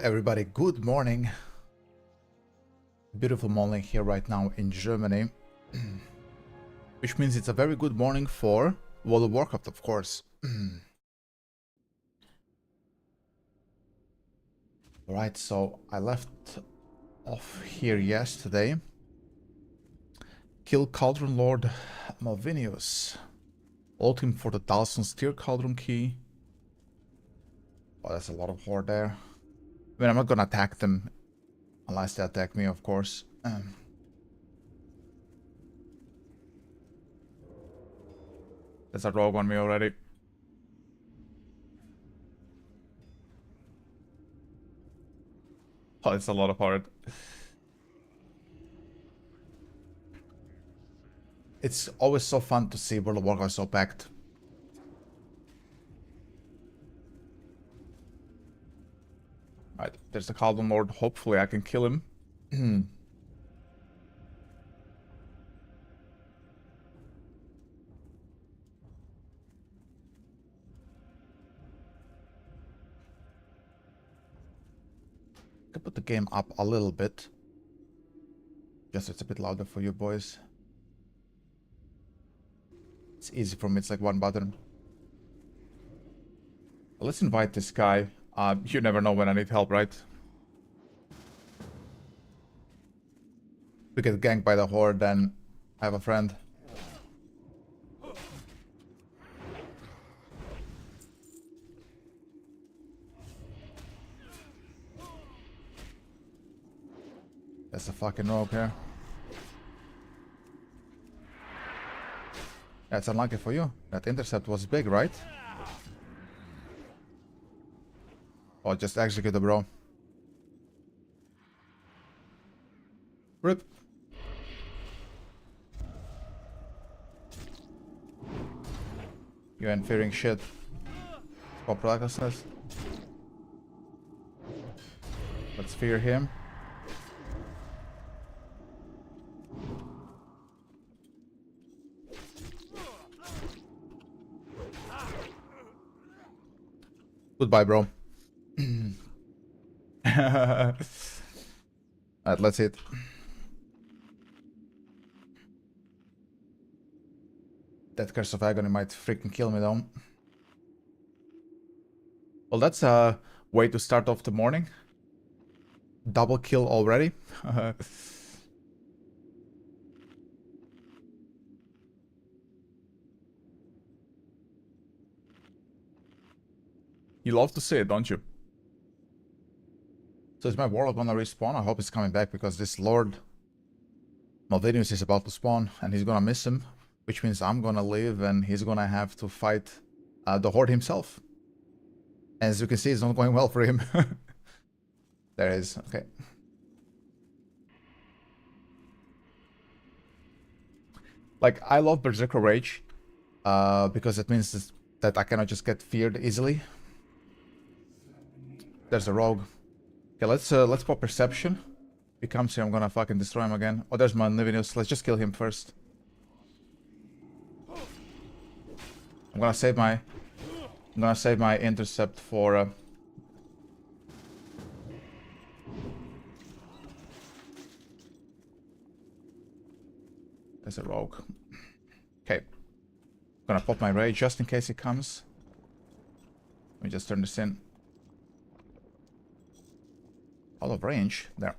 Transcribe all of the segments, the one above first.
Everybody, good morning. Beautiful morning here right now in Germany. Which means it's a very good morning for World of Warcraft, of course. Alright, so I left off here yesterday. Kill Cauldron Lord Malvinius. Ult him for the Dalson's Tier Cauldron key. Oh, that's a lot of horde there. I mean, I'm not gonna attack them unless they attack me, of course. There's a rogue on me already. Oh, it's a lot of horde. It's always so fun to see World of Warcraft so packed. Right, there's the Cauldron Lord. Hopefully I can kill him. I can put the game up a little bit. Just so it's a bit louder for you boys. It's easy for me, it's like one button. Let's invite this guy. You never know when I need help, right? We get ganked by the horde, then I have a friend. That's a fucking rogue here. That's unlucky for you. That intercept was big, right? Oh, just execute the bro. RIP. You ain't fearing shit. Pop recklessness. Let's fear him. Goodbye, bro. Alright, let's hit. That Curse of Agony might freaking kill me though. Well, that's a way to start off the morning. Double kill already. You love to see it, don't you? So is my warlock gonna respawn? I hope it's coming back because this Lord Malvinius is about to spawn and he's gonna miss him. Which means I'm gonna live and he's gonna have to fight the horde himself. As you can see, it's not going well for him. There it is. Okay. Like, I love Berserker Rage because it means that I cannot just get feared easily. There's a rogue. Okay, let's pop Perception. If he comes here, I'm gonna fucking destroy him again. Oh, there's my Malvinius. Let's just kill him first. I'm gonna save my intercept for there's a rogue. Okay. Gonna pop my rage just in case he comes. Let me just turn this in. Out of range. There.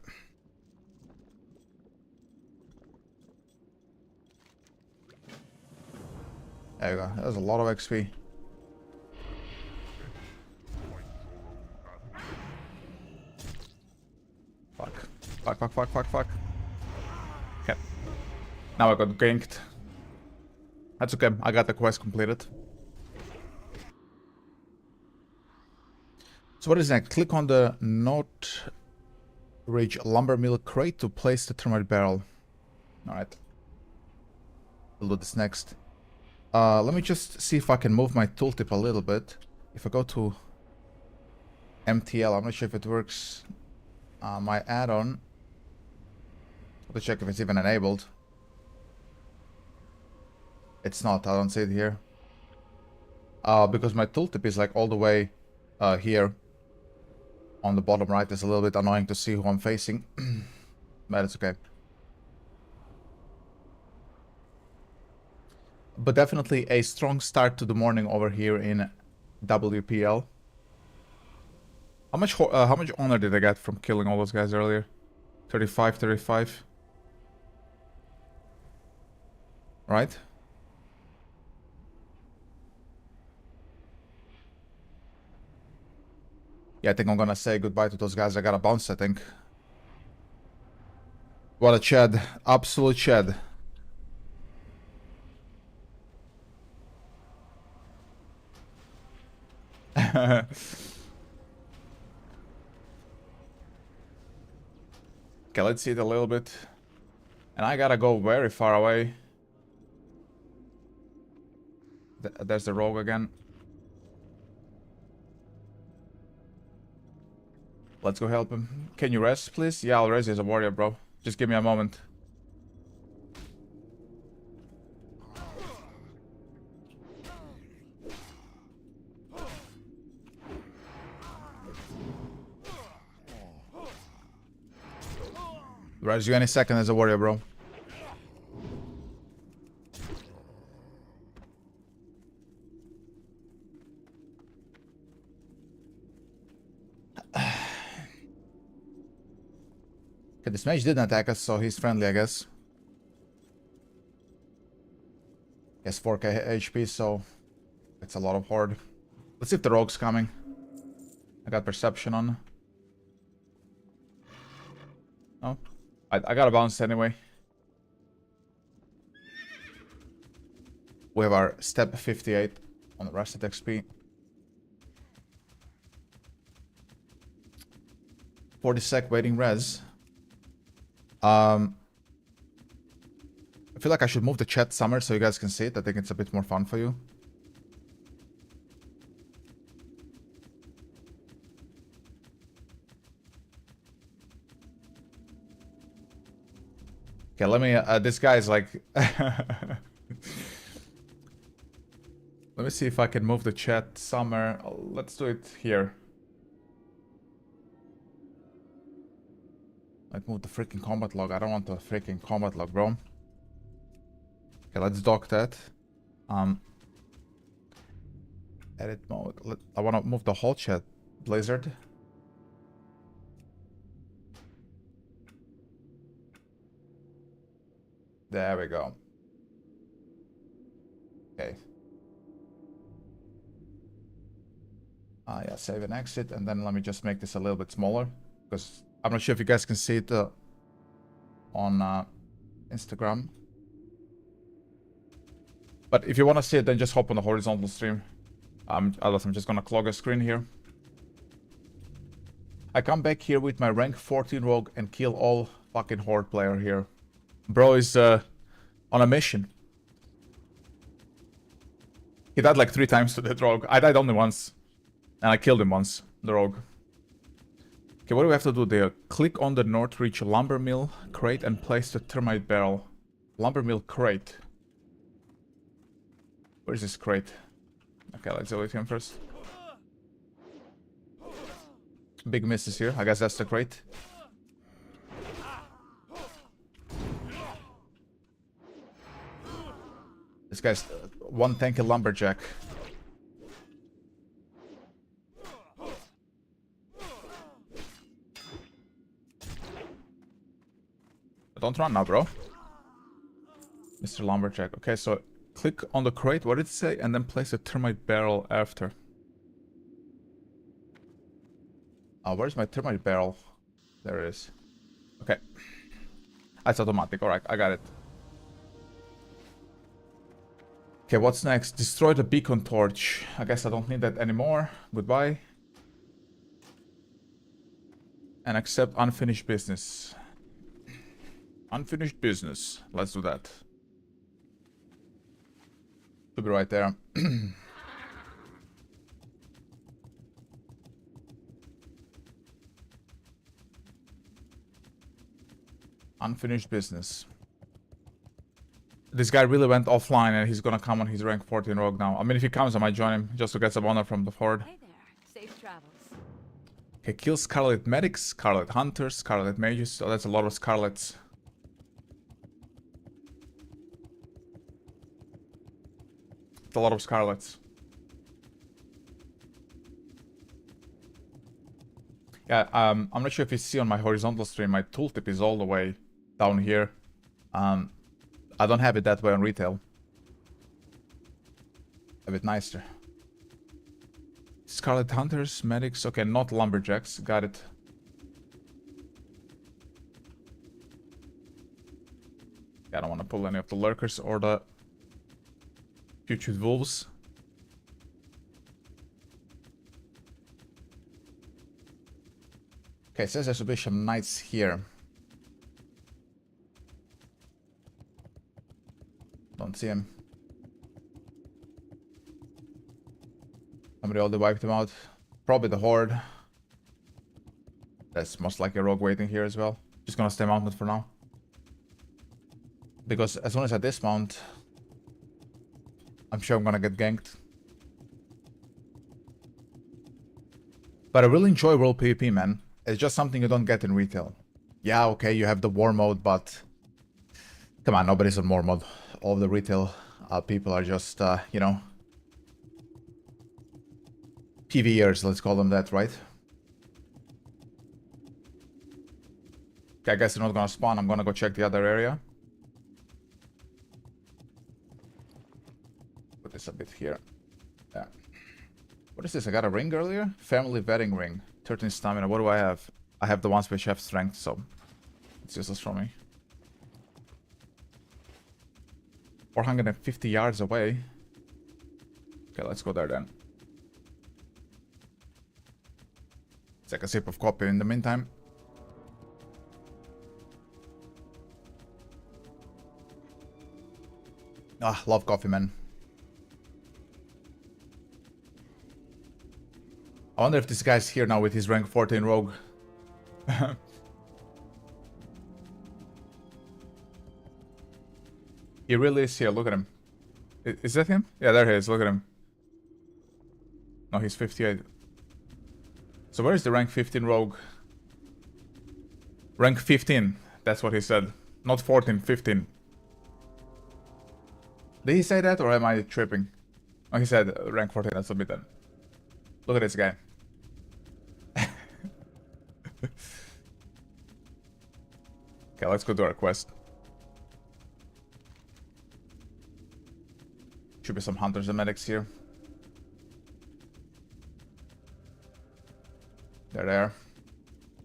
There you go. There's a lot of XP. Fuck. Okay. Now I got ganked. That's okay. I got the quest completed. So what is next? Click on the Note Ridge Lumber Mill crate to place the thermite barrel. Alright. We'll do this next. Let me just see if I can move my tooltip a little bit. If I go to MTL, I'm not sure if it works. My add-on. To check if it's even enabled. It's not, I don't see it here. Because my tooltip is like all the way here. on the bottom right is a little bit annoying to see who I'm facing. But it's okay. But definitely a strong start to the morning over here in WPL. How much honor did I get from killing all those guys earlier? 35, 35. Right? Yeah, I think I'm gonna say goodbye to those guys. I gotta bounce, I think. What a Chad. Absolute Chad. Okay, let's see it a little bit. And I gotta go very far away. There's the rogue again. Let's go help him. Can you rest, please? Yeah, I'll rest as a warrior, bro. Just give me a moment. Res you any second as a warrior, bro. Okay, this mage didn't attack us, so he's friendly, I guess. He has 4k HP, so it's a lot of horde. Let's see if the rogue's coming. I got perception on. No. I gotta bounce anyway. We have our step 58 on the rested XP. 40 sec waiting res. I feel like I should move the chat somewhere so you guys can see it. I think it's a bit more fun for you. Okay, let me, this guy's like... Let me see if I can move the chat somewhere. Let's do it here. Let's move the freaking combat log. I don't want the freaking combat log, bro. Okay, let's dock that. Edit mode. I want to move the whole chat. Blizzard. There we go. Okay. Yeah, save and exit, and then let me just make this a little bit smaller, because I'm not sure if you guys can see it on Instagram. But if you want to see it, then just hop on the horizontal stream. Otherwise, I'm just gonna clog a screen here. I come back here with my rank 14 rogue and kill all fucking horde player here. Bro is on a mission. He died like 3 times to that rogue. I died only once. And I killed him once, the rogue. Okay, what do we have to do there? Click on the North Reach lumber mill crate and place the termite barrel. Lumber mill crate. Where's this crate? Okay, let's deal with him first. Big misses here. I guess that's the crate. This guy's one tanky lumberjack. Don't run now, bro. Mr. Lumberjack. Okay, so click on the crate. What did it say? And then place a termite barrel after. Where's my termite barrel? There it is. Okay. That's automatic. Alright, I got it. Okay, what's next? Destroy the beacon torch. I guess I don't need that anymore. Goodbye. And accept unfinished business. Unfinished business. Let's do that. Should be right there. Unfinished business. This guy really went offline and he's gonna come on his rank 14 rogue now. I mean, if he comes, I might join him just to get some honor from the horde. Hey there. Safe travels. Okay, kill Scarlet Medics, Scarlet Hunters, Scarlet Mages. Oh, that's a lot of Scarlets. It's a lot of Scarlets. Yeah, I'm not sure if you see on my horizontal stream, my tooltip is all the way down here. I don't have it that way on retail. A bit nicer. Scarlet Hunters, Medics, okay, not Lumberjacks, got it. Yeah, I don't want to pull any of the Lurkers or the Putrid Wolves. Okay, it says there should be some knights here. Don't see him. Somebody already wiped him out. Probably the Horde. That's most likely a rogue waiting here as well. Just gonna stay mounted for now. Because as soon as I dismount, I'm sure I'm gonna get ganked. But I really enjoy World PvP, man. It's just something you don't get in retail. Yeah, okay, you have the war mode, but... Come on, nobody's on war mode. All of the retail people are just, you know... PvEers, let's call them that, right? Okay, I guess they're not gonna spawn. I'm gonna go check the other area. Put this a bit here. Yeah. What is this? I got a ring earlier? Family vetting ring. 13 stamina. What do I have? I have the ones which have strength, so it's useless for me. 450 yards away. Okay, let's go there then. Take a sip of coffee in the meantime. Ah, love coffee, man. I wonder if this guy's here now with his rank 14 rogue. He really is here, look at him. Is that him? Yeah, there he is, look at him. No, he's 58. So where is the rank 15 rogue? Rank 15, that's what he said. Not 14, 15. Did he say that or am I tripping? Oh, he said rank 14, that's a bit then. Look at this guy. Okay, let's go do our quest. Should be some hunters and medics here. They're there.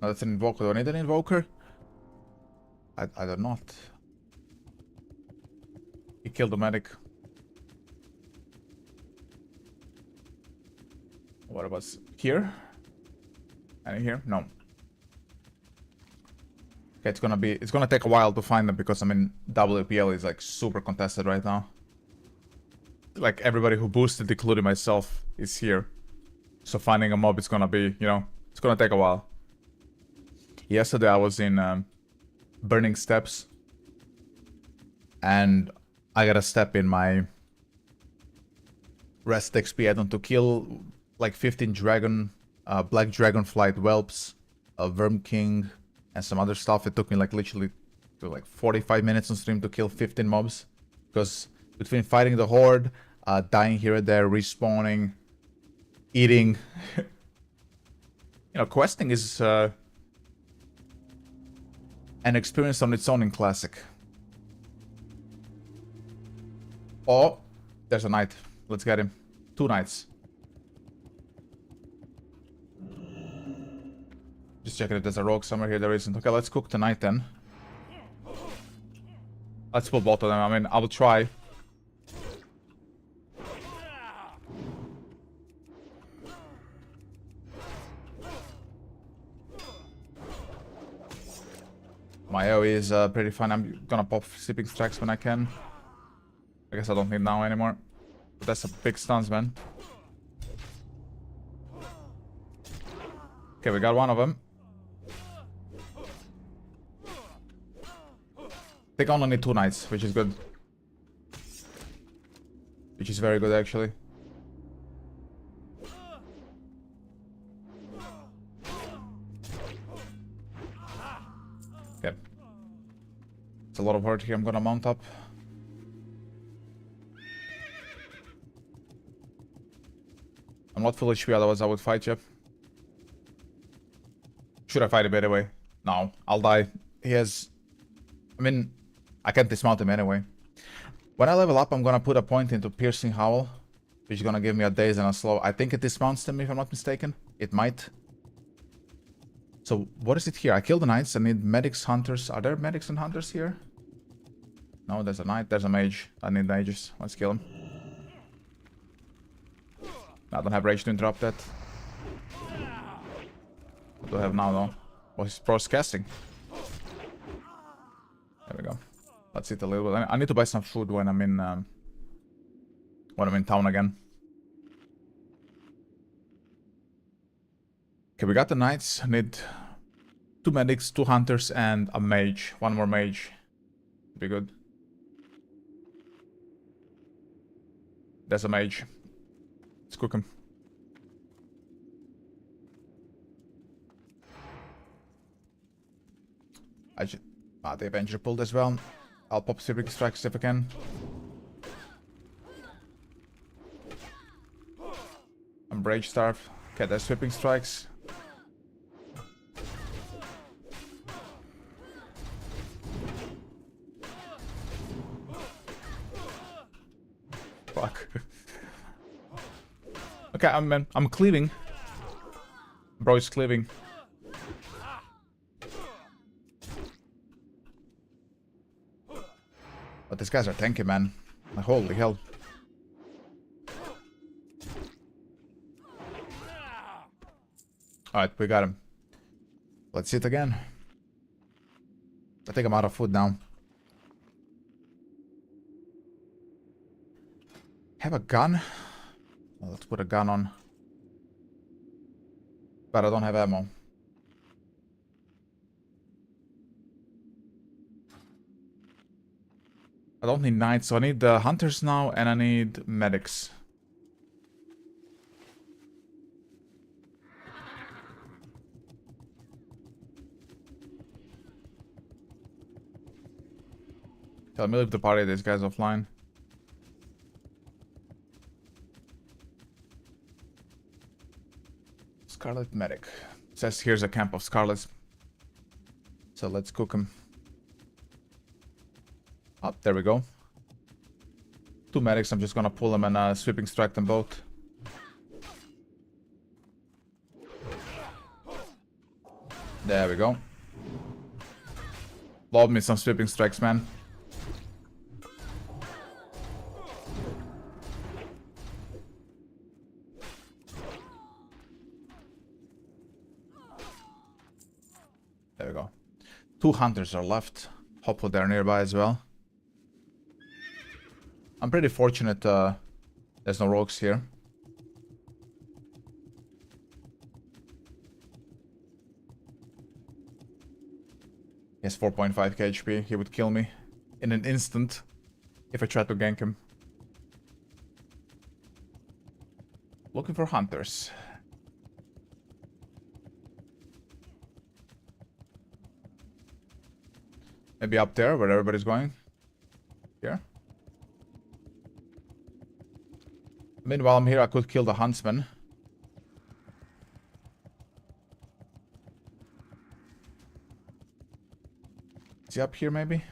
No, that's an invoker. Do I need an invoker? I do not. He killed the medic. What about here? Any here? No. Okay, it's gonna take a while to find them because I mean WPL is like super contested right now. Like everybody who boosted, including myself, is here. So finding a mob is gonna be, you know, it's gonna take a while. Yesterday I was in Burning Steps. And I got a step in my rest XP add-on to kill like 15 dragon, black dragonflight whelps, Worm King, and some other stuff. It took me like literally to like 45 minutes on stream to kill 15 mobs. Because between fighting the horde, dying here and there, respawning, eating, you know, questing is an experience on its own in Classic. Oh, there's a knight. Let's get him. 2 knights. Just checking if there's a rogue somewhere here. There isn't. Okay, let's cook tonight then. Let's pull both of them. I mean, I will try. My AoE is pretty fun. I'm gonna pop sleeping strikes when I can. I guess I don't need now anymore. But that's a big stance, man. Okay, we got one of them. I think I only need 2 knights, which is good. Which is very good, actually. Yep. It's a lot of hurt here. I'm gonna mount up. I'm not full HP, otherwise I would fight you. Should I fight him anyway? No, I'll die. He has... I mean, I can't dismount him anyway. When I level up, I'm gonna put a point into Piercing Howl, which is gonna give me a daze and a slow. I think it dismounts them, if I'm not mistaken. It might. So, what is it here? I killed the knights. I need medics, hunters. Are there medics and hunters here? No, there's a knight. There's a mage. I need mages. Let's kill him. I don't have rage to interrupt that. What do I have now, though? Well, he's pros casting. There we go. Let's eat a little bit. I need to buy some food when I'm in town again. Okay, we got the knights. I need 2 medics, 2 hunters, and a mage. 1 more mage. Be good. There's a mage. Let's cook him. The Avenger pulled as well. I'll pop Sweeping Strikes if I can. I'm Rage Starve. Okay, there's Sweeping Strikes. Fuck. Okay, I'm cleaving. Bro is cleaving. But these guys are tanky, man. Like, holy hell. Alright, we got him. Let's hit again. I think I'm out of food now. Have a gun? Well, let's put a gun on. But I don't have ammo. I don't need knights, so I need the hunters now, and I need medics. Tell me leave the party, this guy's offline. Scarlet medic. It says here's a camp of Scarlets. So let's cook them. Oh, there we go. 2 medics, I'm just gonna pull them and Sweeping Strike them both. There we go. Lob me some Sweeping Strikes, man. There we go. 2 hunters are left. Hopefully they're nearby as well. I'm pretty fortunate there's no rogues here. He has 4.5k HP. He would kill me in an instant if I tried to gank him. Looking for hunters. Maybe up there where everybody's going. Here. Meanwhile, I'm here. I could kill the huntsman. Is he up here, maybe?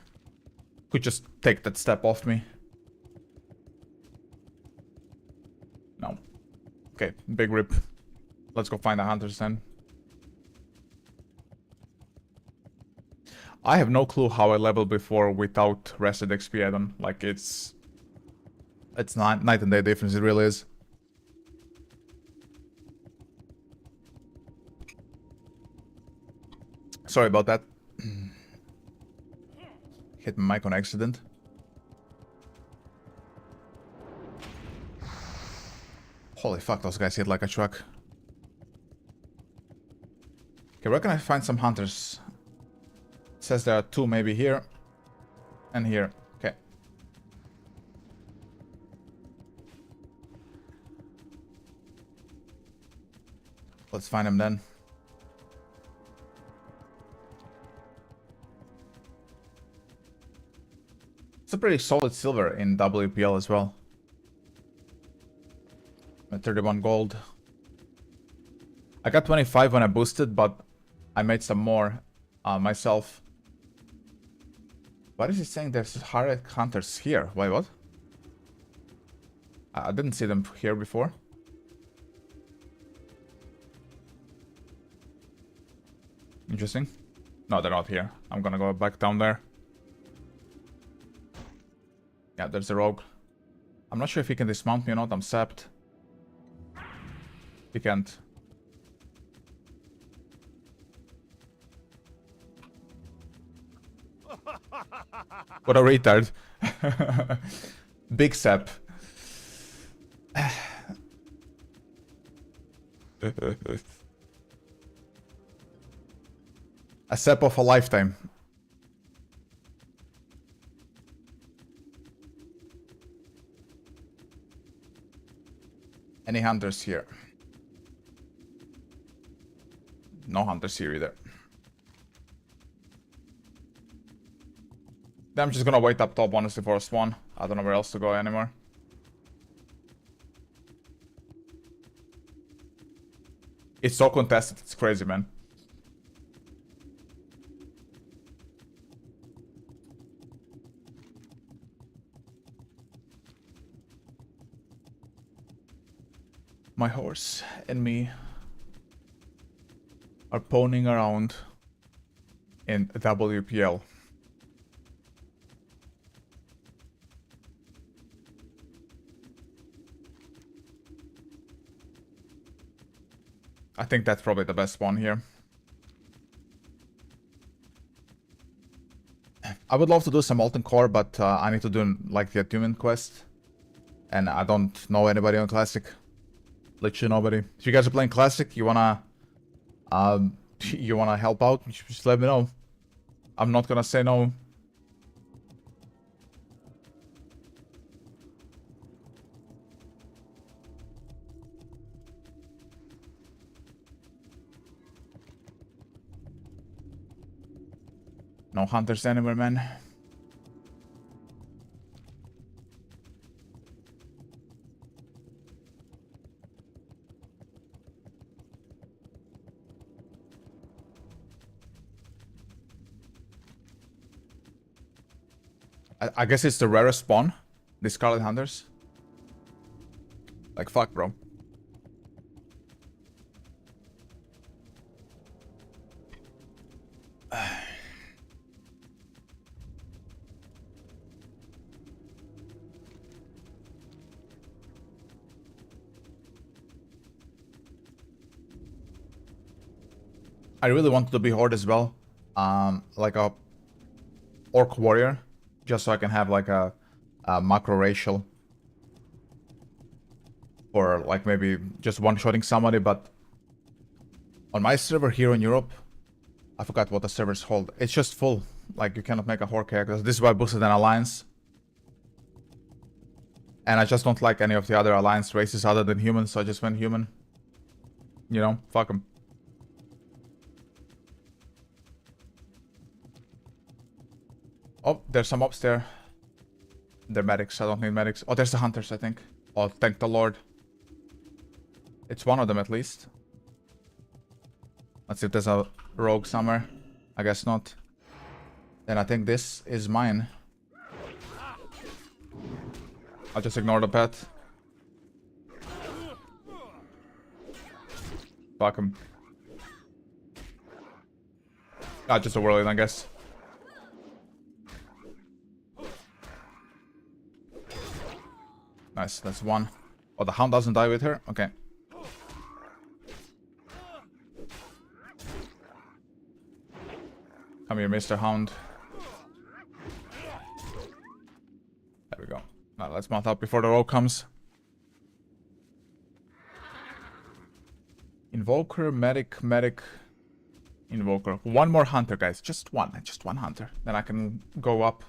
Could just take that step off me. No. Okay, big rip. Let's go find the hunters then. I have no clue how I leveled before without rested XP add-on. Like, it's night and day difference, it really is. Sorry about that. Hit my mic on accident. Holy fuck, those guys hit like a truck. Okay, where can I find some hunters? It says there are 2 maybe here and here. Okay. Let's find them then. It's a pretty solid silver in WPL as well. 31 gold. I got 25 when I boosted, but I made some more myself. What is he saying? There's hard hunters here. Wait, what? I didn't see them here before. Interesting. No, they're not here. I'm gonna go back down there. Yeah, there's a rogue. I'm not sure if he can dismount me or not. I'm sapped. He can't. What a retard. Big sap. A sap of a lifetime. Any hunters here? No hunters here either. I'm just gonna wait up top, honestly, for a spawn. I don't know where else to go anymore. It's so contested, it's crazy, man. My horse and me are ponying around in WPL. I think that's probably the best one here. I would love to do some Molten Core, but I need to do like the attunement quest. And I don't know anybody on Classic. Literally nobody. If you guys are playing Classic, you wanna help out, just let me know. I'm not gonna say no. No hunters anywhere, man. I guess it's the rarest spawn, the Scarlet Hunters. Like, fuck, bro. I really wanted to be Horde as well. Like a Orc Warrior. Just so I can have like a macro racial. Or like maybe just one-shotting somebody, but on my server here in Europe, I forgot what the server's called. It's just full. Like you cannot make a Horde character. This is why I boosted an Alliance. And I just don't like any of the other Alliance races other than humans, so I just went human. You know, fuck them. Oh, there's some ops there. They're medics, I don't need medics. Oh, there's the hunters, I think. Oh, thank the Lord. It's one of them at least. Let's see if there's a rogue somewhere. I guess not. Then I think this is mine. I'll just ignore the pet. Fuck him. Ah, just a whirlwind, I guess. Nice, that's one. Oh, the hound doesn't die with her? Okay. Come here, Mr. Hound. There we go. Now let's mount up before the rogue comes. Invoker, medic, invoker. One more hunter, guys. Just one hunter. Then I can go up.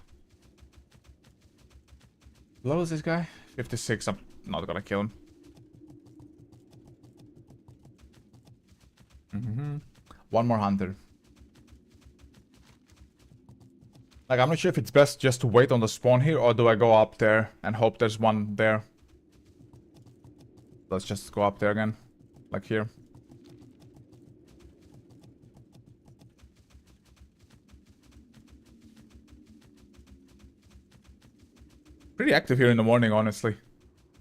Low is this guy? 56. I'm not gonna kill him. One more hunter. Like, I'm not sure if it's best just to wait on the spawn here, or do I go up there and hope there's one there? Let's just go up there again. Like here. Pretty active here in the morning, honestly.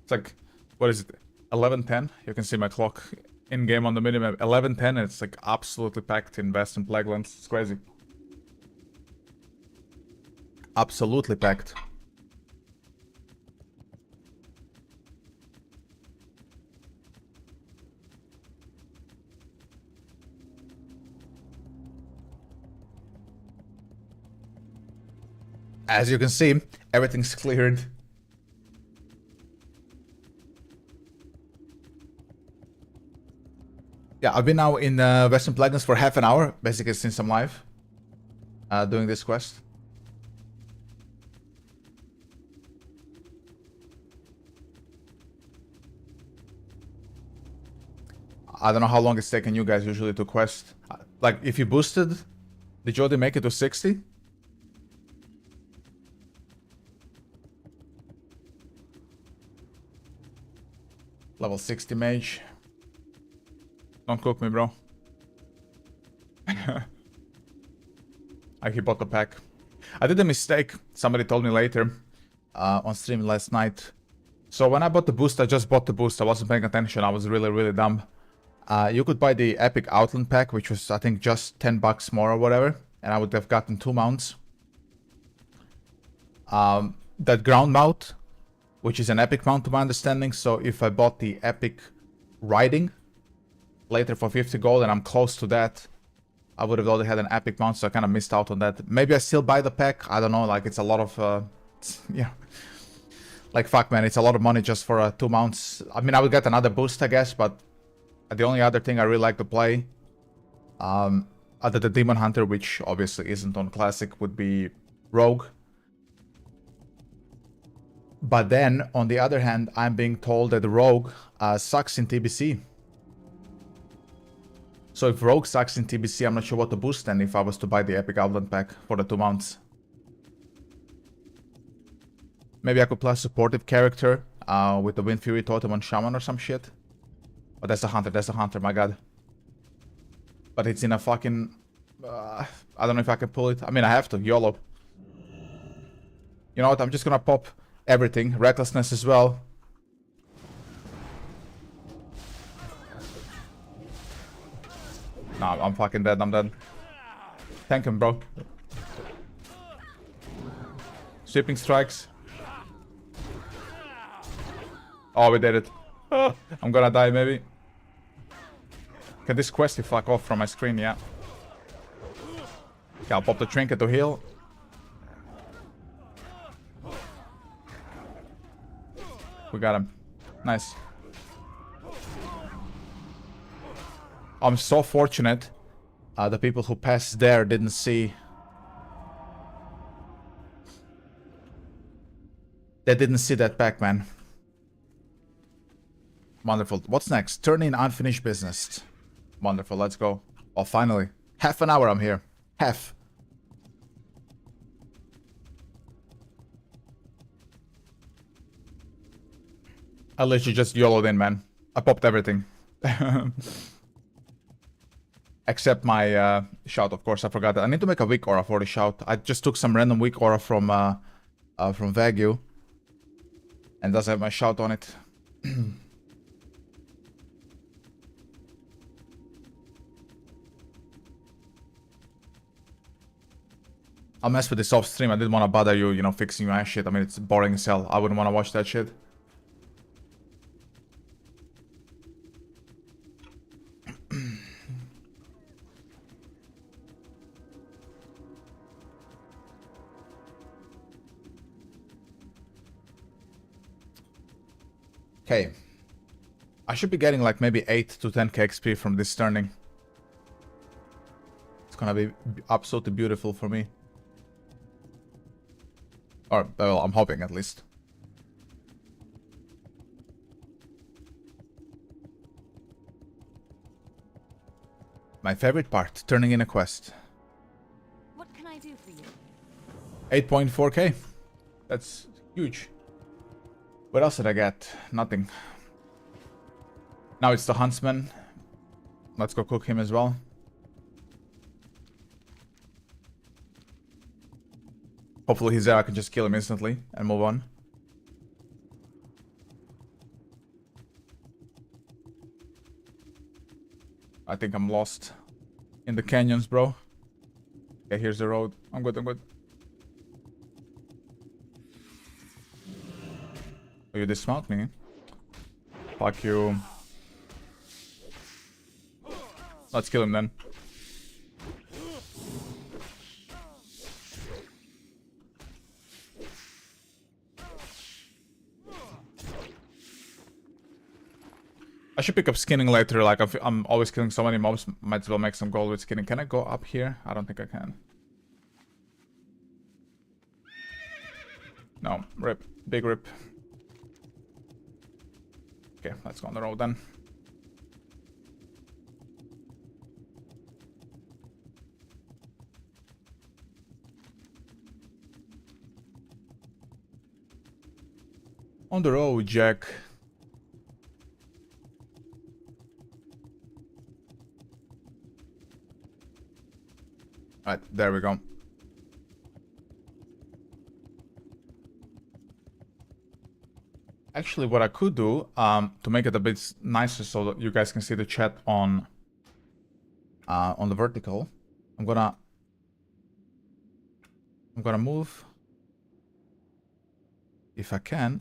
It's like, what is it? 11:10? You can see my clock in-game on the minimap. 11:10, and it's like absolutely packed in West and Plaguelands. It's crazy. Absolutely packed. As you can see, everything's cleared. Yeah, I've been now in Western Plaguelands for half an hour, basically since I'm live. Doing this quest. I don't know how long it's taken you guys usually to quest. Like, if you boosted, did you already make it to 60? Level 60 mage. Don't cook me, bro. I keep bought the pack. I did a mistake. Somebody told me later on stream last night. So when I bought the boost, I just bought the boost. I wasn't paying attention. I was really, really dumb. You could buy the Epic Outland pack, which was, I think, just 10 bucks more or whatever. And I would have gotten 2 mounts. That ground mount, which is an epic mount to my understanding. So if I bought the epic riding later for 50 gold and I'm close to that, I would have already had an epic mount, so I kind of missed out on that. Maybe I still buy the pack. I don't know, like it's a lot of, yeah. Like fuck man, it's a lot of money just for 2 mounts. I mean, I would get another boost I guess, but the only other thing I really like to play, other than Demon Hunter, which obviously isn't on Classic, would be Rogue. But then, on the other hand, I'm being told that Rogue sucks in TBC. So if Rogue sucks in TBC, I'm not sure what to boost then if I was to buy the Epic Outland pack for the 2 mounts. Maybe I could play a supportive character with the Wind Fury Totem on Shaman or some shit. But that's a hunter, my god. But it's in a fucking... I don't know if I can pull it. I mean, I have to, YOLO. You know what, I'm just gonna pop everything. Recklessness as well. Nah, I'm fucking dead, I'm dead. Thank him, bro. Sweeping strikes. Oh, we did it. I'm gonna die, maybe. Can this questy fuck off from my screen? Yeah. Okay, I'll pop the trinket to heal. We got him. Nice. I'm so fortunate the people who passed there didn't see... They didn't see that pack, man. Wonderful. What's next? Turn in unfinished business. Wonderful, let's go. Oh, finally. Half an hour I'm here. Half. I literally just YOLO'd in, man. I popped everything. Except my shout, of course. I forgot that. I need to make a weak aura for the shout. I just took some random weak aura from Wagyu. And it does have my shout on it. I'll mess with this off stream. I didn't want to bother you, you know, fixing your ass shit. I mean, it's boring as hell. I wouldn't want to watch that shit. Okay. I should be getting like maybe 8 to 10k XP from this turning. It's gonna be absolutely beautiful for me. Or, well, I'm hoping at least. My favorite part, turning in a quest. What can I do for you? 8.4k. That's huge. What else did I get? Nothing. Now it's the huntsman. Let's go cook him as well. Hopefully he's there. I can just kill him instantly and move on. I think I'm lost in the canyons, bro. Okay, here's the road. I'm good, I'm good. Oh, you dismount me? Fuck you. Let's kill him then. I should pick up skinning later. Like, I'm always killing so many mobs. Might as well make some gold with skinning. Can I go up here? I don't think I can. No, rip. Big rip. Okay, let's go on the road then. On the road, Jack. Alright, there we go. Actually, what I could do, to make it a bit nicer so that you guys can see the chat on the vertical, I'm gonna move, if I can.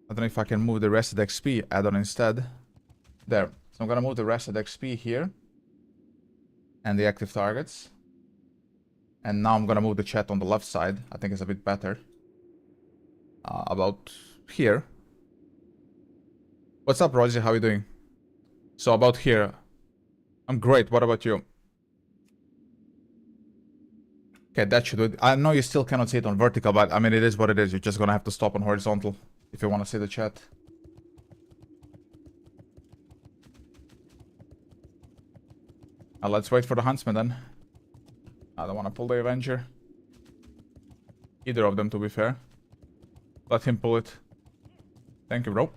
I don't know if I can move the rested XP add-on instead. There. So I'm gonna move the rested XP here. And the active targets. And now I'm gonna move the chat on the left side. I think it's a bit better. About here. What's up, Rosie? How are you doing? So about here. I'm great. What about you? Okay, that should do it. I know you still cannot see it on vertical, but I mean, it is what it is. You're just gonna have to stop on horizontal if you want to see the chat. Let's wait for the huntsman then. I don't want to pull the Avenger. Either of them, to be fair. Let him pull it. Thank you, bro.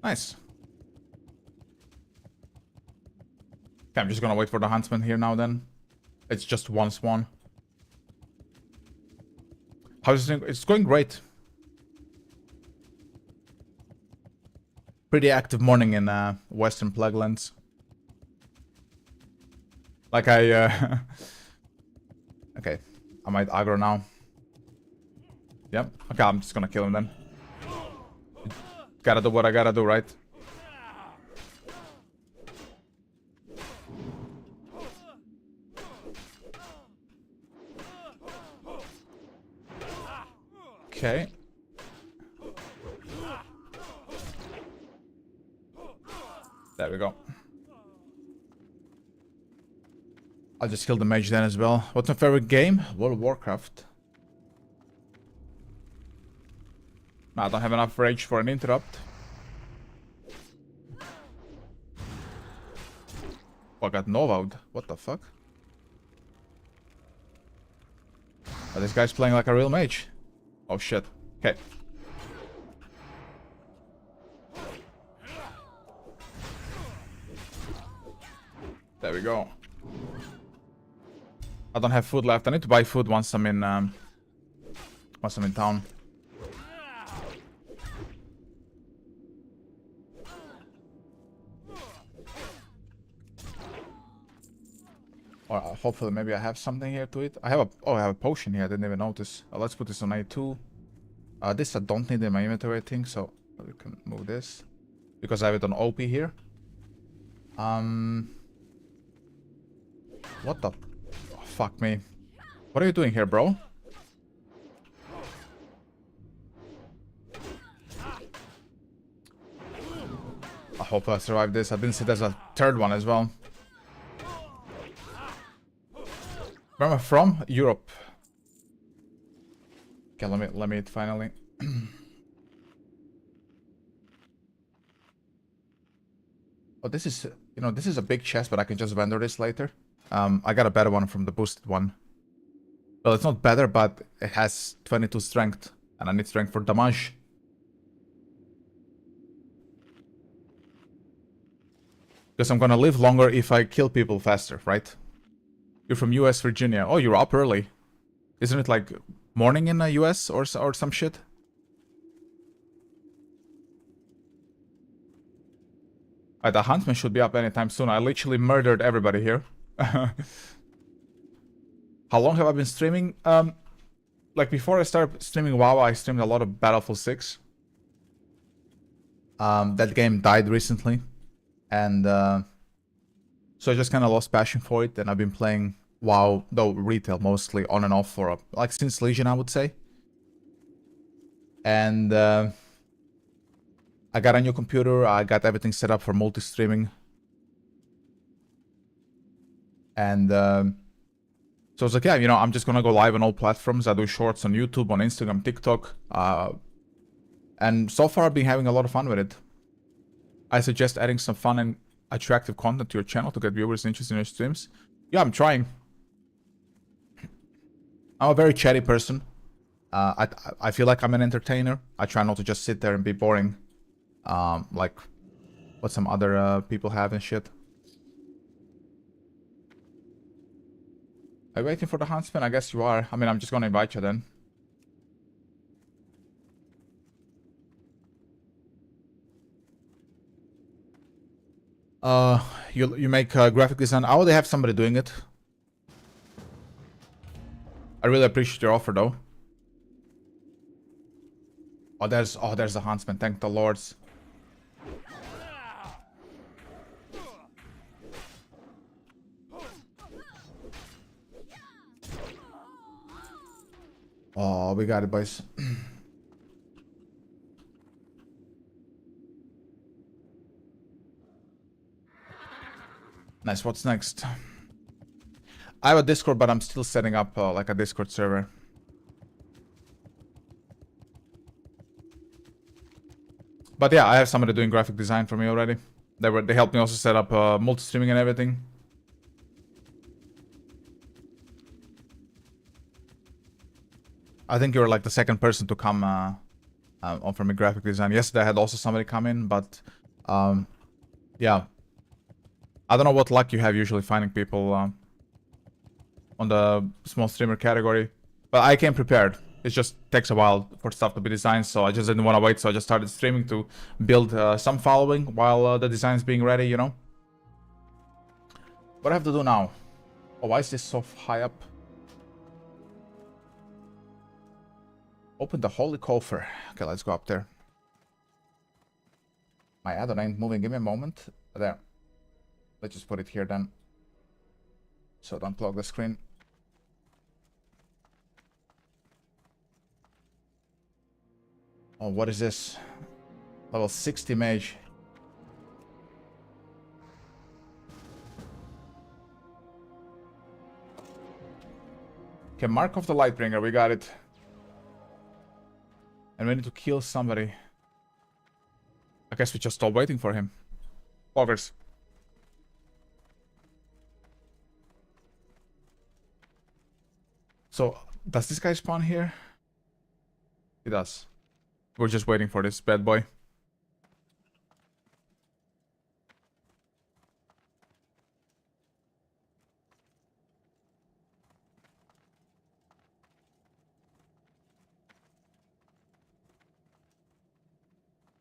Nice. Okay, I'm just gonna wait for the huntsman here now then. It's just one swan. How's it? It's going great. Pretty active morning in Western Plaguelands. Like I okay, I might aggro now. Yep. Okay, I'm just gonna kill him then. Gotta do what I gotta do, right? Okay. There we go. I'll just kill the mage then as well. What's my favorite game? World of Warcraft. No, I don't have enough rage for an interrupt. Oh, I got Nova'd. What the fuck? Oh, this guy's playing like a real mage. Oh shit. Okay. There we go. I don't have food left. I need to buy food once I'm in town. Or hopefully maybe I have something here to eat. I have a potion here. I didn't even notice. Let's put this on A2. This I don't need in my inventory, I think, so we can move this because I have it on OP here. What the? Oh, fuck me. What are you doing here, bro? I hope I survive this. I didn't see there's a third one as well. Where am I from? Europe. Okay, let me eat finally. Oh, this is, you know, this is a big chest, but I can just vendor this later. I got a better one from the boosted one. Well, it's not better, but it has 22 strength, and I need strength for damage. Because I'm gonna live longer if I kill people faster, right? You're from US, Virginia. Oh, you're up early. Isn't it like morning in the US or some shit? The Huntsman should be up anytime soon. I literally murdered everybody here. How long have I been streaming? Like before I started streaming WoW, I streamed a lot of Battlefield 6. That game died recently. And so I just kind of lost passion for it. And I've been playing WoW, though retail mostly, on and off for like since Legion, I would say. And I got a new computer. I got everything set up for multi-streaming. And so I was like, yeah, you know, I'm just gonna go live on all platforms. I do shorts on YouTube, on Instagram, TikTok. And so far I've been having a lot of fun with it. I suggest adding some fun and attractive content to your channel to get viewers interested in your streams. Yeah, I'm trying. I'm a very chatty person. I feel like I'm an entertainer. I try not to just sit there and be boring. Like what some other people have and shit. Are you waiting for the Huntsman? I guess you are. I mean, I'm just gonna invite you then. You make graphic design. I already have somebody doing it. I really appreciate your offer though. Oh, there's the Huntsman. Thank the lords. Oh, we got it, boys. Nice. What's next? I have a Discord, but I'm still setting up like a Discord server. But yeah, I have somebody doing graphic design for me already. They helped me also set up multi-streaming and everything. I think you're like the second person to come offer me graphic design. Yesterday I had also somebody come in, but yeah. I don't know what luck you have usually finding people on the small streamer category. But I came prepared. It just takes a while for stuff to be designed, so I just didn't want to wait, so I just started streaming to build some following while the design is being ready, you know? What do I have to do now? Oh, why is this so high up? Open the holy coffer. Okay, let's go up there. My add-on ain't moving. Give me a moment. There. Let's just put it here then. So don't plug the screen. Oh, what is this? Level 60 mage. Okay, Mark of the Lightbringer. We got it. And we need to kill somebody. I guess we just stop waiting for him. Poggers. So, does this guy spawn here? He does. We're just waiting for this bad boy.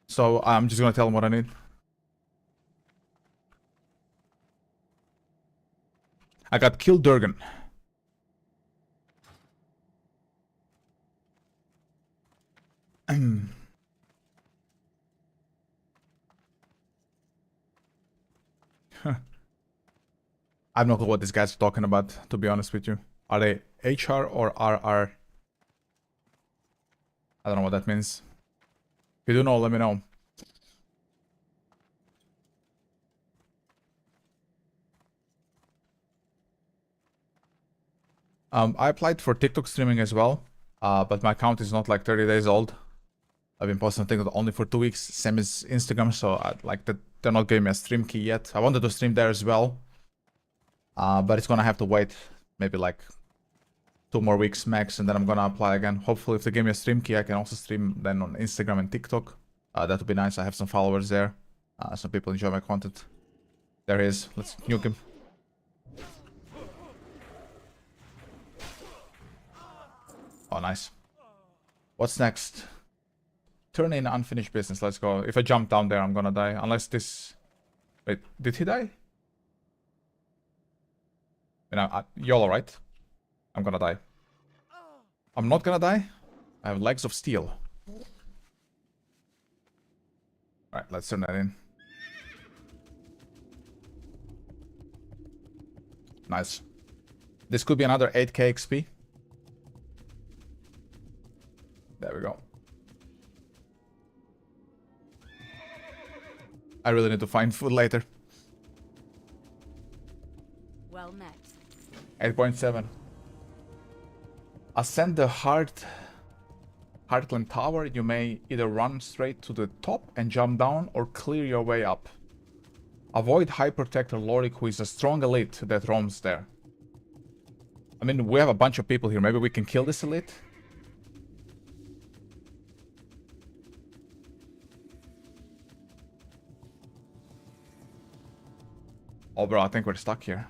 So, I'm just gonna tell him what I need. I got Kill Durgan. I have no clue what these guys are talking about, to be honest with you. Are they HR or RR? I don't know what that means. If you do know, let me know. I applied for TikTok streaming as well, but my account is not like 30 days old. I've been posting TikTok only for 2 weeks, same as Instagram, so they're not giving me a stream key yet. I wanted to stream there as well. But it's gonna have to wait maybe like 2 more weeks max, and then I'm gonna apply again. Hopefully, if they give me a stream key, I can also stream then on Instagram and TikTok. That would be nice. I have some followers there. Some people enjoy my content. There he is. Let's nuke him. Oh, nice. What's next? Turn in unfinished business. Let's go. If I jump down there, I'm gonna die. Unless this... Wait, did he die? You know, YOLO, right? I'm gonna die. I'm not gonna die. I have legs of steel. Alright, let's turn that in. Nice. This could be another 8k XP. There we go. I really need to find food later. Well met. 8.7. Ascend the Heartland Tower. You may either run straight to the top and jump down, or clear your way up. Avoid High Protector Lorik, who is a strong elite that roams there. I mean, we have a bunch of people here. Maybe we can kill this elite? Oh, bro, I think we're stuck here.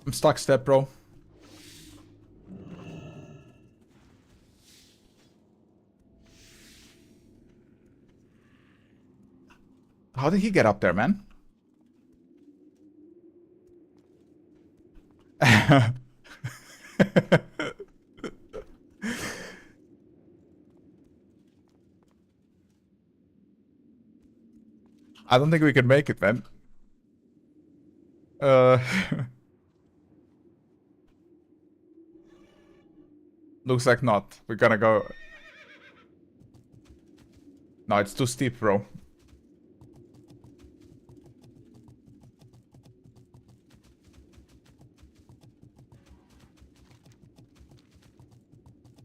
I'm stuck, step, bro. How did he get up there, man? I don't think we can make it, man. Looks like not. We're gonna go... No, it's too steep, bro.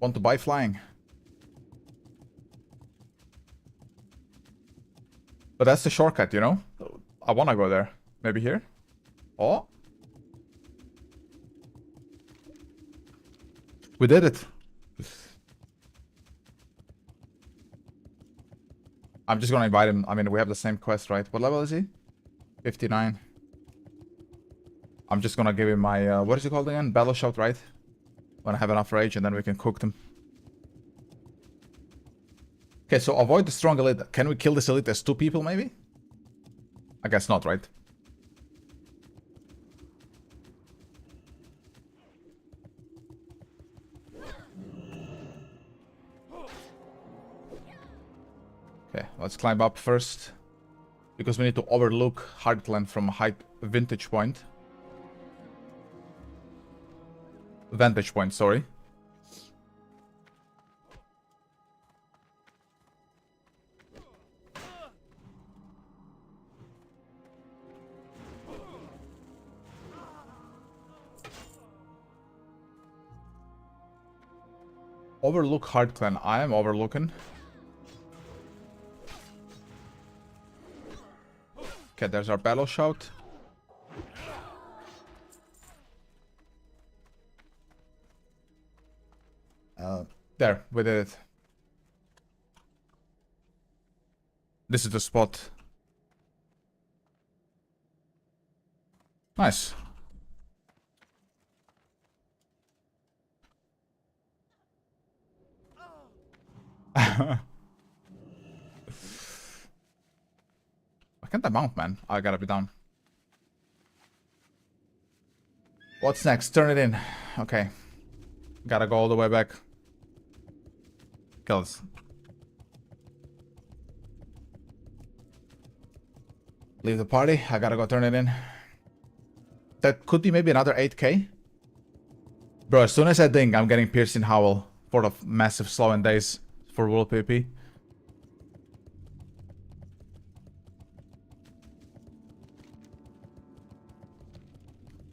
Want to buy flying. But that's the shortcut, you know? I wanna go there. Maybe here? Oh. We did it. I'm just gonna invite him. I mean, we have the same quest, right? What level is he? 59. I'm just gonna give him my, what is it called again? Battle Shout, right? When I have enough rage, and then we can cook them. Okay, so avoid the strong elite. Can we kill this elite as 2 people, maybe? I guess not, right? Okay, let's climb up first. Because we need to overlook Heartland from a high vantage point. Vantage point, sorry. Overlook Heartland. I am overlooking. Okay, there's our battle shout. There, we did it. This is the spot. Nice. Why can't I mount, man? I gotta be down. What's next? Turn it in. Okay. Gotta go all the way back. Kills. Leave the party. I gotta go turn it in. That could be maybe another 8k. Bro, as soon as I ding, I'm getting Piercing Howl for the massive slow and days for World PP.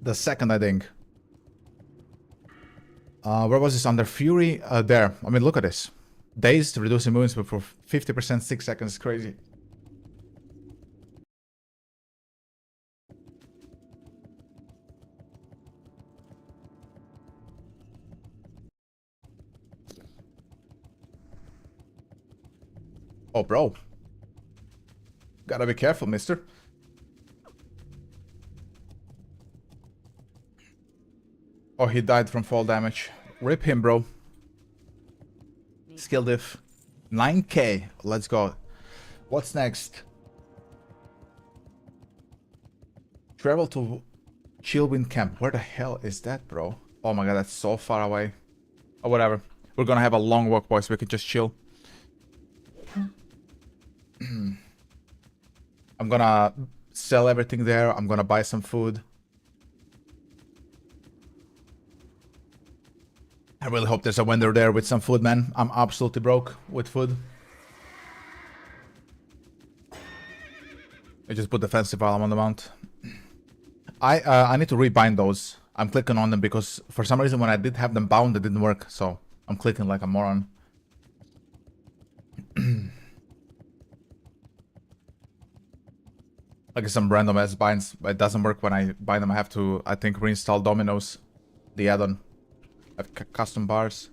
The second I ding. Where was this? Under Fury? There. I mean, look at this. Dazed, reducing movement speed for 50%, 6 seconds. Crazy. Oh, bro. Gotta be careful, mister. Oh, he died from fall damage. Rip him, bro. Skill diff. 9k. Let's go. What's next? Travel to Chillwind Camp. Where the hell is that, bro? Oh my god, that's so far away. Oh, whatever. We're gonna have a long walk, boys. We can just chill. I'm gonna sell everything there. I'm gonna buy some food. I really hope there's a vendor there with some food, man. I'm absolutely broke with food. I just put defensive while I'm on the mount. I need to rebind those. I'm clicking on them because for some reason when I did have them bound, it didn't work. So I'm clicking like a moron. Like some random ass binds, but it doesn't work when I bind them. I have to, I think, reinstall Dominoes, the add-on. I have custom bars.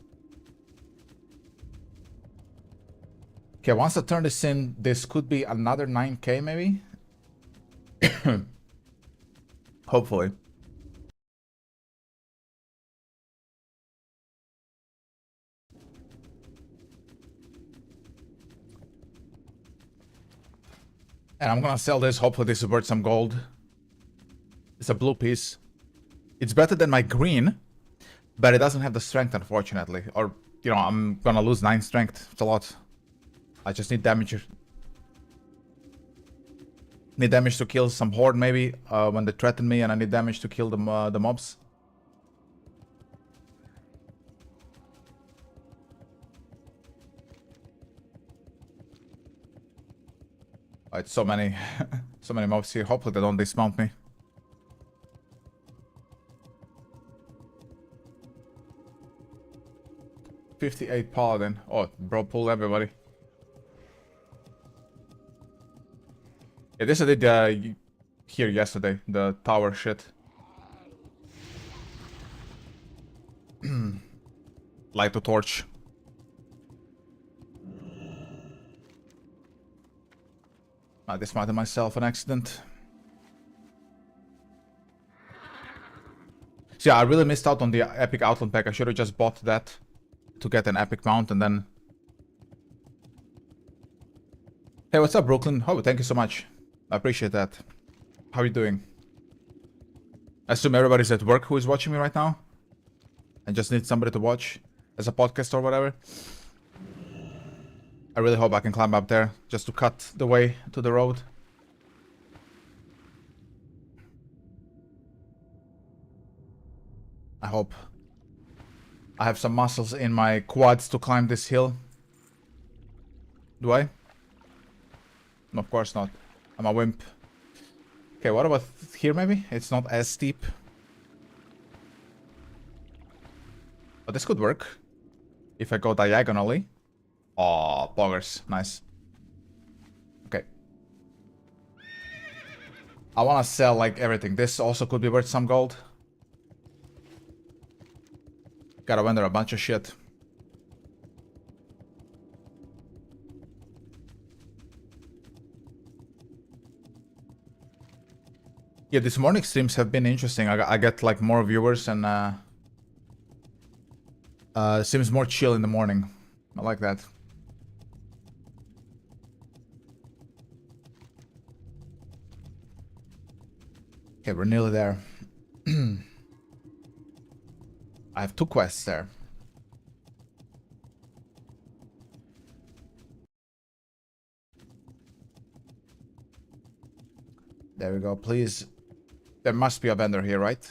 Okay, once I turn this in, this could be another 9k maybe? Hopefully. And I'm gonna sell this. Hopefully this is worth some gold. It's a blue piece. It's better than my green, but it doesn't have the strength, unfortunately. Or, you know, I'm gonna lose 9 strength. It's a lot. I just need damage. Need damage to kill some horde, maybe, when they threaten me, and I need damage to kill the mobs. It's so many, so many mobs here. Hopefully they don't dismount me. $58 paladin. Oh, bro, pull everybody. Yeah, this I did here yesterday. The tower shit. Light the torch. I dismounted myself an accident. So yeah, I really missed out on the epic outland pack. I should have just bought that to get an epic mount and then... Hey, what's up, Brooklyn? Oh, thank you so much. I appreciate that. How are you doing? I assume everybody's at work who is watching me right now. I just need somebody to watch as a podcast or whatever. I really hope I can climb up there just to cut the way to the road. I hope I have some muscles in my quads to climb this hill. Do I? No, of course not. I'm a wimp. Okay, what about here maybe? It's not as steep. But this could work. If I go diagonally. Oh, poggers. Nice. Okay. I want to sell like everything. This also could be worth some gold. Gotta vendor a bunch of shit. Yeah, these morning streams have been interesting. I get like more viewers and seems more chill in the morning. I like that. Okay, we're nearly there. I have 2 quests there. There we go, please. There must be a vendor here, right?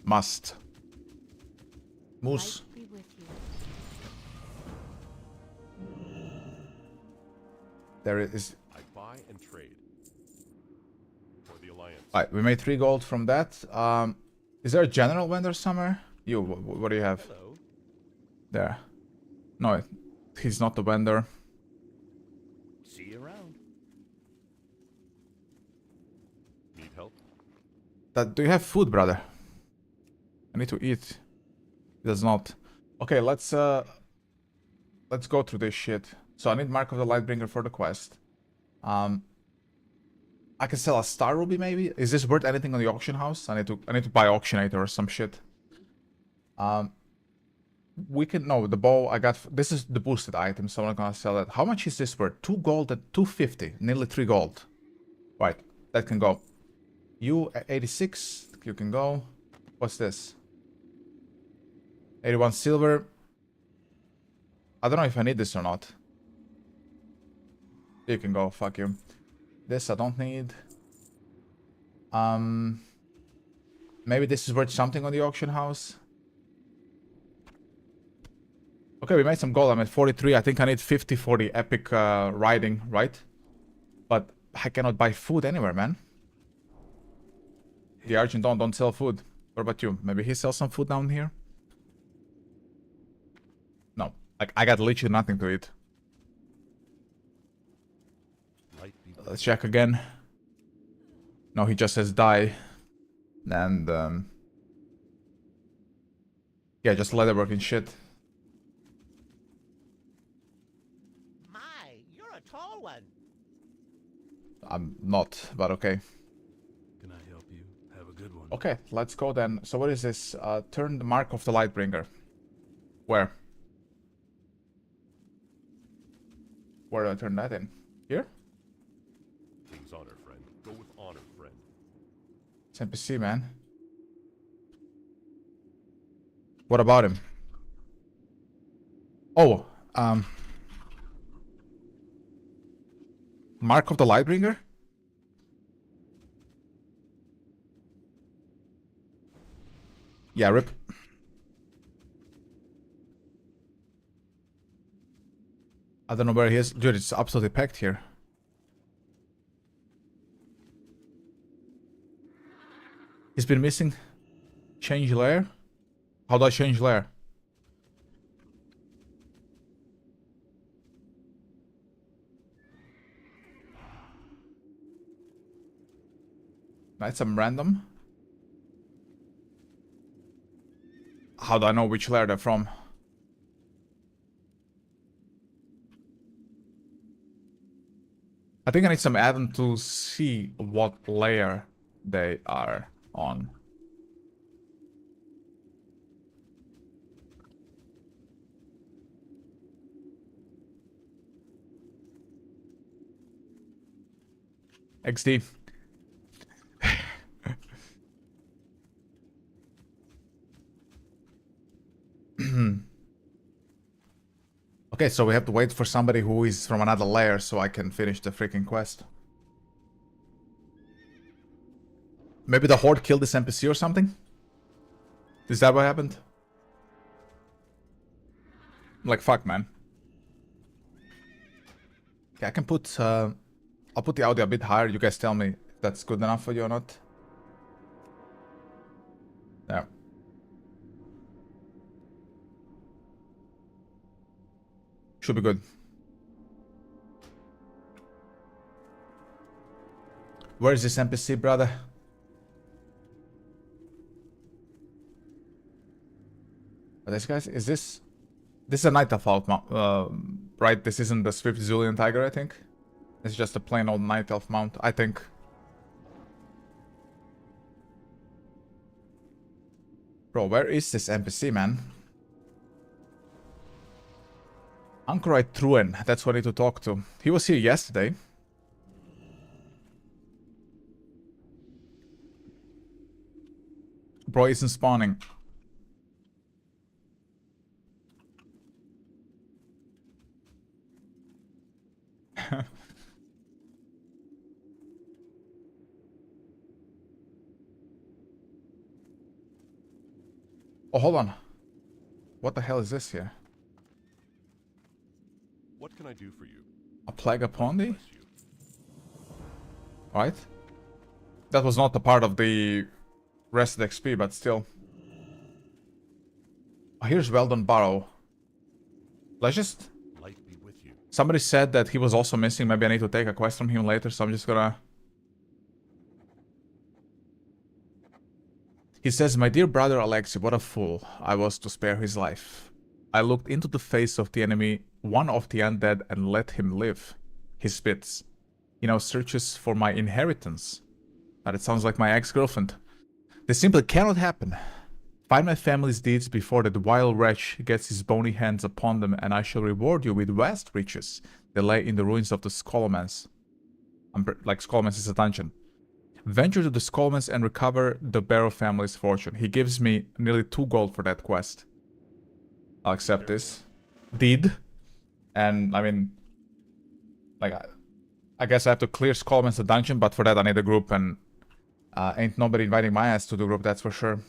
Must. Moose. There it is. I buy and trade for the alliance. Alright, we made 3 gold from that. Is there a general vendor somewhere? You, what do you have? Hello. There. No, he's not the vendor. See you around. Need help? Do you have food, brother? I need to eat. He does not. Okay, let's go through this shit. So I need Mark of the Lightbringer for the quest. I can sell a star ruby maybe. Is this worth anything on the auction house? I need to buy auctionator or some shit. We can no the bow I got. This is the boosted item, so I'm not gonna sell that. How much is this worth? 2 gold at 250, nearly 3 gold. Right, that can go. You at 86, you can go. What's this? 81 silver. I don't know if I need this or not. You can go, fuck you. This I don't need. Maybe this is worth something on the auction house. Okay, we made some gold. I'm at 43. I think I need 50 for the epic riding, right? But I cannot buy food anywhere, man. The Argent don't sell food. What about you? Maybe he sells some food down here? No. Like, I got literally nothing to eat. Let's check again. No, he just says die. And, yeah, just leatherworking shit. My, you're a tall one. I'm not, but okay. Can I help you? Have a good one. Okay, let's go then. So what is this? Turn the Mark of the Lightbringer. Where? Where do I turn that in? Here? King's honor, friend. Go with honor, friend. It's NPC, man. What about him? Oh, Mark of the Lightbringer? Yeah, rip. I don't know where he is. Dude, it's absolutely packed here. He's been missing. Change layer? How do I change layer? That's some random. How do I know which layer they're from? I think I need some add-on to see what layer they are on. XD. Okay, so we have to wait for somebody who is from another layer so I can finish the freaking quest. Maybe the Horde killed this NPC or something? Is that what happened? Like, fuck, man. Okay, I can put... I'll put the audio a bit higher. You guys tell me if that's good enough for you or not. There. Should be good. Where is this NPC, brother? This guys, is this... This is a Night Elf mount, right? This isn't the Swift Zulian Tiger, I think. It's just a plain old Night Elf mount, I think. Bro, where is this NPC, man? Anchorite Truen, that's what I need to talk to. He was here yesterday. Bro isn't spawning. Oh, hold on. What the hell is this here? What can I do for you? A plague upon thee? Bless you. Right? That was not a part of the rest of the XP, but still. Oh, here's Weldon Barrow. Let's just... Light be with you. Somebody said that he was also missing. Maybe I need to take a quest from him later, so I'm just gonna... He says, "My dear brother Alexei, what a fool I was to spare his life. I looked into the face of the enemy, one of the undead, and let him live. He spits. He now searches for my inheritance." But it sounds like my ex-girlfriend. "This simply cannot happen. Find my family's deeds before that vile wretch gets his bony hands upon them, and I shall reward you with vast riches that lay in the ruins of the Skullman's." Like, Skullman's is a dungeon. "Venture to the Skullman's and recover the Barrow family's fortune." He gives me nearly 2 gold for that quest. I'll accept this. Deed. And, I mean... Like, I guess I have to clear Skullman's the dungeon, but for that I need a group, and... ain't nobody inviting my ass to the group, that's for sure.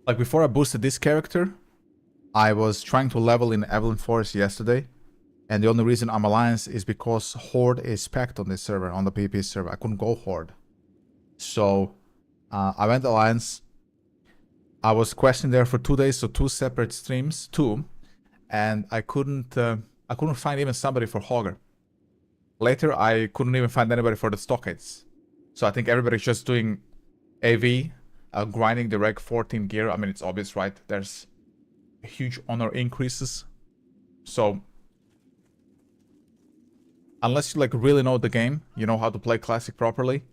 Like, before I boosted this character, I was trying to level in Evelyn Forest yesterday. And the only reason I'm Alliance is because Horde is packed on this server, on the PvP server. I couldn't go Horde. So, I went Alliance. I was questing there for 2 days, so 2 separate streams, 2. And I couldn't find even somebody for Hogger. Later, I couldn't even find anybody for the Stockades. So I think everybody's just doing AV, grinding the Reg 14 gear. I mean, it's obvious, right? There's huge honor increases. So... unless you like really know the game, you know how to play Classic properly,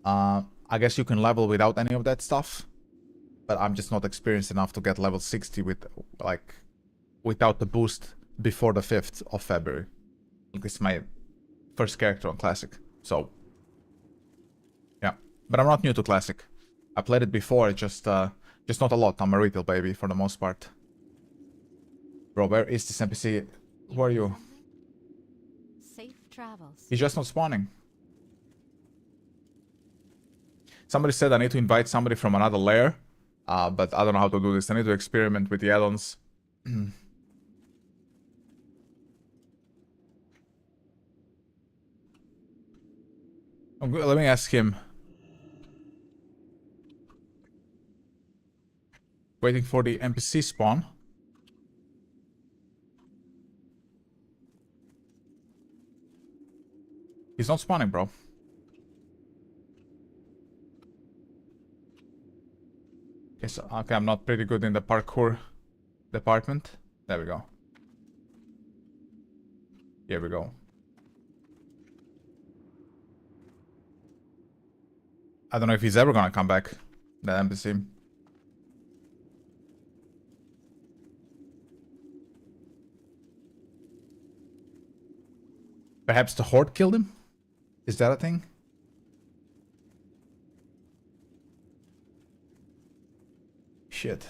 I guess you can level without any of that stuff. But I'm just not experienced enough to get level 60 with, like, without the boost before the 5th of February. This is my first character on Classic, so... yeah. But I'm not new to Classic. I played it before, just not a lot. I'm a retail baby for the most part. Bro, where is this NPC? Who are you? Safe travels. He's just not spawning. Somebody said I need to invite somebody from another layer. But I don't know how to do this. I need to experiment with the add-ons. Let me ask him. Waiting for the NPC spawn. He's not spawning, bro. Okay, so, okay, I'm not pretty good in the parkour department. There we go. Here we go. I don't know if he's ever gonna come back, that NPC. Perhaps the Horde killed him? Is that a thing? Shit.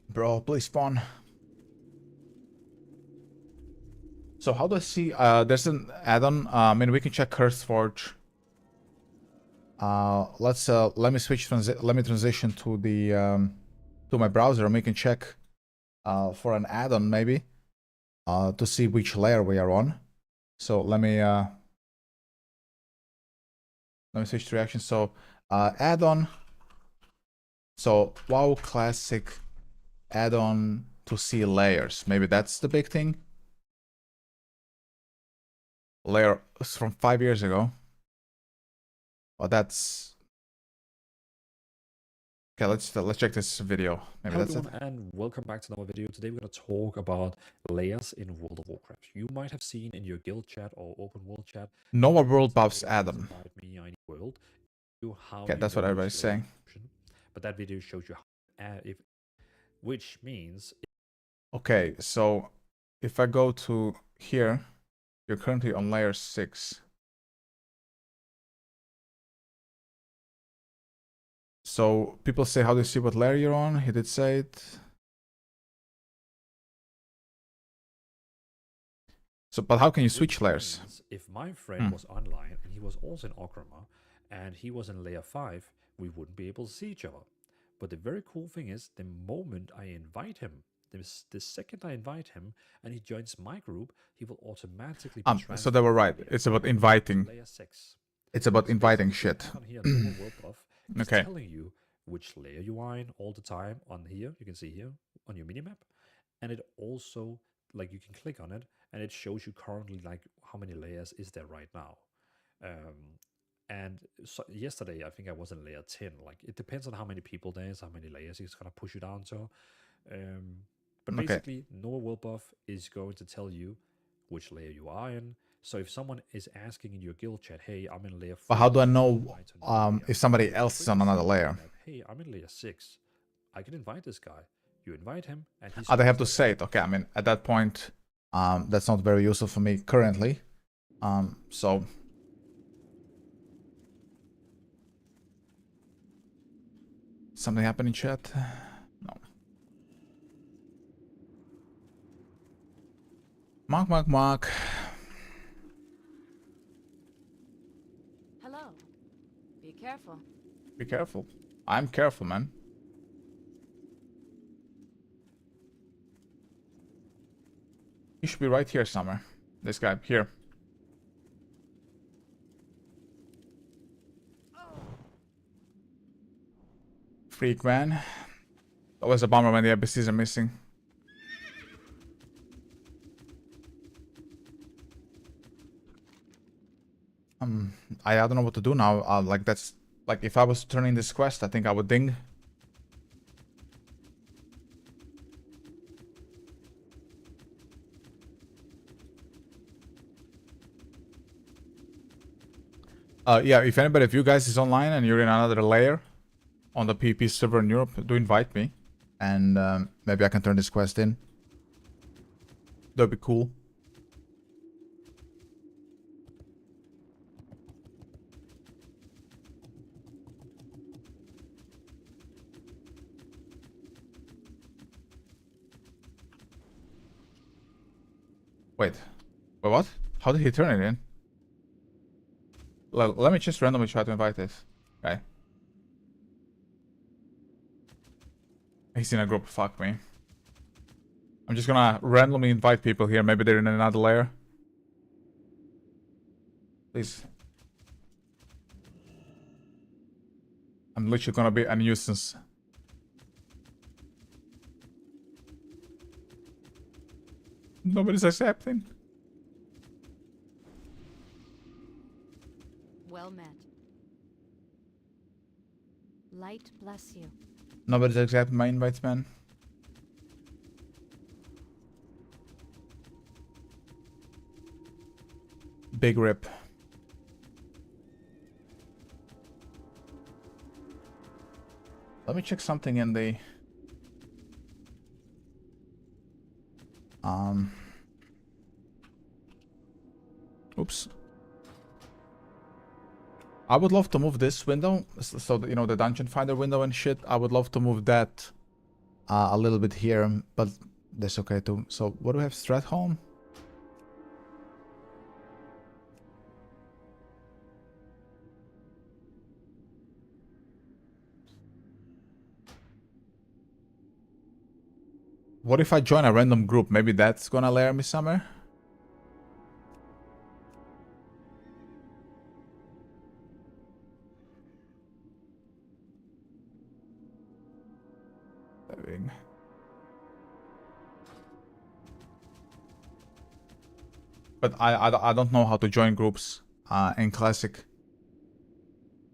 Bro, please spawn. So how do I see? There's an add-on. I mean, we can check Curseforge. Let me switch. Let me transition to the to my browser, and we can check for an add-on maybe to see which layer we are on. So let me switch to reaction. So add-on. So WoW Classic add-on to see layers. Maybe that's the big thing. Layer from 5 years ago. Well, that's okay. Let's check this video. Maybe Hello that's it. everyone and welcome back to another video. Today we're going to talk about layers in World of Warcraft. You might have seen in your guild chat or open world chat. Nova World buffs Layers add-on. invite me, I need world. How Okay, you that's what will use everybody's layer saying. option. But that video shows you how, which means Okay, so if I go to here, you're currently on layer 6. So people say, how do you see what layer you're on? He did say it. So, but how can you switch layers? if my friend was online and he was also in Orgrimmar and he was in layer 5, we wouldn't be able to see each other. But the very cool thing is, the moment I invite him, the second I invite him and he joins my group, he will automatically be transferred. So they were right. from layer It's about 5 to inviting. layer 6. It's about So inviting basically, shit. what you have on here, normal world buff, is Okay. telling you which layer you are in all the time. On here, you can see here on your minimap, and it also, like, you can click on it and it shows you currently like how many layers is there right now. And so yesterday I think I was in layer 10. Like, it depends on how many people there is, how many layers it's gonna push you down to. But Okay. basically, normal world buff is going to tell you which layer you are in. So if someone is asking in your guild chat, hey, I'm in layer 4. But how do I can you know invite to another layer?" if somebody You can else is quickly on see another on layer? the map, hey, I'm in layer 6. I can invite this guy. You invite him, and he's. They have to say it. Okay, I mean, at that point, that's not very useful for me currently. So something happened in chat? No. Mark. Hello. Be careful. Be careful. I'm careful, man. He should be right here somewhere. This guy, here. Freak, man. Always a bummer when the ABCs are missing. I don't know what to do now. Like, that's... Like, if I was turning this quest, I think I would ding. Yeah, if anybody of you guys is online and you're in another layer on the PP server in Europe, do invite me. And maybe I can turn this quest in. That'd be cool. Wait, what? How did he turn it in? Let me just randomly try to invite this guy. He's in a group, fuck me. I'm just gonna randomly invite people here. Maybe they're in another layer. Please. I'm literally gonna be a nuisance. Nobody's accepting. Well met. Light bless you. Nobody's accepting my invites, man. Big rip. Let me check something in the... Oops. I would love to move this window, so that, you know, the dungeon finder window and shit. I would love to move that a little bit here, but that's okay too. So what do we have? Stratholme? What if I join a random group? Maybe that's gonna layer me somewhere? But I don't know how to join groups in Classic.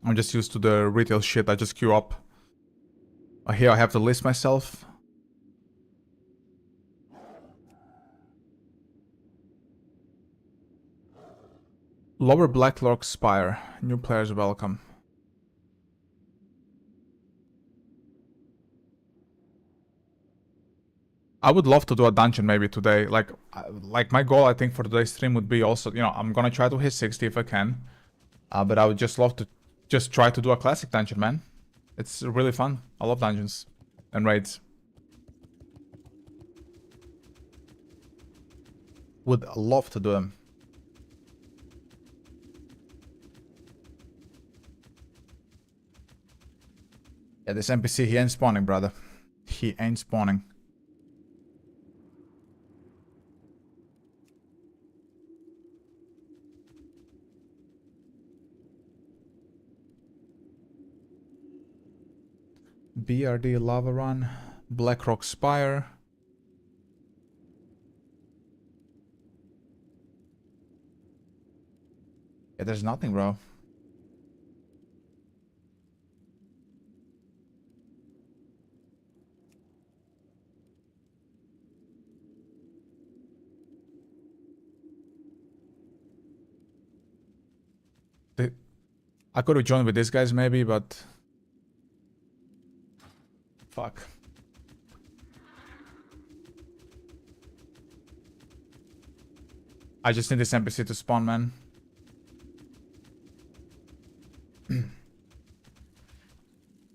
I'm just used to the retail shit. I just queue up. Here I have to list myself. Lower Blacklock Spire. New players welcome. I would love to do a dungeon maybe today. Like my goal I think for today's stream would be also, you know, I'm gonna try to hit 60 if I can. But I would just love to just try to do a classic dungeon, man. It's really fun. I love dungeons and raids. Would love to do them. Yeah, this NPC, he ain't spawning, brother. He ain't spawning. BRD Lava Run, Blackrock Spire. Yeah, there's nothing, bro. I could have joined with these guys maybe, but fuck. I just need this NPC to spawn, man.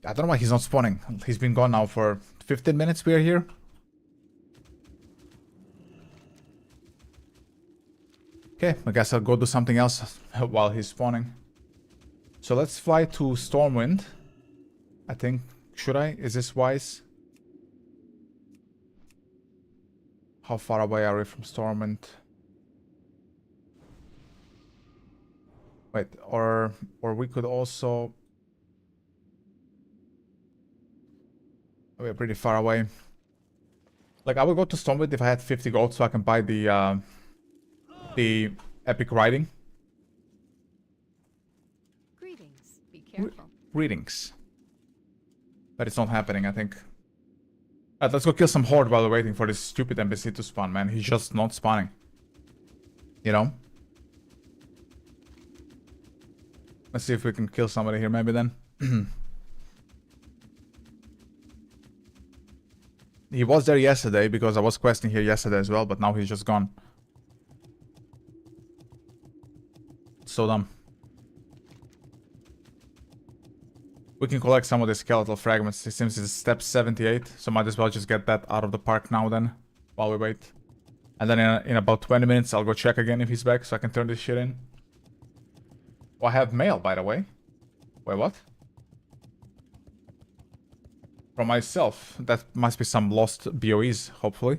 I don't know why he's not spawning. He's been gone now for 15 minutes. We are here. Okay, I guess I'll go do something else while he's spawning. So let's fly to Stormwind. I think. Should I? Is this wise? How far away are we from Stormwind? Wait, or we could also... We're pretty far away. Like, I would go to Stormwind if I had 50 gold so I can buy the epic riding. Greetings. Be careful. Readings. But it's not happening, I think. Alright, let's go kill some horde while we're waiting for this stupid NPC to spawn, man. He's just not spawning. You know? Let's see if we can kill somebody here maybe then. He was there yesterday because I was questing here yesterday as well, but now he's just gone. So dumb. We can collect some of the skeletal fragments. It seems it's step 78, so might as well just get that out of the park now then, while we wait. And then in about 20 minutes I'll go check again if he's back so I can turn this shit in. Oh, I have mail, by the way. Wait, what? From myself. That must be some lost BOEs, hopefully.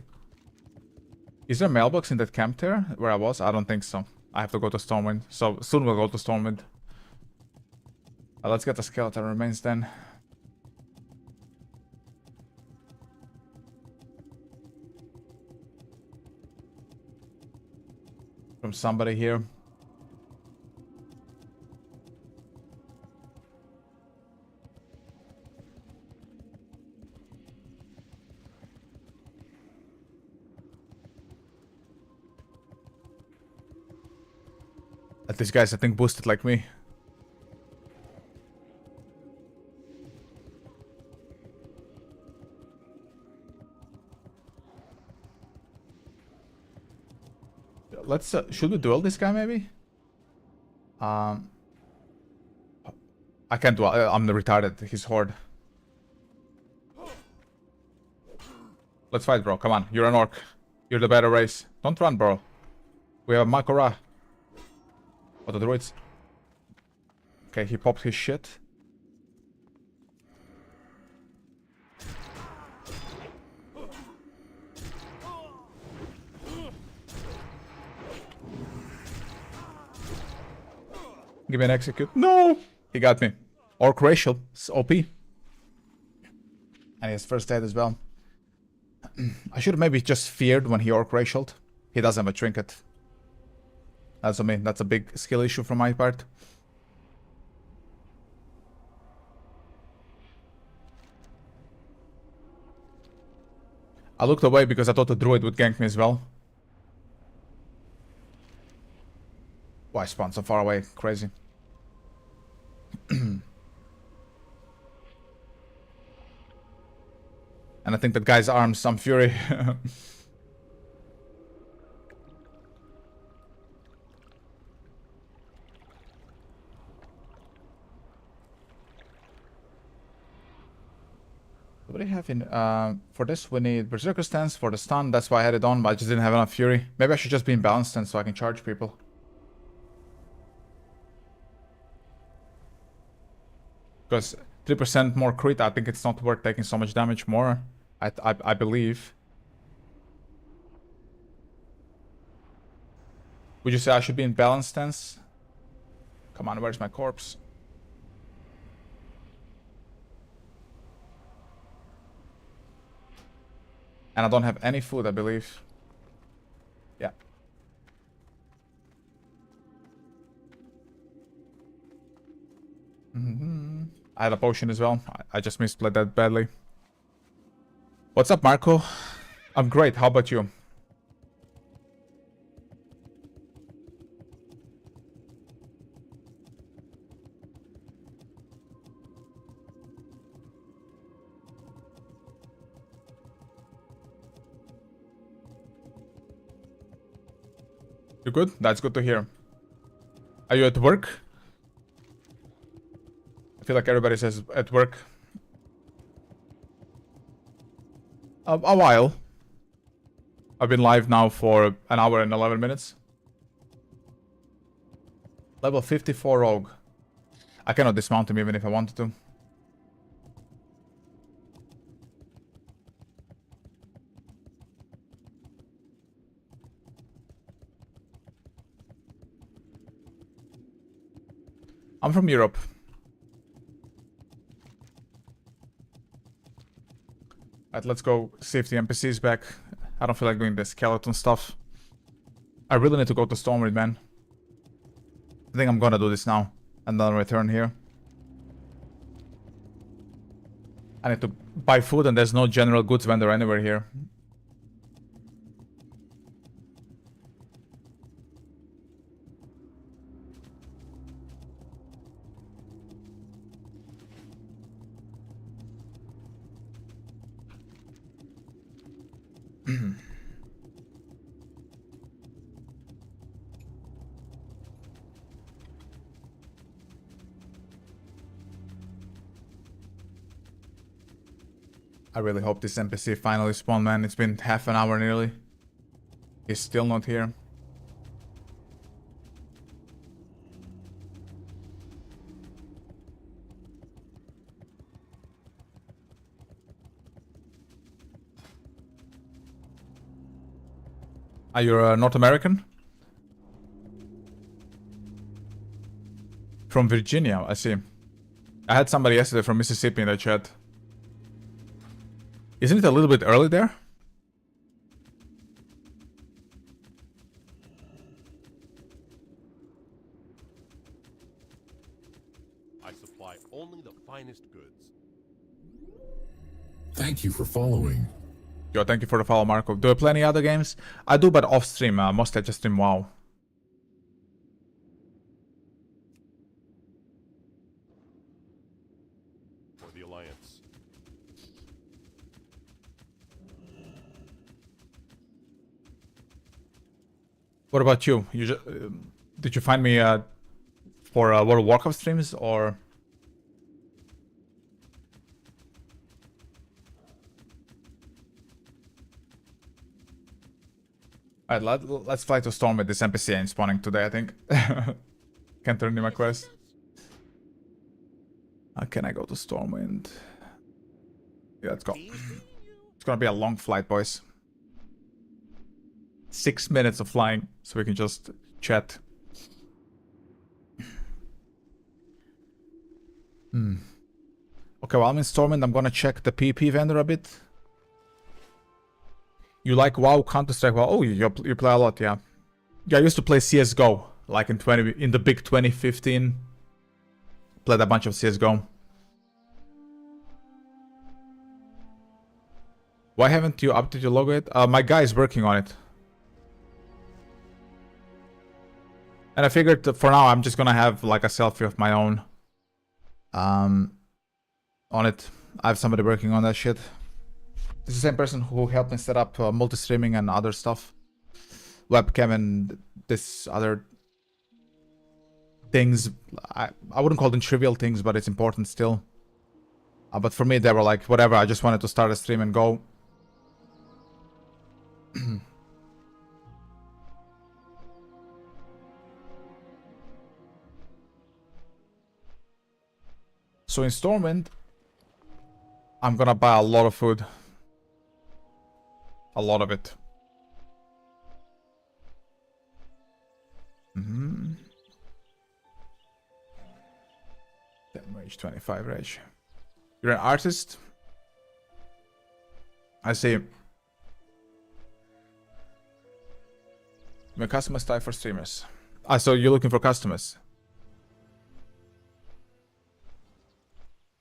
Is there a mailbox in that camp there where I was? I don't think so. I have to go to Stormwind. So soon we'll go to Stormwind. Let's get the skeleton remains then. From somebody here. These guys, I think, boosted like me. Let's, should we duel this guy maybe? I can't duel, I'm the retarded, he's horde. Let's fight, bro, come on, you're an orc. You're the better race. Don't run, bro. We have Makora. What are the druids? Okay, he popped his shit. Give me an execute. No! He got me. Orc racial. It's OP. And his first aid as well. I should have maybe just feared when he orc racialed. He doesn't have a trinket. That's on me. That's a big skill issue from my part. I looked away because I thought the druid would gank me as well. Why spawn so far away? Crazy. And I think that guy's arms some fury. What do we have in, for this we need Berserker Stance for the stun, that's why I had it on, but I just didn't have enough fury. Maybe I should just be in balance then so I can charge people. Because 3% more crit, I think it's not worth taking so much damage more, I believe. Would you say I should be in balance stance? Come on, where's my corpse? And I don't have any food, I believe. Yeah. I had a potion as well. I just misplayed that badly. What's up, Marco? I'm great. How about you? You good? That's good to hear. Are you at work? I feel like everybody says at work. A while. I've been live now for an hour and 11 minutes. Level 54 rogue. I cannot dismount him even if I wanted to. I'm from Europe. Alright, let's go see if the NPC is back. I don't feel like doing the skeleton stuff. I really need to go to Stormwind, man. I think I'm gonna do this now. And then return here. I need to buy food and there's no general goods vendor anywhere here. I really hope this NPC finally spawned, man. It's been half an hour nearly. He's still not here. Are you North American? From Virginia, I see. I had somebody yesterday from Mississippi in the chat. Isn't it a little bit early there? I supply only the finest goods. Thank you for following. Yo, thank you for the follow, Marco. Do I play any other games? I do, but off stream. Mostly I just stream WoW. For the Alliance. What about you? Did you find me for World of Warcraft streams or? Alright, let's fly to Storm with this NPC ain't spawning today, I think. Can't turn in my quest. How can I go to Stormwind? Yeah, let's go. It's gonna be a long flight, boys. 6 minutes of flying, so we can just chat. Okay, while I'm in Stormwind, I'm gonna check the PvP vendor a bit. You like WoW, Counter-Strike? Well, oh, you play a lot, yeah. Yeah, I used to play CS:GO, like in the big 2015. Played a bunch of CS:GO. Why haven't you updated your logo yet? My guy is working on it. And I figured that for now I'm just gonna have like a selfie of my own on it. I have somebody working on that shit. It's the same person who helped me set up multi-streaming and other stuff. Webcam and this other things. I wouldn't call them trivial things, but it's important still. But for me, they were like, whatever, I just wanted to start a stream and go. So in Stormwind, I'm gonna buy a lot of food. A lot of it. 10 rage, 25 rage. You're an artist? I see. I'm a customers type for streamers. So you're looking for customers.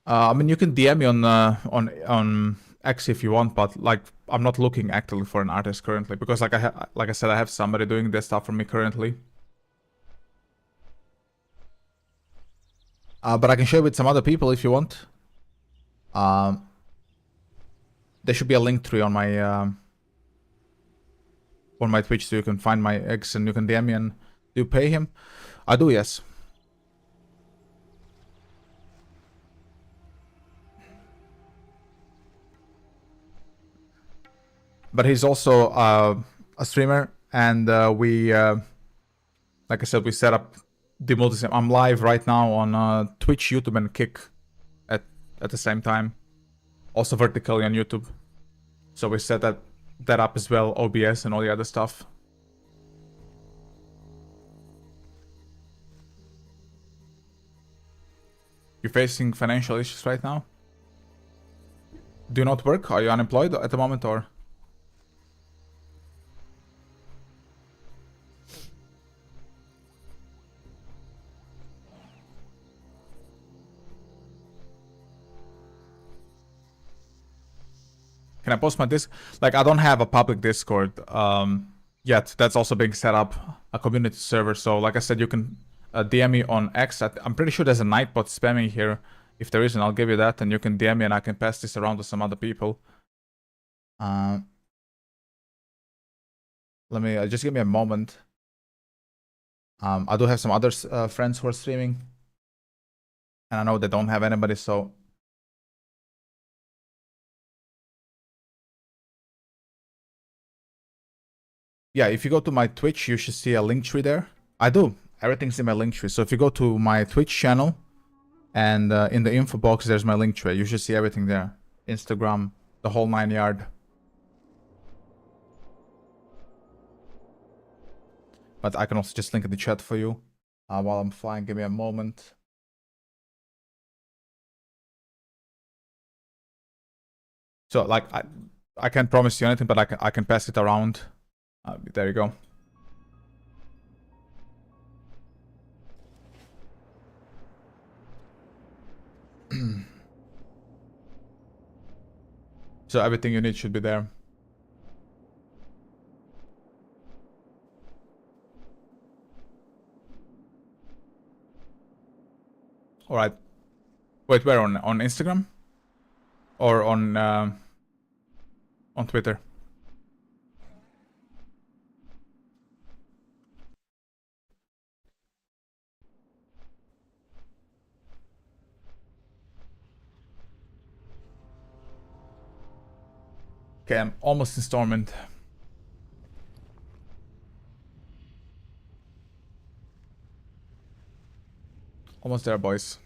I mean, you can DM me on X if you want, but like I'm not looking actively for an artist currently because like I said, I have somebody doing this stuff for me currently. But I can share with some other people if you want. There should be a link tree on my Twitch, so you can find my X and you can DM me. And do you pay him? I do, yes. But he's also a streamer, and like I said, we set up the multi. I'm live right now on Twitch, YouTube, and Kick at the same time. Also vertically on YouTube. So we set that up as well, OBS and all the other stuff. You're facing financial issues right now? Do you not work? Are you unemployed at the moment, or? Can I post my disc? Like, I don't have a public Discord yet. That's also being set up, a community server. So, like I said, you can DM me on X. I'm pretty sure there's a Nightbot spamming here. If there isn't, I'll give you that, and you can DM me, and I can pass this around to some other people. Let me just give me a moment. I do have some other friends who are streaming, and I know they don't have anybody, so. Yeah, if you go to my Twitch, you should see a link tree there. I do. Everything's in my link tree. So if you go to my Twitch channel, and in the info box, there's my link tree. You should see everything there. Instagram, the whole 9 yard. But I can also just link in the chat for you while I'm flying. Give me a moment. So, like, I can't promise you anything, but I can pass it around. There you go. So everything you need should be there. All right. Wait, where on Instagram or on Twitter? Okay, I'm almost installment. Almost there, boys.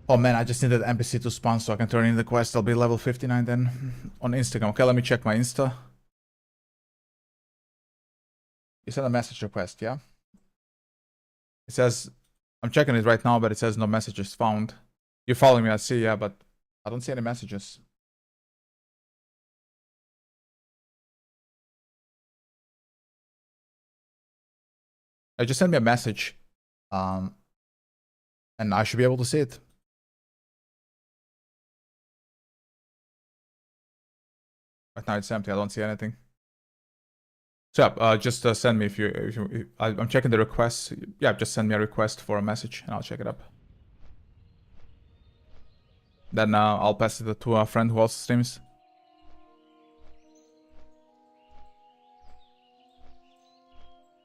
Oh man, I just needed NPC to spawn so I can turn in the quest. I'll be level 59 then on Instagram. Okay, let me check my Insta. You sent a message request, yeah? It says, I'm checking it right now, but it says no messages found. You're following me, I see, yeah, but I don't see any messages. I just sent me a message. And I should be able to see it. Right now it's empty, I don't see anything. So yeah, just send me if you I'm checking the requests. Yeah, just send me a request for a message and I'll check it up. Then I'll pass it to a friend who also streams.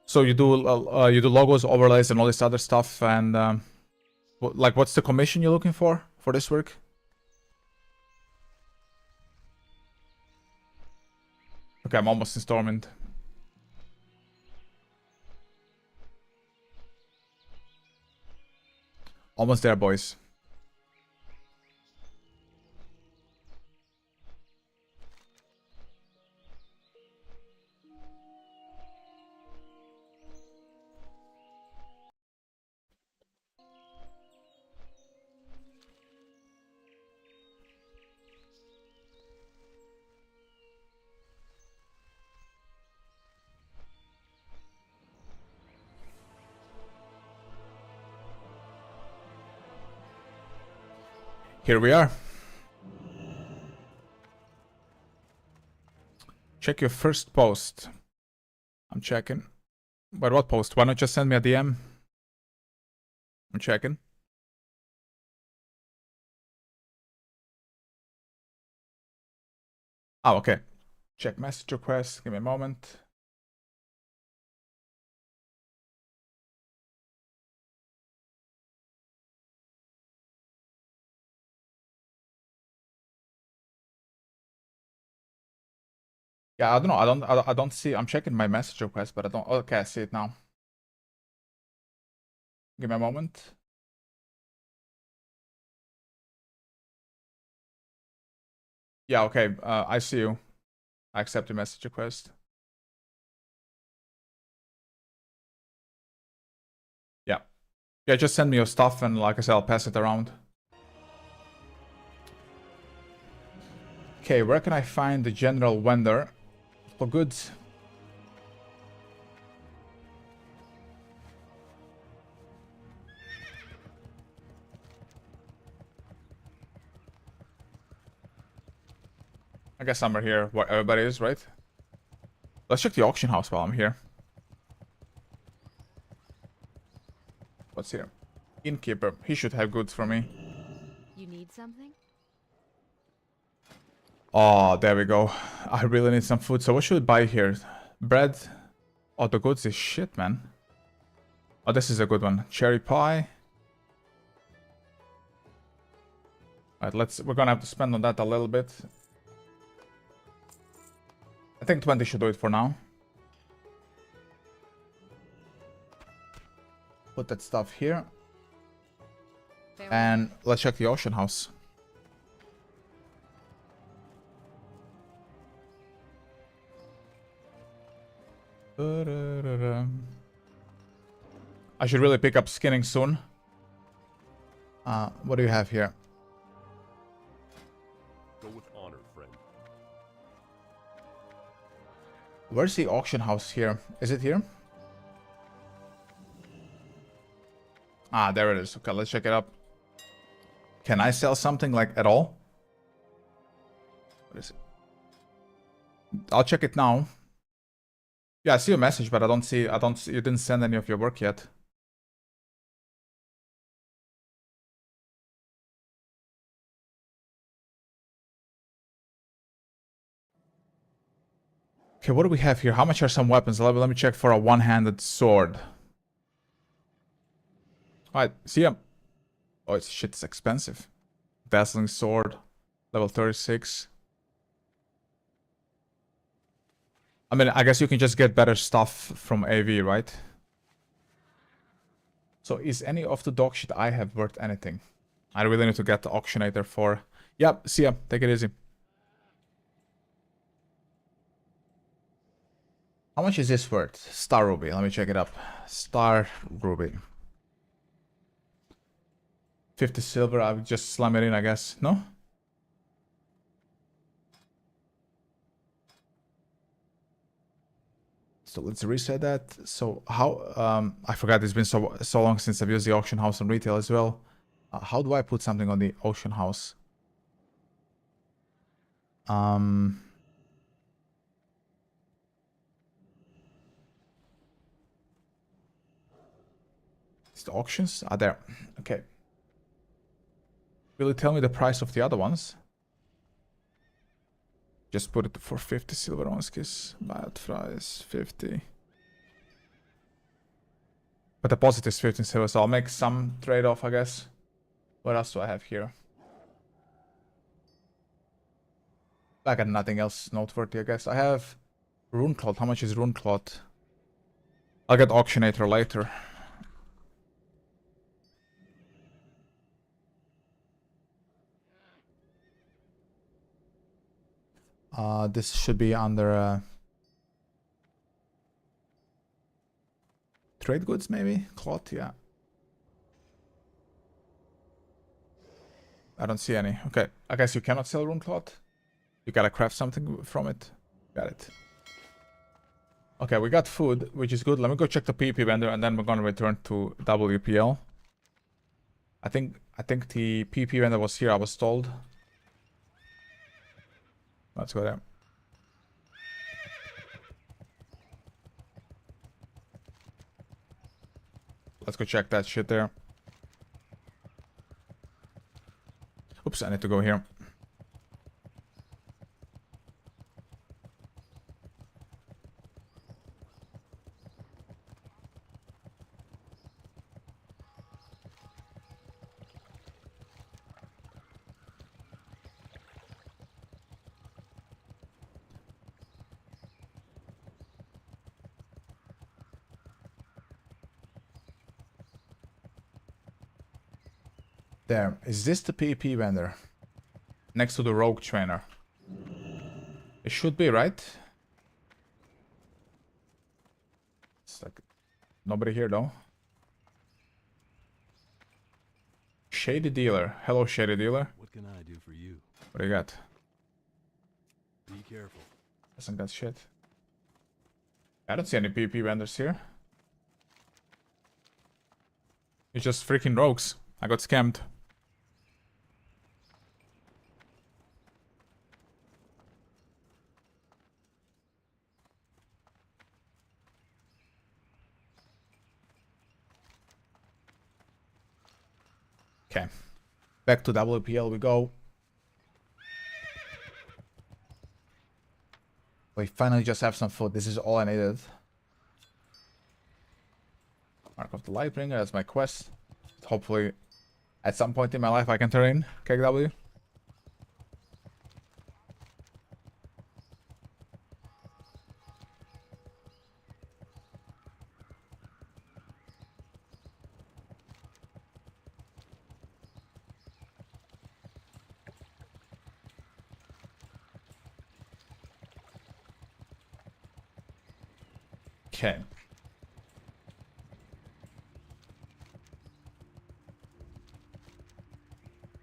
So you do logos, overlays, and all this other stuff. And like, what's the commission you're looking for this work? Okay, I'm almost installment. Almost there, boys. Here we are. Check your first post. I'm checking. But what post? Why not just send me a DM? I'm checking. Oh, okay. Check message request. Give me a moment. Yeah, I don't know. I don't see. I'm checking my message request, but I don't. Okay, I see it now. Give me a moment. Yeah, okay. I see you. I accept your message request. Yeah. Yeah, just send me your stuff and like I said, I'll pass it around. Okay, where can I find the general vendor for goods? I guess somewhere here where everybody is, right? Let's check the auction house while I'm here. What's here? Innkeeper. He should have goods for me. You need something? Oh, there we go. I really need some food. So what should I buy here? Bread. Oh, the goods is shit, man. Oh, this is a good one. Cherry pie. Alright, we're gonna have to spend on that a little bit. I think 20 should do it for now. Put that stuff here. And let's check the auction house. I should really pick up skinning soon. What do you have here? Go with honor, friend. Where's the auction house here? Is it here? Ah, there it is. Okay, let's check it up. Can I sell something like at all? What is it? I'll check it now. Yeah, I see your message, but I don't see, you didn't send any of your work yet. Okay, what do we have here? How much are some weapons? Let me check for a one-handed sword. Alright, see ya. Oh, it's expensive. Dazzling sword, level 36. I mean, I guess you can just get better stuff from AV, right? So is any of the dog shit I have worth anything? I really need to get the auctionator for... Yep, see ya. Take it easy. How much is this worth? Star Ruby. Let me check it up. Star Ruby. 50 silver. I'll just slam it in, I guess. No? So let's reset that. So how... I forgot it's been so long since I've used the auction house on retail as well. How do I put something on the auction house? The auctions are there. Okay. Will it tell me the price of the other ones? Just put it for 50 silver onskis. Bad price 50. But the deposit is 15 silver, so I'll make some trade-off, I guess. What else do I have here? I got nothing else noteworthy, I guess. I have rune cloth. How much is rune cloth? I'll get auctionator later. This should be under trade goods, maybe? Cloth, yeah. I don't see any. Okay, I guess you cannot sell rune cloth. You gotta craft something from it. Got it. Okay, we got food, which is good. Let me go check the PP vendor, and then we're gonna return to WPL. I think I think the PP vendor was here, I was told. Let's go there. Let's go check that shit there. Oops, I need to go here. There. Is this the PP vendor? Next to the rogue trainer. It should be, right? It's like nobody here though. Shady dealer. Hello, shady dealer. What can I do for you? What do you got? Be careful. Hasn't got shit. I don't see any PP vendors here. It's just freaking rogues. I got scammed. Okay. Back to WPL we go. We finally just have some food. This is all I needed. Mark of the Lightbringer, that's my quest. Hopefully, at some point in my life I can turn in KW. Okay.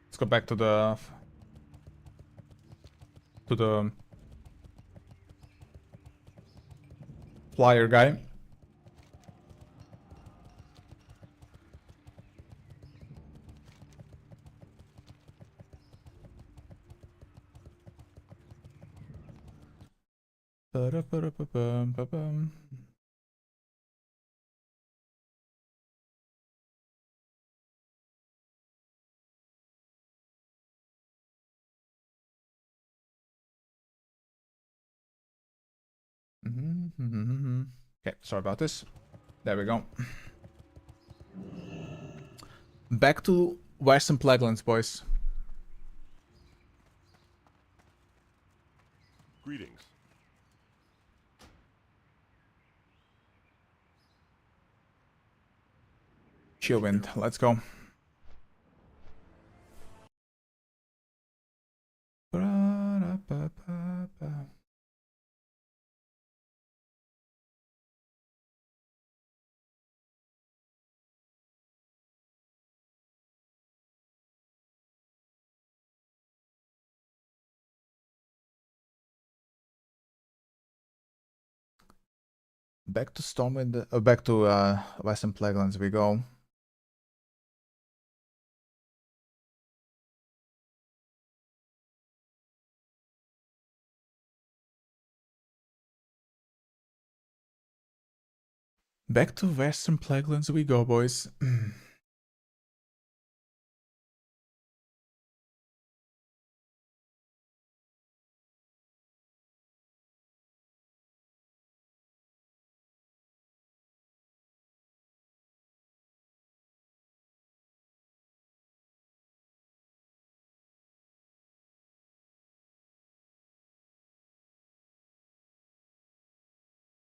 Let's go back to the flyer guy. Ba-da-ba-da-ba-bum-ba-bum. Okay, sorry about this. There we go. Back to Western Plaguelands, boys. Greetings. Chillwind, let's go. Ba-da-ba-ba-ba. Back to Stormwind, back to Western Plaguelands we go. Back to Western Plaguelands we go, boys.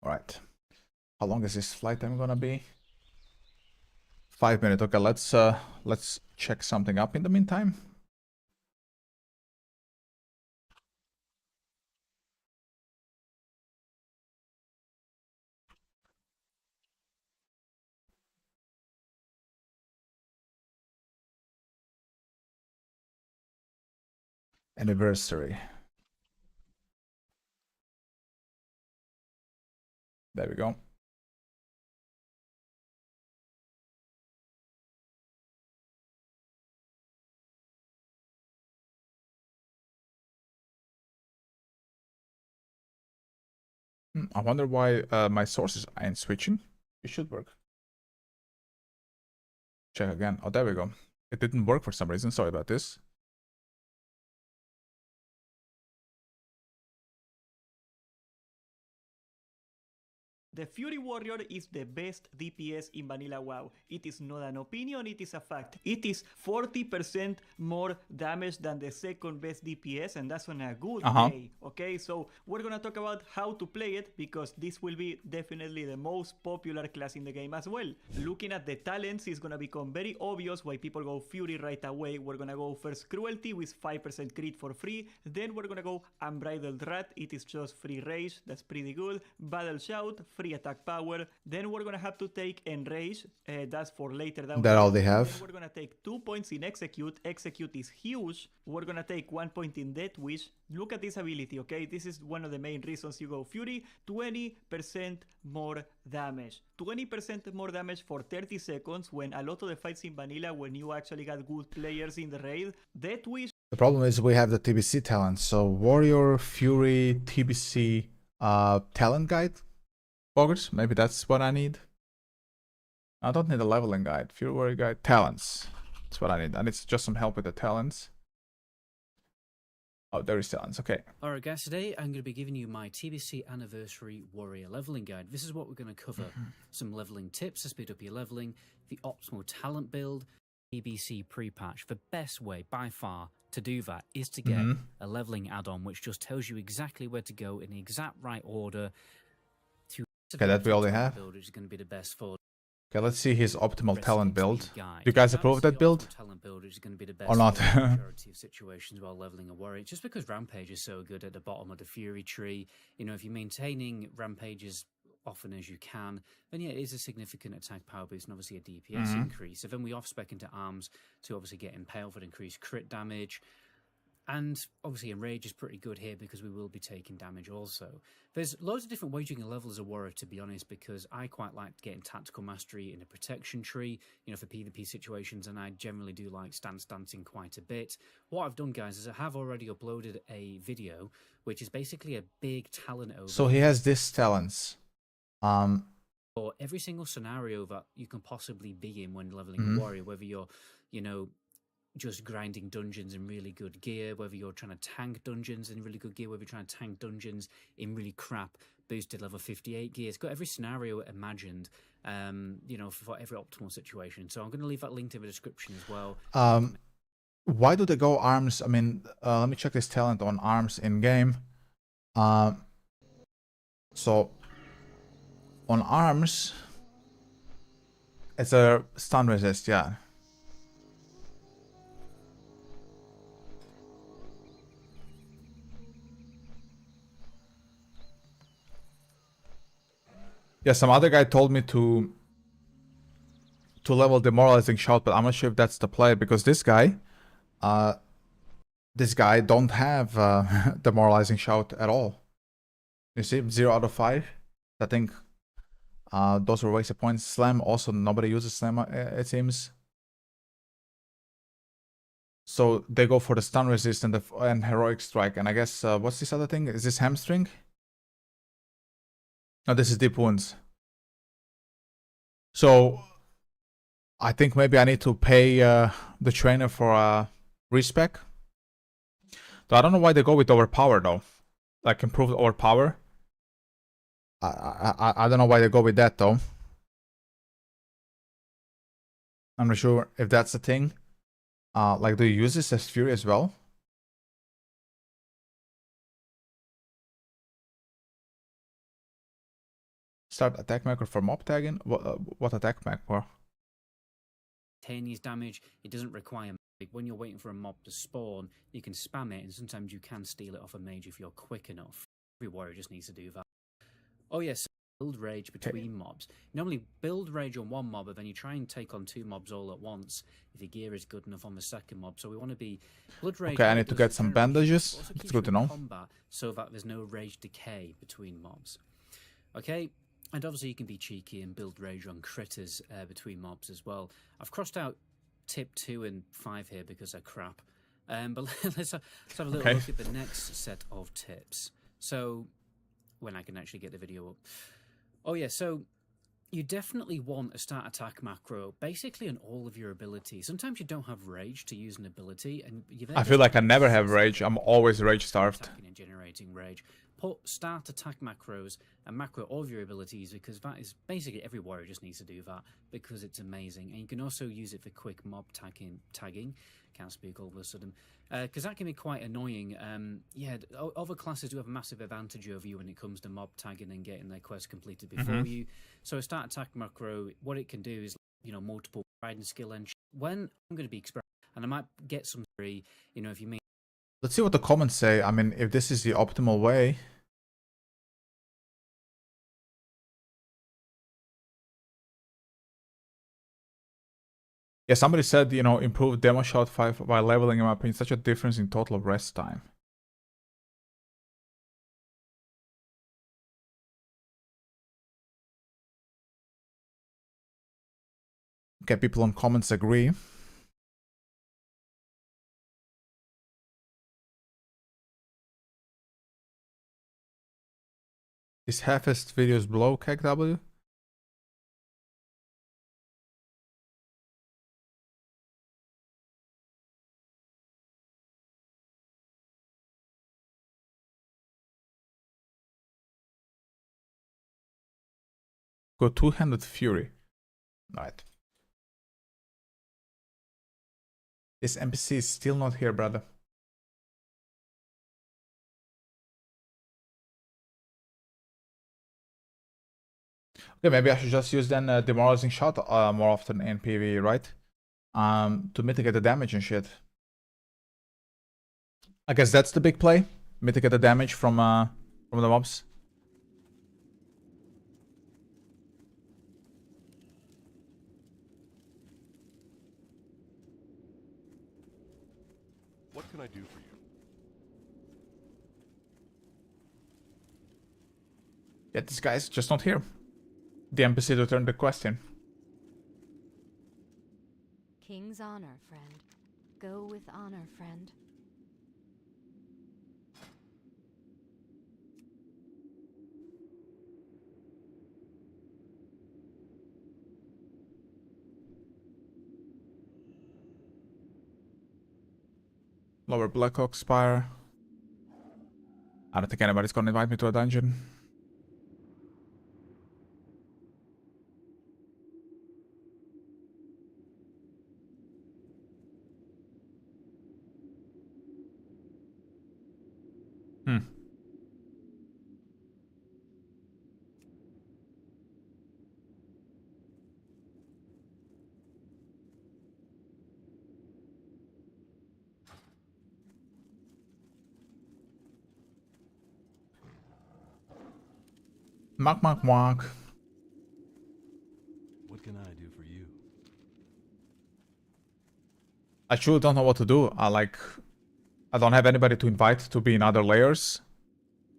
Alright. How long is this flight time gonna be? 5 minutes. Okay, let's check something up in the meantime. Anniversary. There we go. I wonder why my sources ain't switching. It should work. Check again. Oh, there we go. It didn't work for some reason. Sorry about this. The Fury Warrior is the best DPS in Vanilla WoW. It is not an opinion, it is a fact. It is 40% more damage than the second best DPS, and that's on a good day, okay? So we're gonna talk about how to play it, because this will be definitely the most popular class in the game as well. Looking at the talents, it's gonna become very obvious why people go Fury right away. We're gonna go first Cruelty with 5% crit for free, then we're gonna go Unbridled Wrath, it is just free rage, that's pretty good. Battle Shout, free attack power. Then we're gonna have to take Enrage, that's for later down. That all they have. Then we're gonna take 2 points in Execute. Execute is huge. We're gonna take 1 point in Death Wish. Look at this ability, okay? This is one of the main reasons you go Fury. 20% more damage. 20% more damage for 30 seconds when a lot of the fights in Vanilla, when you actually got good players in the raid. Death Wish. The problem is we have the TBC talent. So Warrior, Fury, TBC, talent guide. Boggers, maybe that's what I need. I don't need a leveling guide. Fury Warrior guide, talents. That's what I need. I need just some help with the talents. Oh, there is talents. Okay. Alright guys, today I'm going to be giving you my TBC Anniversary Warrior Leveling Guide. This is what we're going to cover. Some leveling tips to speed up your leveling, the optimal talent build, TBC pre-patch. The best way by far to do that is to get a leveling add-on which just tells you exactly where to go in the exact right order. Okay, that we already have. Build, which is going to be the best for Okay, let's see his optimal talent build. Do guide. you guys approve of that build? Talent build is going to be the best Or not? for the majority of situations while leveling a warrior. Just because Rampage is so good at the bottom of the Fury tree, you know, if you're maintaining Rampage as often as you can, then yeah, it is a significant attack power boost and obviously a DPS increase. So then we off-spec into arms to obviously get impaled for increased crit damage. And obviously Enrage is pretty good here because we will be taking damage also. There's loads of different ways you can level as a warrior, to be honest, because I quite like getting tactical mastery in a protection tree, you know, for PvP situations, and I generally do like stance dancing quite a bit. What I've done, guys, is I have already uploaded a video, which is basically a big talent overview. So he has these talents. For every single scenario that you can possibly be in when leveling a warrior, whether you're, you know, just grinding dungeons in really good gear, whether you're trying to tank dungeons in really good gear, whether you're trying to tank dungeons in really crap boosted level 58 gear. It's got every scenario imagined, you know, for every optimal situation. So I'm going to leave that link in the description as well. Why do they go arms? I mean, let me check this talent on arms in game. So on arms, it's a stun resist, yeah. Yeah, some other guy told me to level Demoralizing Shout, but I'm not sure if that's the play, because this guy don't have Demoralizing Shout at all. You see, 0 out of 5. I think those were wasted points. Slam, also nobody uses Slam, it seems. So they go for the stun resist and heroic strike, and I guess what's this other thing? Is this hamstring? No, this is deep wounds. So I think maybe I need to pay the trainer for a respec. So I don't know why they go with overpower though. Like improved overpower. I don't know why they go with that though. I'm not sure if that's the thing. Like, do you use this as Fury as well? Start attack macro for mob tagging? What attack macro? His damage, it doesn't require magic. When you're waiting for a mob to spawn, you can spam it, and sometimes you can steal it off a mage if you're quick enough. Every warrior just needs to do that. Oh yes, build rage between mobs. You normally build rage on one mob, but then you try and take on 2 mobs all at once if your gear is good enough on the second mob. So we want to be blood rage. Okay, I need to get some bandages. It's good to know. Combat so that there's no rage decay between mobs. Okay. And obviously you can be cheeky and build rage on critters between mobs as well. I've crossed out tip 2 and 5 here because they're crap. But let's have a little look at the next set of tips. So when I can actually get the video up. Oh yeah, so you definitely want a start attack macro basically on all of your abilities. Sometimes you don't have rage to use an ability, and I feel like I never have rage. I'm always rage starved. Attacking and generating rage. Put start attack macros and macro all of your abilities, because that is basically every warrior just needs to do that because it's amazing. And you can also use it for quick mob tagging. Can't speak all of a sudden. Because that can be quite annoying. Yeah, other classes do have a massive advantage over you when it comes to mob tagging and getting their quest completed before you. So a start attack macro, what it can do is, you know, multiple riding skill and when I'm going to be experimenting, and I might get some free, you know, if you mean. Let's see what the comments say. I mean, if this is the optimal way. Yeah, somebody said, you know, improve demo shot 5 by leveling him up in such a difference in total rest time. Okay, people on comments agree. Is half-assed videos below KW? Go two-handed fury. Alright. This NPC is still not here, brother. Okay, maybe I should just use then demoralizing shot more often in PvE, right? To mitigate the damage and shit. I guess that's the big play. Mitigate the damage from the mobs. What can I do for you? Yeah, this guy's just not here. The NPC returned the question. King's honor, friend. Go with honor, friend. Lower Blackhawk Spire. I don't think anybody's gonna invite me to a dungeon. Mark. What can I do for you? I truly don't know what to do. I don't have anybody to invite to be in other layers.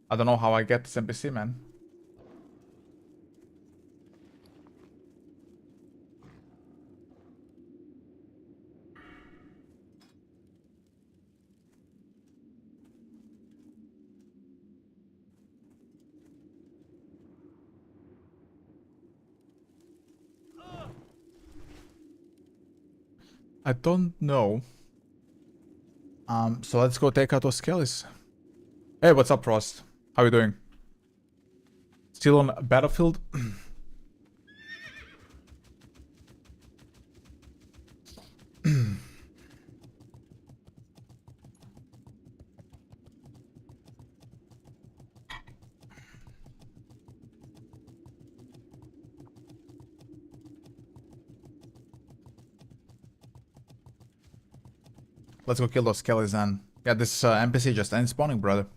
I don't know how I get this NPC, man. I don't know. So let's go take out those skellies. Hey, what's up, Frost? How you doing? Still on Battlefield? Let's go kill those skellies then. Yeah, this NPC just ain't spawning, brother.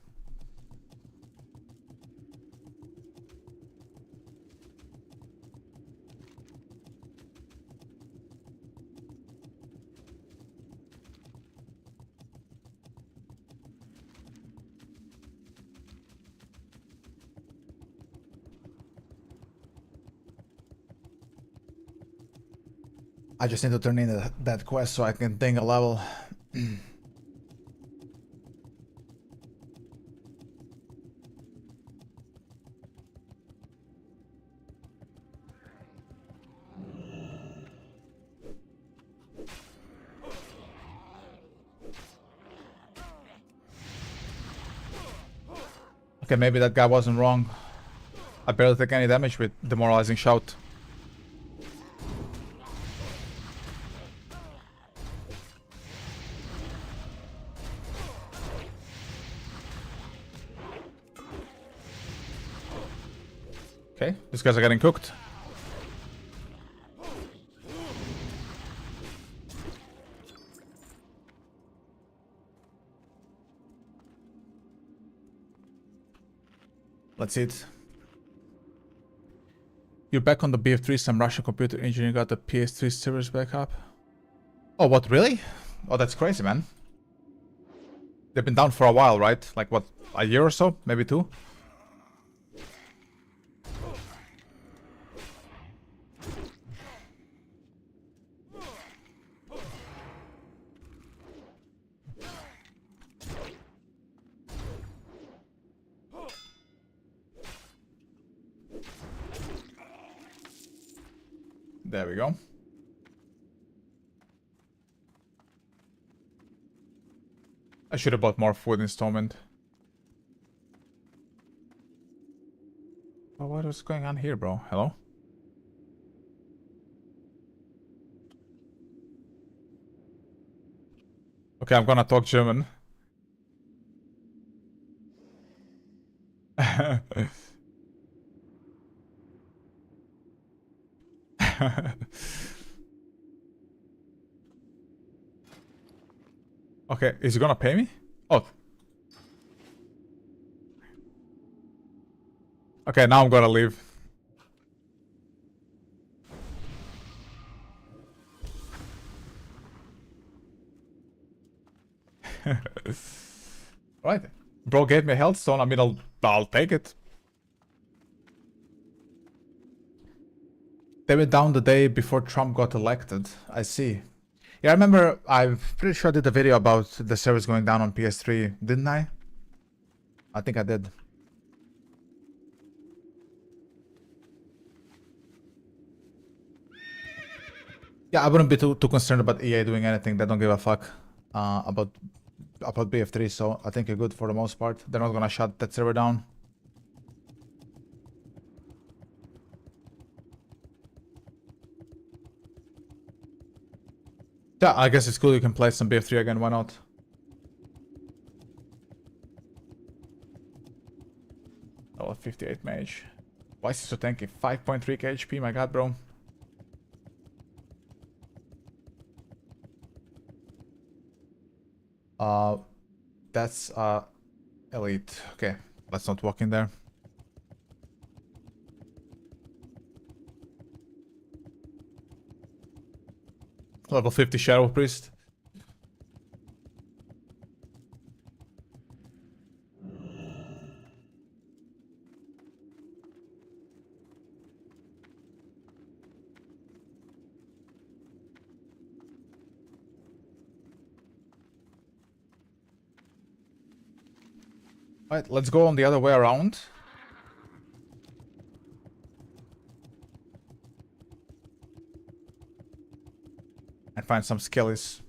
I just need to turn in that quest so I can ding a level. Okay, maybe that guy wasn't wrong. I barely take any damage with demoralizing shout. Okay, these guys are getting cooked. Let's see it. You're back on the BF3, some Russian computer engineer got the PS3 servers back up. Oh, what, really? Oh, that's crazy, man. They've been down for a while, right? Like, what, a year or so? Maybe 2? There we go. I should have bought more food installment. Oh, what is going on here, bro? Hello? Okay, I'm gonna talk German. Okay, is he gonna pay me? Oh. Okay, now I'm gonna leave. Right. Bro gave me a health stone. I mean, I'll take it. They went down the day before Trump got elected. I see. Yeah, I remember, I'm pretty sure I did a video about the servers going down on PS3, didn't I? I think I did. Yeah, I wouldn't be too concerned about EA doing anything. They don't give a fuck about BF3, so I think you're good for the most part. They're not gonna shut that server down. Yeah, I guess it's cool you can play some BF3 again, why not? Oh, 58 mage. Why is he so tanky? 5.3k HP, my god, bro. That's elite. Okay, let's not walk in there. Level 50 Shadow Priest. Alright, let's go on the other way around. And find some skellies.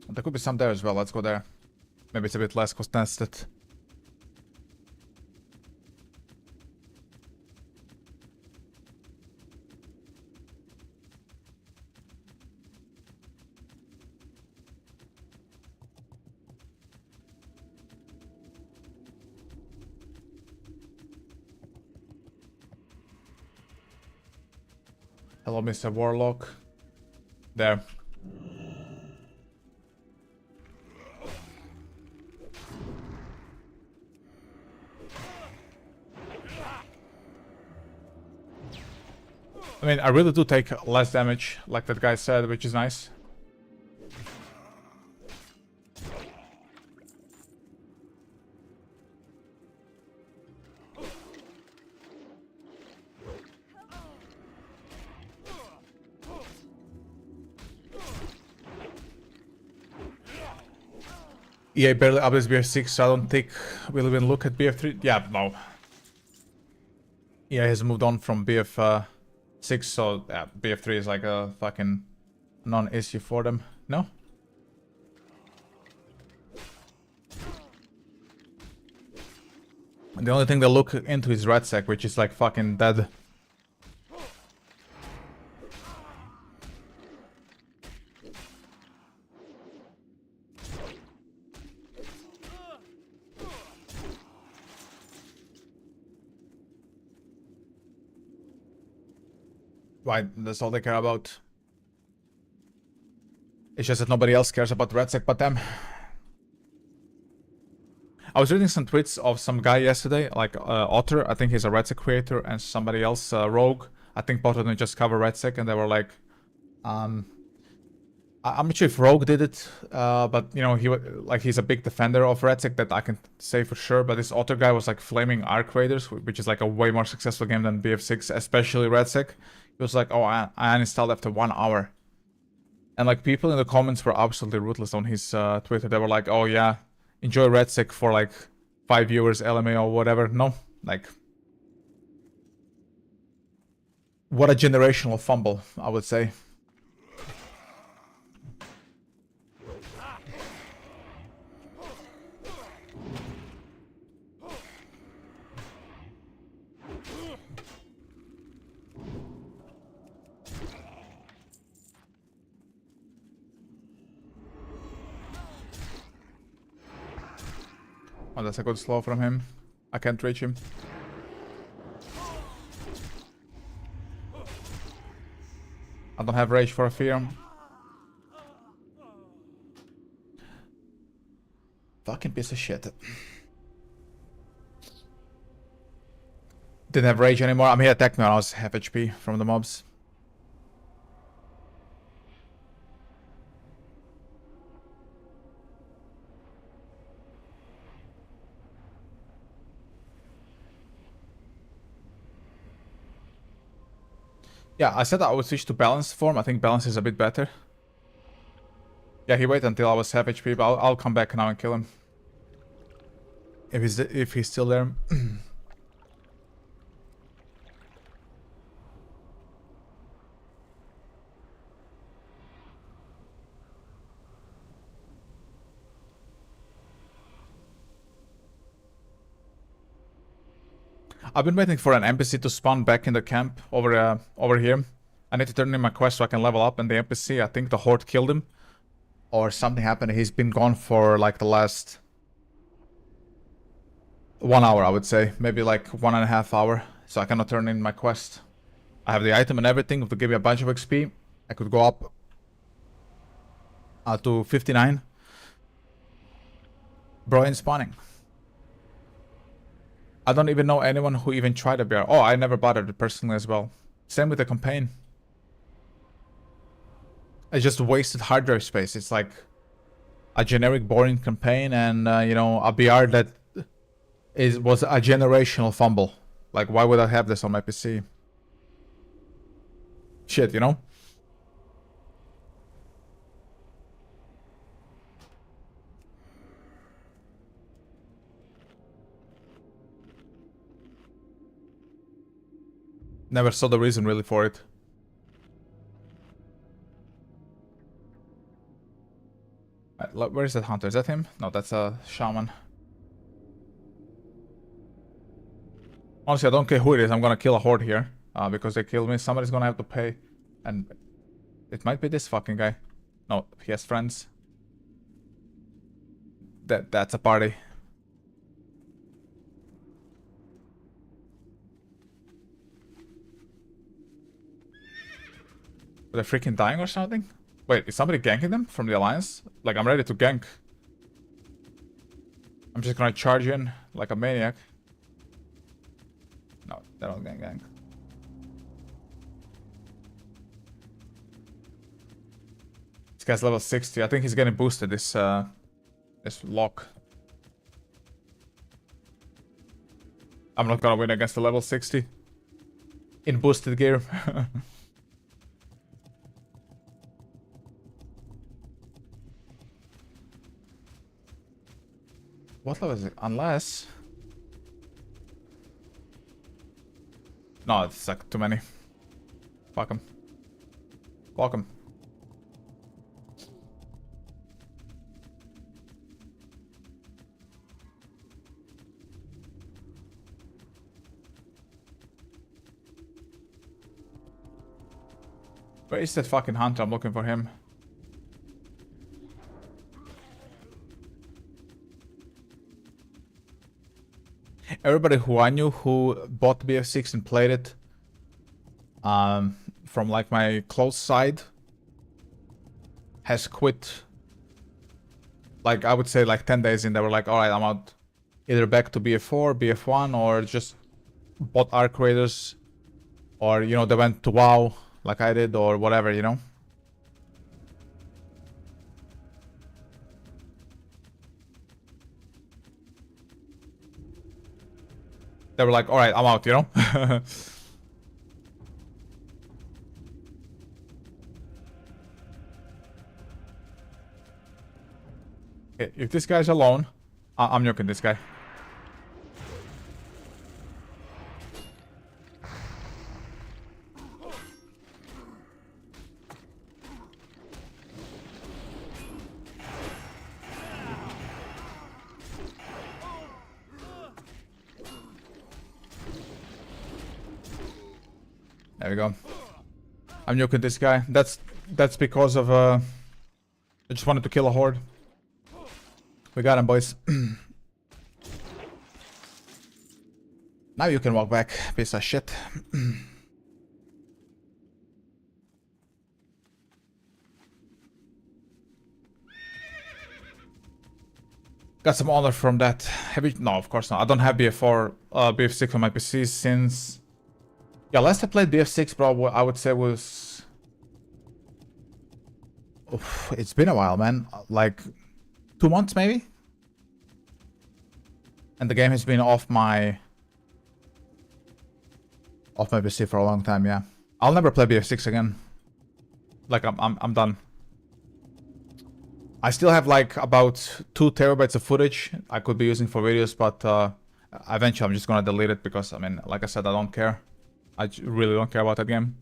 There could be some there as well, let's go there. Maybe it's a bit less contested. Hello, Mr. Warlock. There. I mean, I really do take less damage, like that guy said, which is nice. EA barely updates BF6, so I don't think we'll even look at BF3. Yeah, no. EA has moved on from BF6, so yeah, BF3 is like a fucking non-issue for them. No? The only thing they look into is red sec, which is like fucking dead. Right, that's all they care about. It's just that nobody else cares about red sec but them. I was reading some tweets of some guy yesterday, like Otter, I think he's a red sec creator, and somebody else, Rogue. I think both of them just cover red sec, and they were like, I'm not sure if Rogue did it, but you know, he's a big defender of red sec, that I can say for sure. But this Otter guy was like flaming Arc Raiders, which is like a way more successful game than BF6, especially red sec. He was like, oh, I uninstalled after 1 hour. And like people in the comments were absolutely ruthless on his Twitter. They were like, oh yeah, enjoy red sec for like 5 viewers, LMA or whatever. No, like, what a generational fumble, I would say. Oh, that's a good slow from him. I can't reach him. I don't have rage for a fear. Fucking piece of shit. Didn't have rage anymore. I mean, he attacked me when I was half HP from the mobs. Yeah, I said I would switch to balance form. I think balance is a bit better. Yeah, he waited until I was half HP, but I'll come back now and kill him. If he's still there. I've been waiting for an NPC to spawn back in the camp over here. I need to turn in my quest so I can level up, and the NPC, I think the horde killed him. Or something happened. He's been gone for like the last 1 hour, I would say. Maybe like 1.5 hours. So I cannot turn in my quest. I have the item and everything to give me a bunch of XP. I could go up to 59. Bro ain't spawning. I don't even know anyone who even tried a bear. Oh, I never bothered it personally as well. Same with the campaign. I just wasted hard drive space. It's like a generic boring campaign, and you know, a BR that was a generational fumble. Like, why would I have this on my PC? Shit, you know? Never saw the reason really for it. Where is that hunter? Is that him? No, that's a shaman. Honestly, I don't care who it is. I'm gonna kill a horde here. Because they killed me. Somebody's gonna have to pay. And it might be this fucking guy. No, he has friends. That's a party. Are they freaking dying or something? Wait, is somebody ganking them from the alliance? Like, I'm ready to gank. I'm just gonna charge in like a maniac. No, they don't gank. This guy's level 60. I think he's getting boosted this lock. I'm not gonna win against the level 60 in boosted gear. What level is it? Unless... No, it's like too many. Fuck him. Fuck him. Where is that fucking hunter? I'm looking for him. Everybody who I knew who bought BF6 and played it, from like my close side, has quit. Like I would say like 10 days in, they were like, alright, I'm out. Either back to BF4, BF1, or just bought Arc Raiders, or you know, they went to WoW like I did, or whatever, you know. They were like, alright, I'm out, you know. Okay, if this guy's alone, I'm nuking this guy. There we go. I'm nuking this guy. That's because of I just wanted to kill a horde. We got him, boys. Now you can walk back, piece of shit. Got some honor from that. Have you? No, of course not. I don't have BF4, BF6 on my PC since... Yeah, last I played BF6, bro, I would say was... Oof, it's been a while, man. Like 2 months, maybe? And the game has been off my PC for a long time, yeah. I'll never play BF6 again. Like, I'm done. I still have like about 2 terabytes of footage I could be using for videos, but eventually I'm just gonna delete it because, I mean, like I said, I don't care. I really don't care about that game.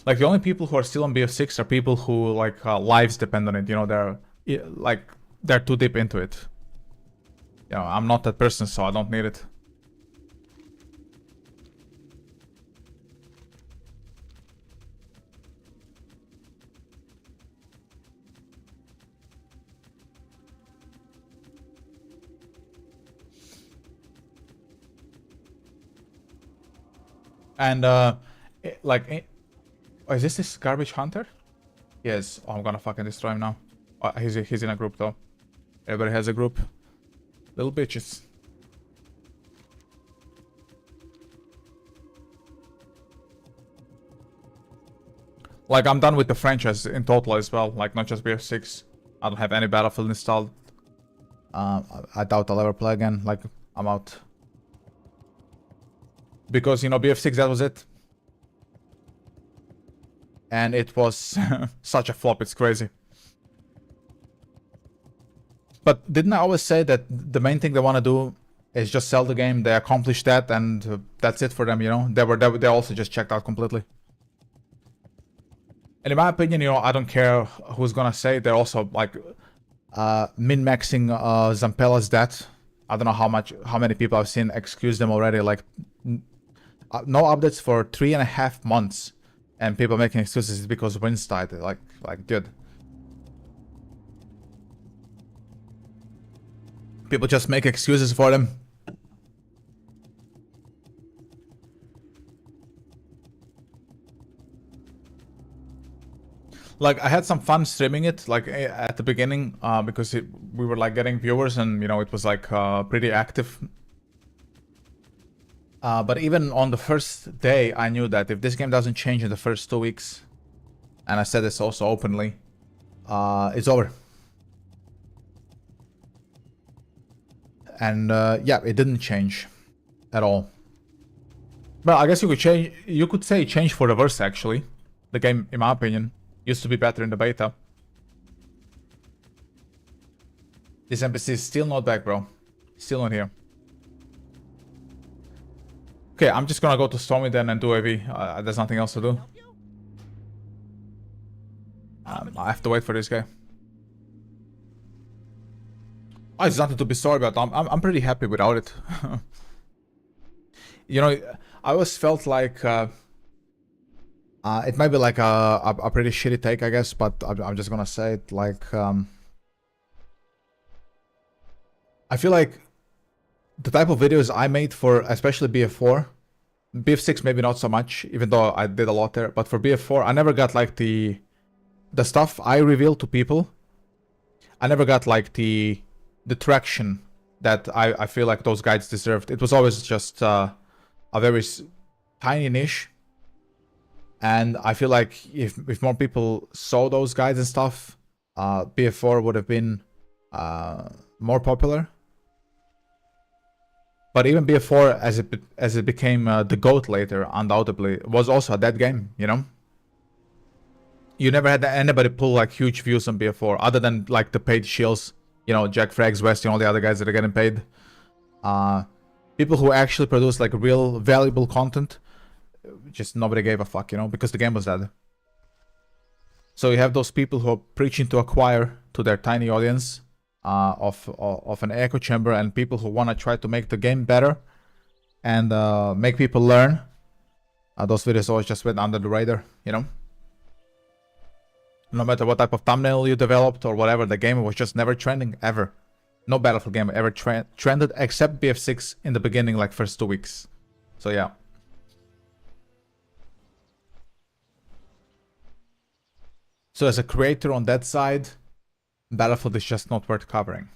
Like, the only people who are still on BF6 are people who, like, lives depend on it. You know, they're too deep into it. You know, I'm not that person, so I don't need it. And, oh, is this garbage hunter? Yes. Oh, I'm gonna fucking destroy him now. Oh, he's in a group, though. Everybody has a group. Little bitches. Like, I'm done with the franchise in total as well. Like, not just BF6. I don't have any Battlefield installed. I doubt I'll ever play again. Like, I'm out. Because, you know, BF6, that was it. And it was such a flop, it's crazy. But didn't I always say that the main thing they want to do is just sell the game? They accomplished that, and that's it for them, you know? They also just checked out completely. And in my opinion, you know, I don't care who's gonna say. They're also, like, min-maxing Zampella's death. I don't know how many people I've seen excuse them already. Like, no updates for 3.5 months, and people making excuses because Wins died. Like, dude. People just make excuses for them. Like, I had some fun streaming it, like, at the beginning, because we were, like, getting viewers, and, you know, it was, like, pretty active. But even on the first day, I knew that if this game doesn't change in the first 2 weeks, and I said this also openly, it's over. And yeah, it didn't change at all. Well, I guess you could say change for the worse, actually. The game, in my opinion, used to be better in the beta. This NPC is still not back, bro. Still not here. Okay, I'm just gonna go to Stormy then and do AV. There's nothing else to do. I have to wait for this guy. Oh, it's nothing to be sorry about. I'm pretty happy without it. You know, I always felt like It might be like a pretty shitty take, I guess, but I'm just gonna say it. Like, I feel like the type of videos I made for especially BF4, BF6 maybe not so much, even though I did a lot there. But for BF4, I never got like the stuff I revealed to people. I never got like the traction that I feel like those guides deserved. It was always just a very tiny niche. And I feel like if more people saw those guides and stuff, BF4 would have been more popular. But even BF4, as it became the GOAT later, undoubtedly, was also a dead game, you know? You never had anybody pull like huge views on BF4, other than like the paid shields, you know, Jack Frags, West, and all the other guys that are getting paid. People who actually produce like real valuable content, just nobody gave a fuck, you know, because the game was dead. So you have those people who are preaching to acquire to their tiny audience of an echo chamber, and people who want to try to make the game better and make people learn. Those videos always just went under the radar, you know. No matter what type of thumbnail you developed or whatever, the game was just never trending, ever. No Battlefield game ever trended except BF6 in the beginning, like first 2 weeks. So yeah. So as a creator on that side, Battlefield is just not worth covering.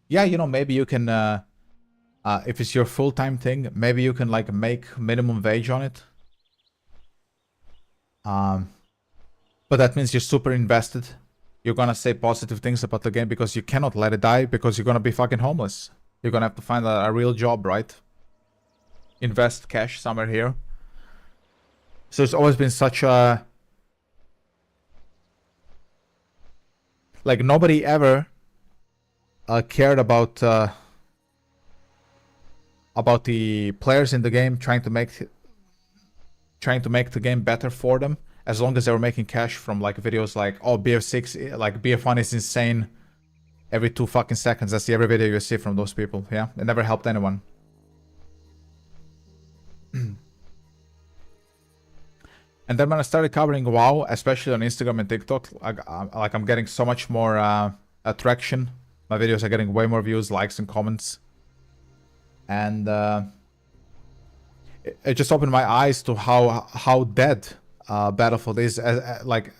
Yeah, you know, maybe you can, if it's your full-time thing, maybe you can like make minimum wage on it. But that means you're super invested. You're gonna say positive things about the game because you cannot let it die, because you're gonna be fucking homeless. You're gonna have to find a real job, right? Invest cash somewhere here. So it's always been such a... Like, nobody ever cared about the players in the game trying to make the game better for them, as long as they were making cash from like videos like, oh, BF6, like BF1 is insane every 2 fucking seconds. That's every video you see from those people. Yeah, it never helped anyone. And then when I started covering WoW, especially on Instagram and TikTok, I'm getting so much more attraction. My videos are getting way more views, likes, and comments. And it just opened my eyes to how dead Battlefield is, like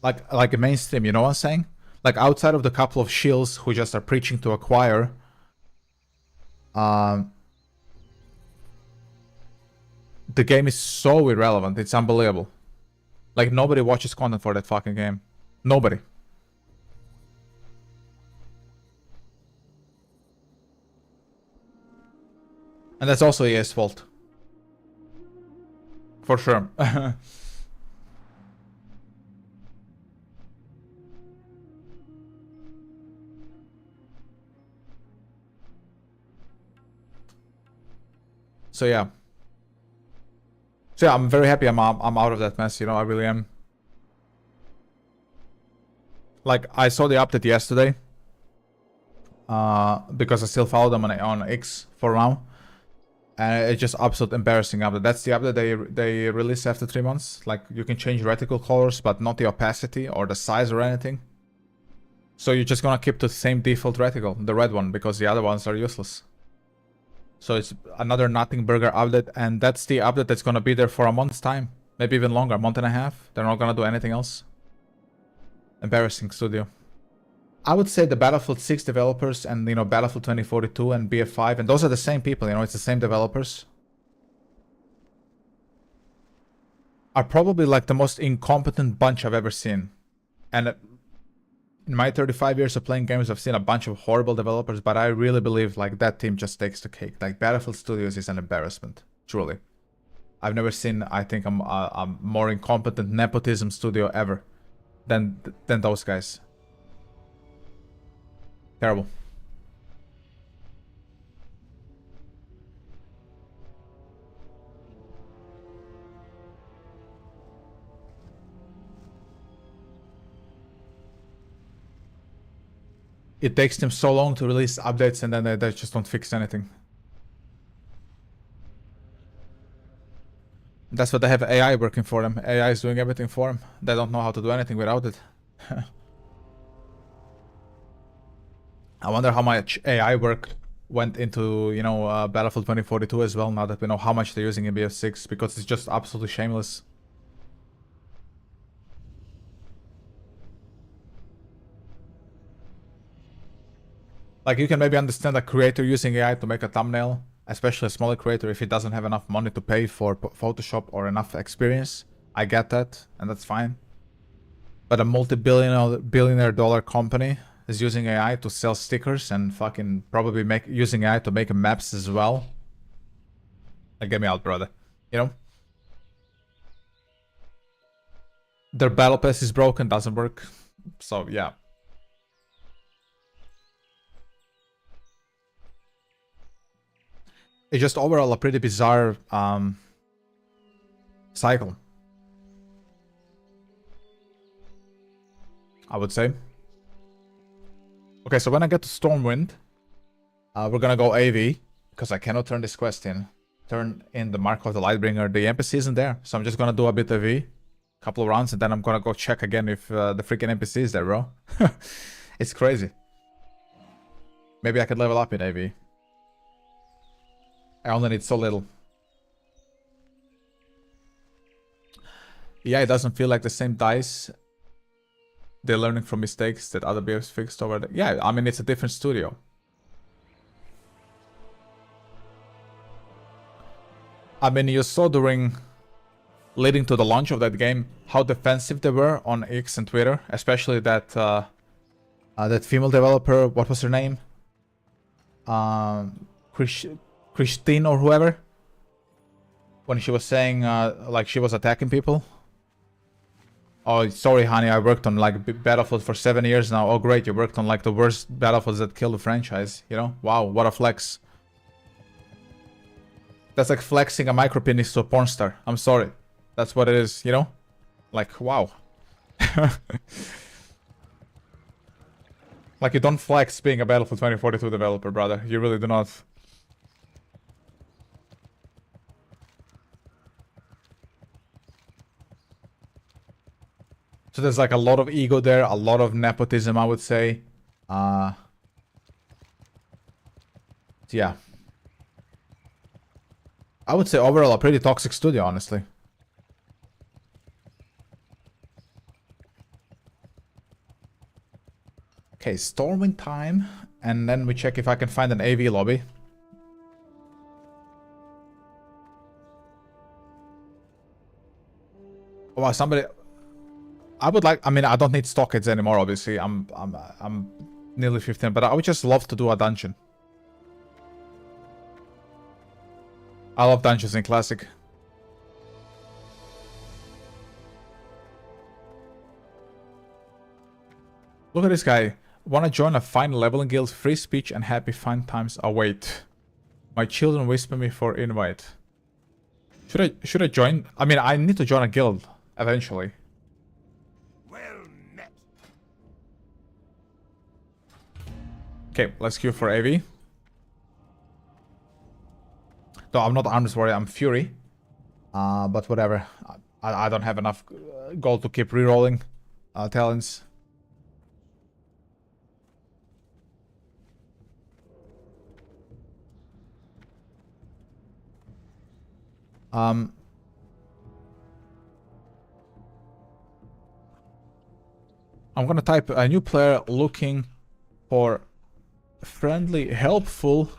a mainstream. You know what I'm saying? Like, outside of the couple of shills who just are preaching to acquire, the game is so irrelevant. It's unbelievable. Like, nobody watches content for that fucking game. Nobody. And that's also EA's fault. For sure. So yeah. So yeah, I'm very happy I'm out of that mess, you know, I really am. Like, I saw the update yesterday. Because I still follow them on X for now. And it's just absolute embarrassing update. That's the update they release after 3 months. Like, you can change reticle colors, but not the opacity or the size or anything. So you're just gonna keep the same default reticle, the red one, because the other ones are useless. So it's another nothing burger update, and that's the update that's gonna be there for a month's time. Maybe even longer, a month and a half. They're not gonna do anything else. Embarrassing studio. I would say the Battlefield 6 developers and, you know, Battlefield 2042 and BF5, and those are the same people, you know, it's the same developers, are probably like the most incompetent bunch I've ever seen. And in my 35 years of playing games, I've seen a bunch of horrible developers, but I really believe like that team just takes the cake. Like, Battlefield Studios is an embarrassment, truly. I've never seen, I think, a more incompetent nepotism studio ever than those guys. Terrible. It takes them so long to release updates, and then they just don't fix anything. That's what they have AI working for them. AI is doing everything for them. They don't know how to do anything without it. I wonder how much AI work went into, you know, Battlefield 2042 as well, now that we know how much they're using in BF6, because it's just absolutely shameless. Like, you can maybe understand a creator using AI to make a thumbnail, especially a smaller creator, if he doesn't have enough money to pay for Photoshop or enough experience. I get that, and that's fine. But a multi-billionaire dollar company is using AI to sell stickers and fucking probably using AI to make maps as well. Like, get me out, brother. You know? Their battle pass is broken, doesn't work. So, yeah. It's just overall a pretty bizarre cycle, I would say. Okay, so when I get to Stormwind, we're gonna go AV, because I cannot turn this quest in. Turn in the Mark of the Lightbringer. The NPC isn't there, so I'm just gonna do a bit of AV, couple of rounds, and then I'm gonna go check again if the freaking NPC is there, bro. It's crazy. Maybe I could level up in AV. I only need so little. Yeah, it doesn't feel like the same dice. They're learning from mistakes that other BFs fixed over there. Yeah, I mean, it's a different studio. I mean, you saw leading to the launch of that game, how defensive they were on X and Twitter, especially that that female developer. What was her name? Christine or whoever. When she was saying like she was attacking people. Oh, sorry, honey. I worked on like Battlefield for 7 years now. Oh, great, you worked on like the worst Battlefields that killed the franchise. You know? Wow, what a flex. That's like flexing a micro penis to a porn star. I'm sorry. That's what it is, you know? Like, wow. Like, you don't flex being a Battlefield 2042 developer, brother. You really do not. So there's like a lot of ego there, a lot of nepotism, I would say. Yeah. I would say overall a pretty toxic studio, honestly. Okay, Stormwind time, and then we check if I can find an AV lobby. Oh, wow, somebody. I would like. I mean, I don't need stockades anymore. Obviously, I'm nearly 15, but I would just love to do a dungeon. I love dungeons in Classic. Look at this guy. Wanna join a fine leveling guild? Free speech and happy fine times await. My children whisper me for invite. Should I join? I mean, I need to join a guild eventually. Well met. Okay, let's queue for AV. No, I'm not Arms Warrior, I'm Fury. But whatever. I don't have enough gold to keep rerolling talents. I'm gonna type a new player looking for friendly, helpful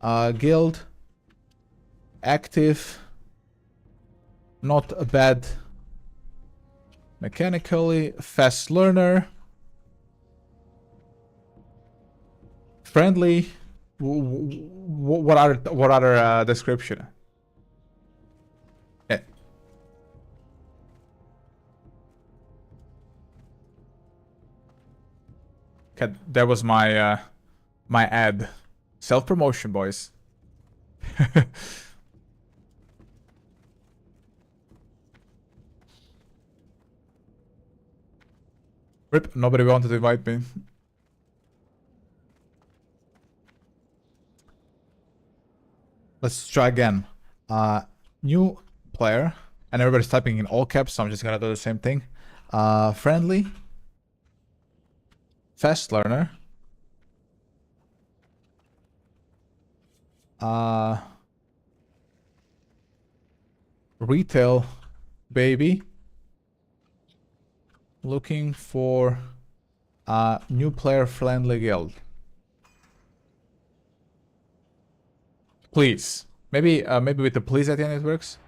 guild, active, not a bad mechanically, fast learner, friendly. What other description? Yeah. Okay, that was my my ad. Self-promotion, boys. Rip, nobody wanted to invite me. Let's try again. New player. And everybody's typing in all caps, so I'm just gonna do the same thing. Friendly. Fast learner. Retail baby. Looking for a new player friendly guild. Please. Maybe with the please at the end it works.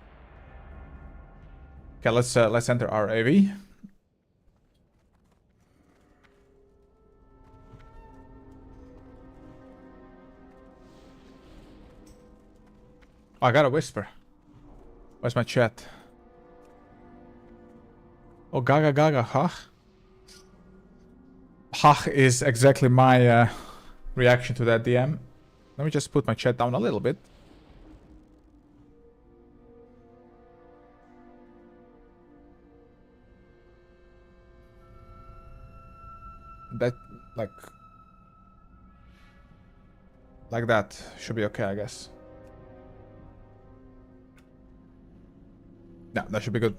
Okay, let's enter our AV. Oh, I got a whisper. Where's my chat? Oh, gaga gaga, huh? Huh is exactly my reaction to that DM. Let me just put my chat down a little bit. That, like that should be okay, I guess. Yeah, that should be good.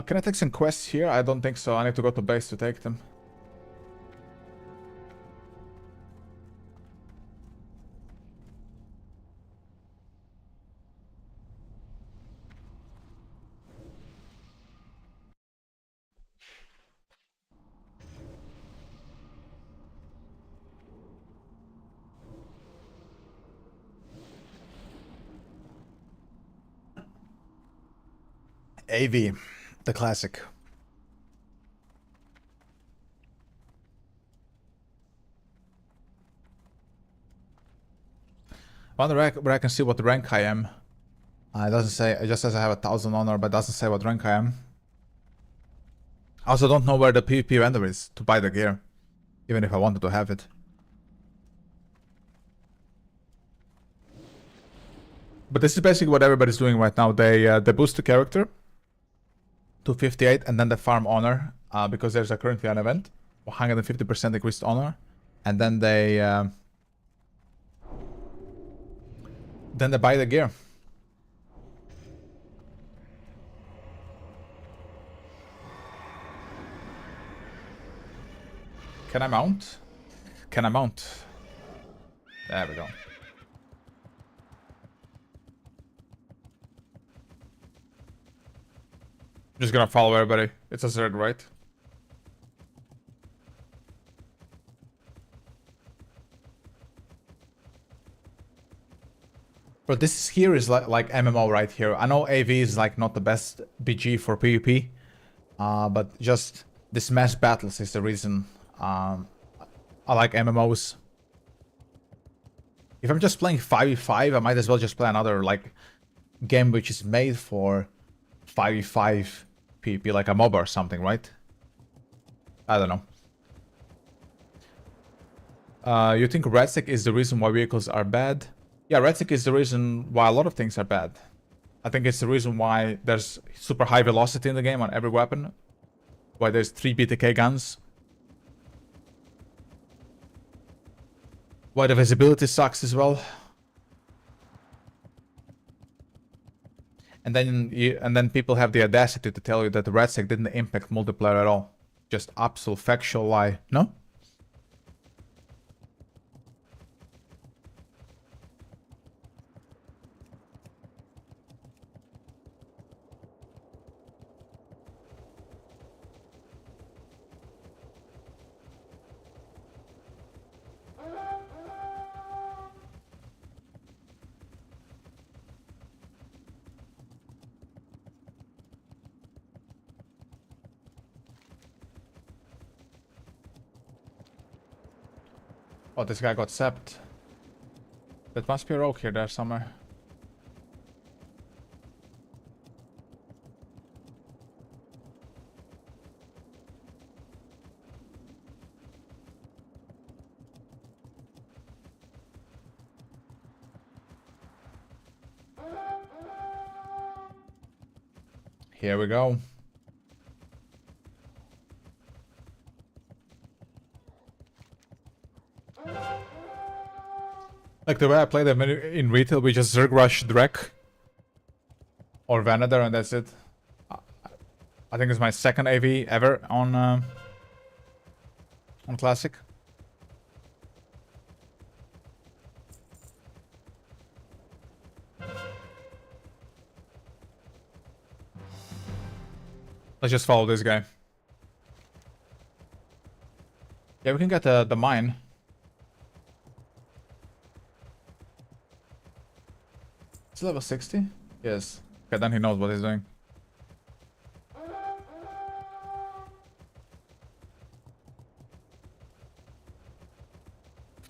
Can I take some quests here? I don't think so. I need to go to base to take them. AV, the classic. I wonder where I can see what rank I am. It doesn't say, it just says I have 1,000 honor, but doesn't say what rank I am. I also don't know where the PvP vendor is to buy the gear, even if I wanted to have it. But this is basically what everybody's doing right now. They boost the character to 58 and then they farm honor because there's currently an event, 150% increased honor, and then they buy the gear. Can I mount? Can I mount? There we go. Just gonna follow everybody. It's a third, right? But this here is like MMO right here. I know AV is like not the best BG for PvP, but just this mass battles is the reason I like MMOs. If I'm just playing 5v5, I might as well just play another like game which is made for 5v5 PvP, like a MOBA or something, right? I don't know. You think Redstick is the reason why vehicles are bad? Yeah, Redstick is the reason why a lot of things are bad. I think it's the reason why there's super high velocity in the game on every weapon. Why there's 3 BTK guns. Why the visibility sucks as well. And then people have the audacity to tell you that the Redstick didn't impact multiplayer at all. Just absolute factual lie. No? Oh, this guy got sapped. That must be a rogue here there somewhere. Here we go. Like the way I play them in retail, we just Zerg rush Drek or Vanadar and that's it. I think it's my second AV ever on Classic. Let's just follow this guy. Yeah, we can get the mine. Is he level 60? Yes. Okay, then he knows what he's doing.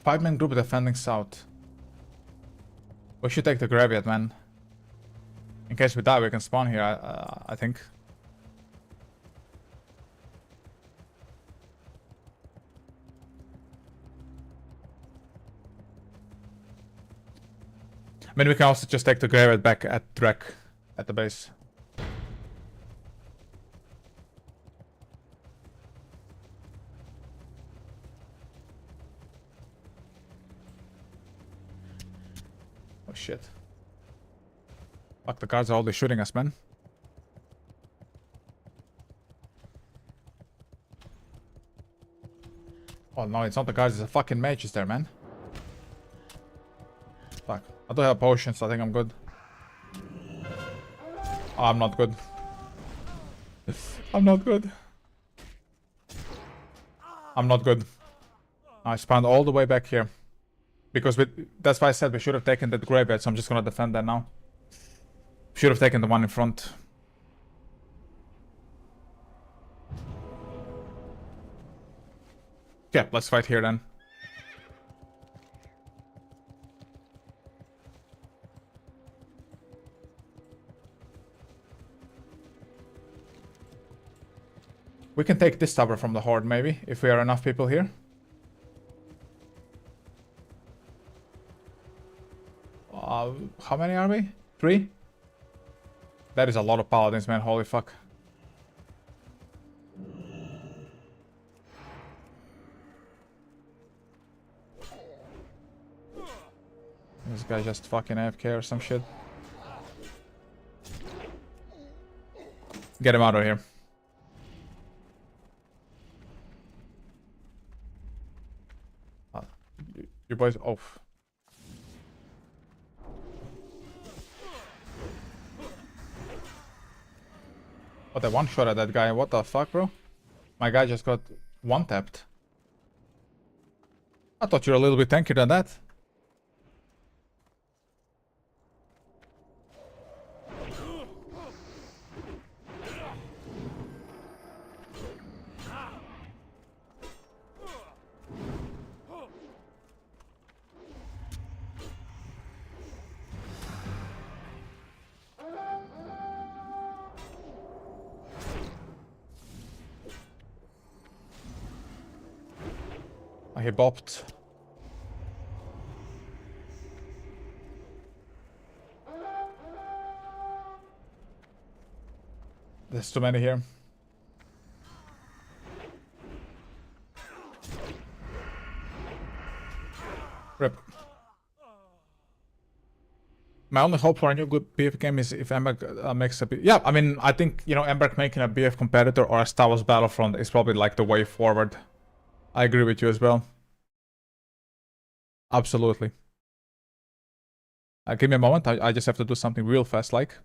Five-man group defending south. We should take the graveyard, man. In case we die, we can spawn here, I think. I mean, we can also just take the graveyard back at Drek at the base. Oh shit. Fuck, the guards are already shooting us, man. Oh no, it's not the guards, it's a fucking mage is there, man. Fuck. I do have potions, so I think I'm good. Oh, I'm not good. I'm not good. I'm not good. I spawned all the way back here. Because that's why I said we should have taken that graveyard, so I'm just gonna defend that now. Should have taken the one in front. Yeah, let's fight here then. We can take this tower from the horde, maybe, if we are enough people here. How many are we? 3? That is a lot of paladins, man. Holy fuck. This guy just fucking AFK or some shit. Get him out of here. Your boys off. What, I one shot at that guy. What the fuck, bro? My guy just got one tapped. I thought you were a little bit tankier than that. He bopped. There's too many here. Rip. My only hope for a new good BF game is if Emberg makes a... Yeah, I mean, I think, you know, Emberg making a BF competitor or a Star Wars Battlefront is probably like the way forward. I agree with you as well. Absolutely. Give me a moment. I just have to do something real fast, like.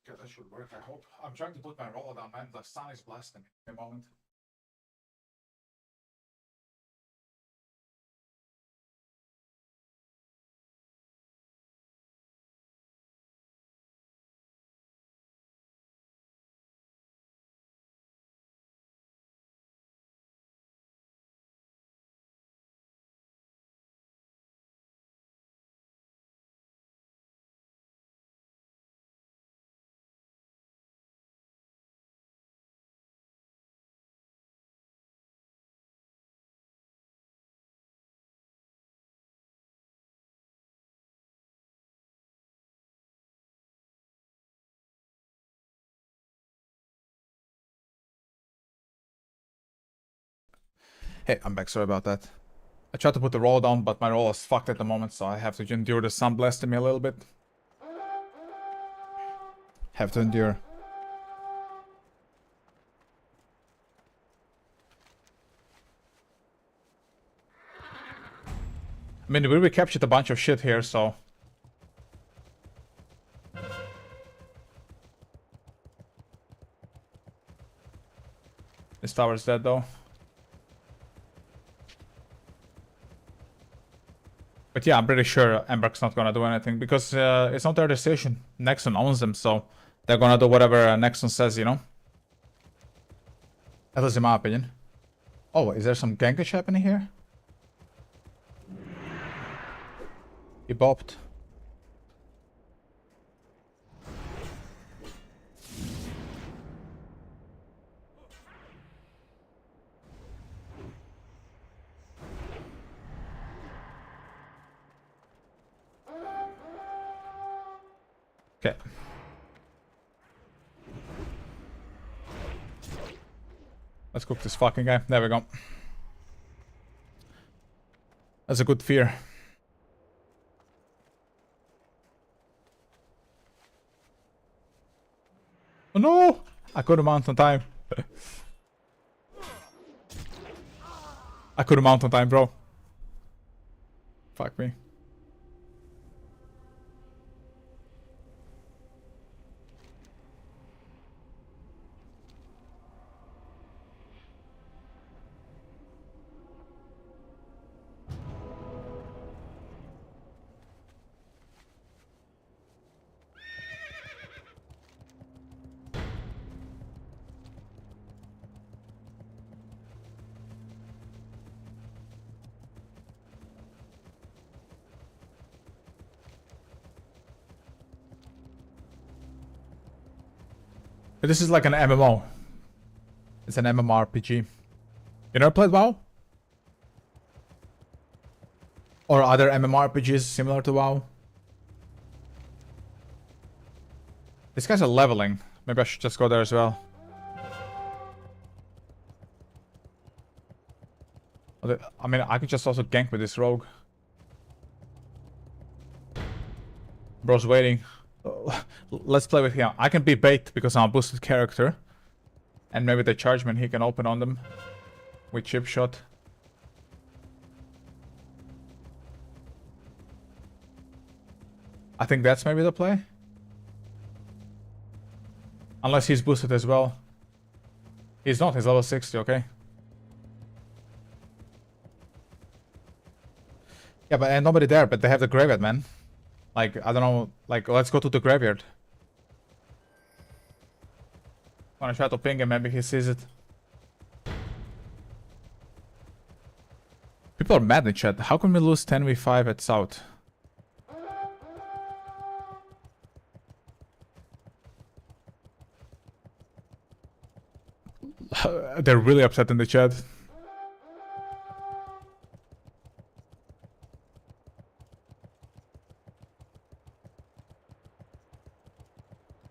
Okay, that should work, I hope. I'm trying to put my roller down, man. The sun is blasting. Give me a moment. Hey, I'm back. Sorry about that. I tried to put the roll down, but my roll is fucked at the moment, so I have to endure the sun blasting me a little bit. Have to endure. I mean, we recaptured a bunch of shit here, so... This tower's dead, though. But yeah, I'm pretty sure Ember's not gonna do anything, because it's not their decision. Nexon owns them, so they're gonna do whatever Nexon says, you know? At least in my opinion. Oh, is there some gankage happening here? He bopped. Okay. Let's cook this fucking guy. There we go. That's a good fear. Oh no! I couldn't mount on time. I couldn't mount on time, bro. Fuck me. This is like an MMO. It's an MMORPG. You never played WoW? Or other MMORPGs similar to WoW? These guys are leveling. Maybe I should just go there as well. I mean, I could just also gank with this rogue. Bro's waiting. Let's play with him. I can be bait because I'm a boosted character. And maybe the chargeman he can open on them with chip shot. I think that's maybe the play. Unless he's boosted as well. He's not, he's level 60, okay. Yeah, but nobody there, but they have the graveyard, man. Like, I don't know, like, let's go to the graveyard. Wanna try to ping him, maybe he sees it. People are mad in chat. How can we lose 10v5 at South? They're really upset in the chat.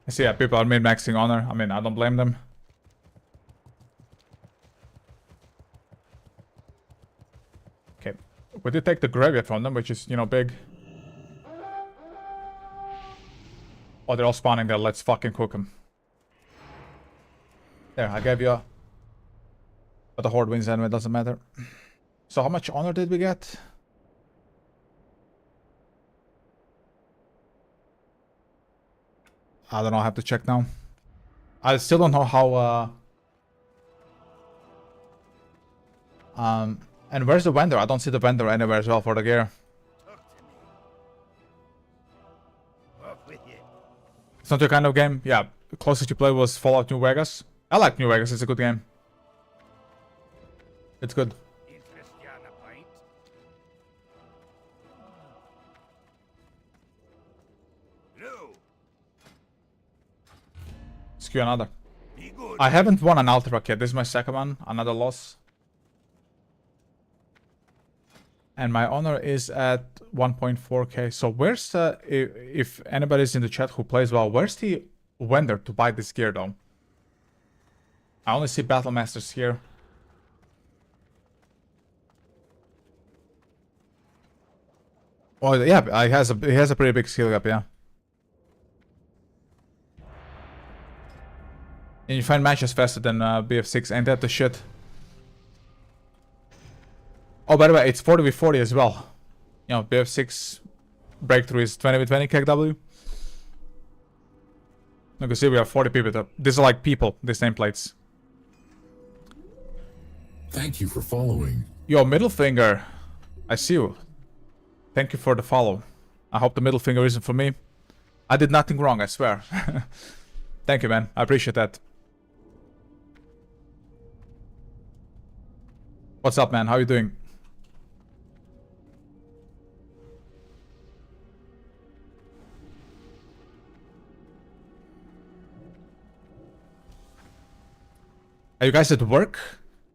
I see, yeah, people are min-maxing honor. I mean, I don't blame them. Okay, we did take the graveyard from them, which is, you know, big. Oh, they're all spawning there. Let's fucking cook them. There, I gave you a... But the horde wins anyway, doesn't matter. So how much honor did we get? I don't know, I have to check now. I still don't know how, and where's the vendor? I don't see the vendor anywhere as well for the gear. It's not your kind of game? Yeah, the closest you played was Fallout New Vegas. I like New Vegas, it's a good game. It's good. Skew another. I haven't won an Ultra yet. This is my second one. Another loss. And my honor is at 1.4k. So where's the... If anybody's in the chat who plays well, where's the vendor to buy this gear though? I only see Battle Masters here. Oh yeah, he has a pretty big skill gap, yeah. And you find matches faster than BF6, ain't that the shit? Oh, by the way, it's 40v40 as well. You know, BF6 breakthrough is 20v20 KW. You can see we have 40 people. These are like people, these nameplates. Thank you for following. Yo, middle finger. I see you. Thank you for the follow. I hope the middle finger isn't for me. I did nothing wrong, I swear. Thank you, man. I appreciate that. What's up, man? How you doing? Are you guys at work?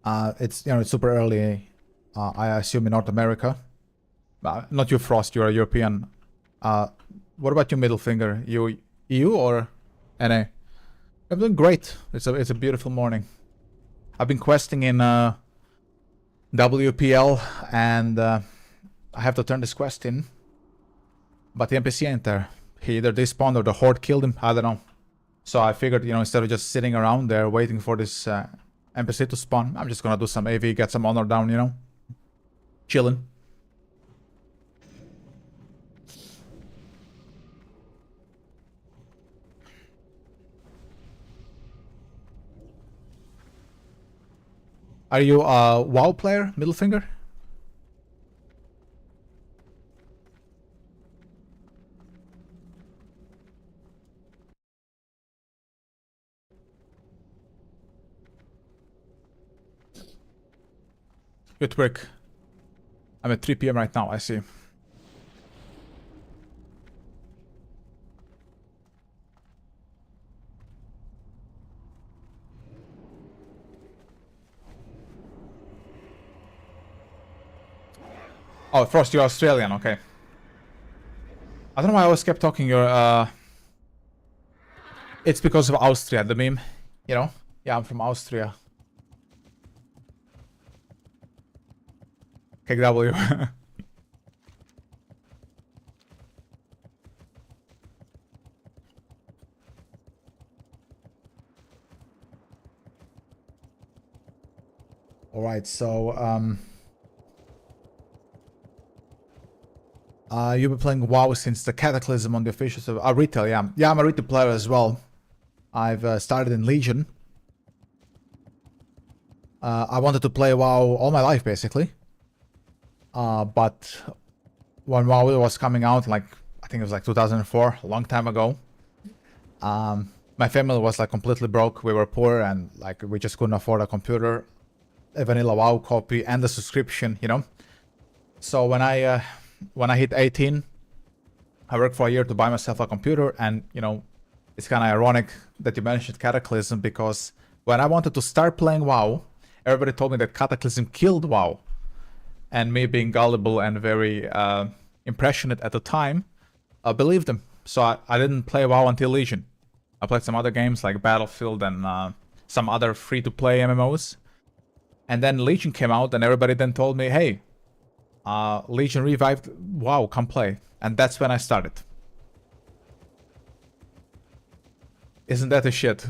It's, you know, it's super early. I assume in North America. Not you, Frost. You're a European. What about your middle finger? You EU or NA? I'm doing great. It's a beautiful morning. I've been questing in WPL and I have to turn this quest in. But the NPC ain't there. He either despawned or the horde killed him. I don't know. So I figured, you know, instead of just sitting around there waiting for this NPC to spawn, I'm just gonna do some AV, get some honor down, you know? Chillin'. Are you a WoW player, middle finger? Good work. I'm at 3 PM right now, I see. Oh, Frost, you're Australian, okay. I don't know why I always kept talking your, It's because of Austria, the meme, you know? Yeah, I'm from Austria. KW. Alright, so, you've been playing WoW since the Cataclysm on the official server. Retail, yeah. Yeah, I'm a retail player as well. I've started in Legion. I wanted to play WoW all my life, basically. But when WoW was coming out, like, I think it was like 2004, a long time ago, my family was like completely broke. We were poor and like we just couldn't afford a computer, a vanilla WoW copy, and the subscription, you know. So when I hit 18, I worked for a year to buy myself a computer, and you know, it's kind of ironic that you mentioned Cataclysm, because when I wanted to start playing WoW, everybody told me that Cataclysm killed WoW. And me being gullible and very impressionate at the time, I believed them. So I didn't play WoW until Legion. I played some other games like Battlefield and some other free-to-play MMOs. And then Legion came out and everybody then told me, hey, Legion revived WoW, come play. And that's when I started. Isn't that a shit?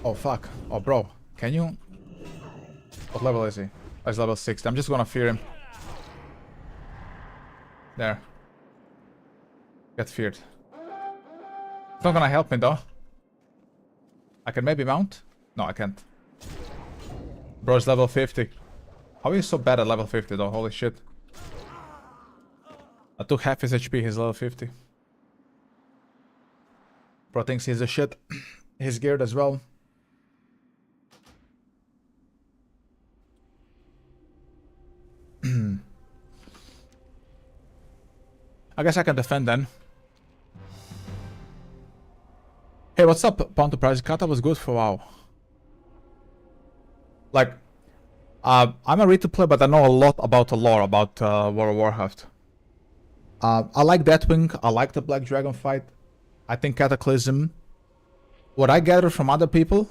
Oh fuck. Oh bro, can you... What level is he? Oh, he's level 60. I'm just gonna fear him. There. Get feared. It's not gonna help me though. I can maybe mount? No, I can't. Bro's level 50. How are you so bad at level 50 though? Holy shit. I took half his HP, he's level 50. Bro thinks he's a shit. He's geared as well. I guess I can defend then. Hey, what's up, Ponto Price? Kata was good for WoW. Like, I'm a retail player, but I know a lot about the lore, about World of Warcraft. I like Deathwing, I like the Black Dragon fight. I think Cataclysm. What I gather from other people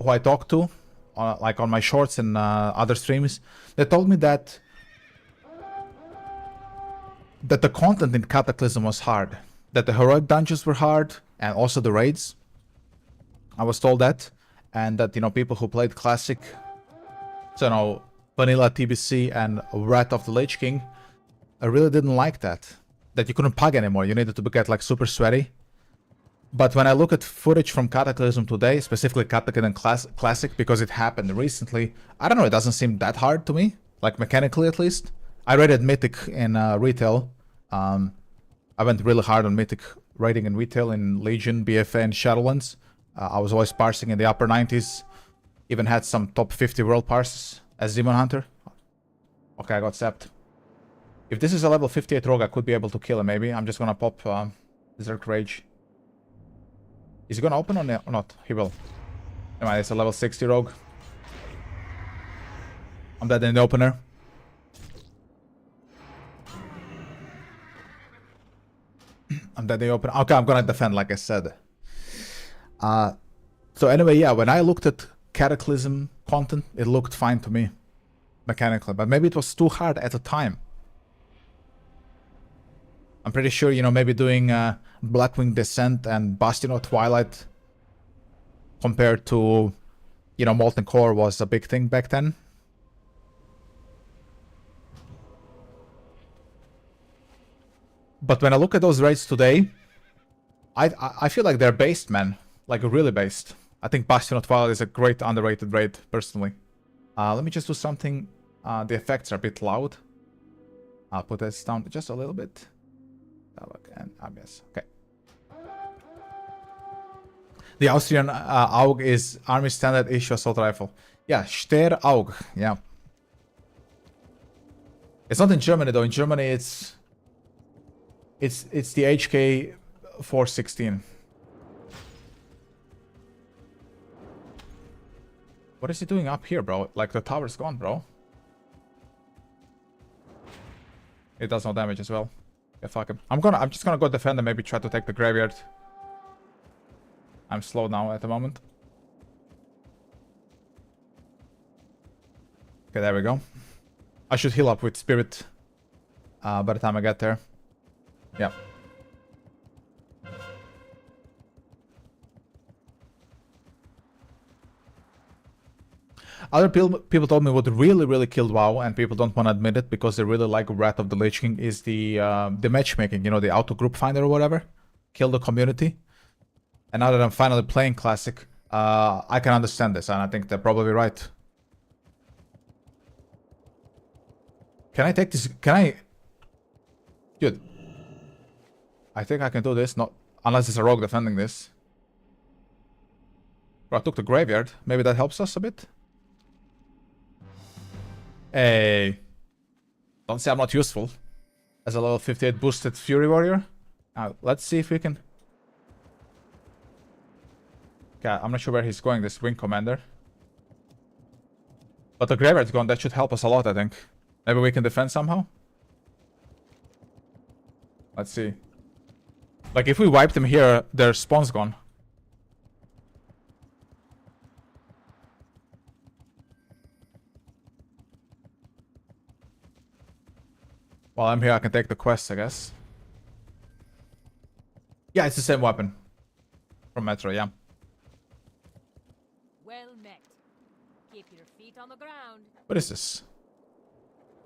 who I talk to, like on my shorts and other streams, they told me that that the content in Cataclysm was hard. That the heroic dungeons were hard, and also the raids. I was told that. And that, you know, people who played Classic, so, you know, Vanilla TBC and Wrath of the Lich King, I really didn't like that. That you couldn't pug anymore, you needed to get like super sweaty. But when I look at footage from Cataclysm today, specifically Cataclysm Classic, because it happened recently, I don't know, it doesn't seem that hard to me, like mechanically at least. I rated Mythic in retail. I went really hard on Mythic rating in retail in Legion, BFA, and Shadowlands. I was always parsing in the upper 90s. Even had some top 50 world parses as Demon Hunter. Okay, I got zapped. If this is a level 58 rogue, I could be able to kill him maybe. I'm just gonna pop Zerk Rage. Is he gonna open or not? He will. Never mind, it's a level 60 rogue. I'm dead in the opener. I'm dead in the opener. Okay, I'm gonna defend like I said. So anyway, yeah, when I looked at Cataclysm content, it looked fine to me. Mechanically. But maybe it was too hard at the time. I'm pretty sure, you know, maybe doing Blackwing Descent and Bastion of Twilight compared to, you know, Molten Core was a big thing back then. But when I look at those raids today, I feel like they're based, man. Like really based. I think Bastion of Twilight is a great underrated raid, personally. Let me just do something. The effects are a bit loud. I'll put this down just a little bit. And yes, okay. The Austrian AUG is Army Standard Issue Assault Rifle. Yeah, Stehr AUG, yeah. It's not in Germany though. In Germany it's the HK 416. What is he doing up here, bro? Like the tower's gone, bro. It does no damage as well. Yeah, fuck him. I'm just gonna go defend and maybe try to take the graveyard. I'm slow now at the moment. Okay, there we go. I should heal up with Spirit by the time I get there. Yeah. Other people told me what really killed WoW, and people don't want to admit it because they really like Wrath of the Lich King, is the matchmaking, you know, the auto group finder or whatever. Kill the community. And now that I'm finally playing Classic, I can understand this, and I think they're probably right. Can I take this? Can I? Dude. I think I can do this, not unless it's a rogue defending this. Bro, I took the graveyard. Maybe that helps us a bit. Hey. Don't say I'm not useful. As a level 58 boosted Fury Warrior. Now, let's see if we can... Okay, I'm not sure where he's going, this Wing Commander. But the graveyard's gone, that should help us a lot, I think. Maybe we can defend somehow? Let's see. Like, if we wiped him here, their spawn's gone. While I'm here, I can take the quest, I guess. Yeah, it's the same weapon. From Metro, yeah. Well met. Keep your feet on the ground. What is this?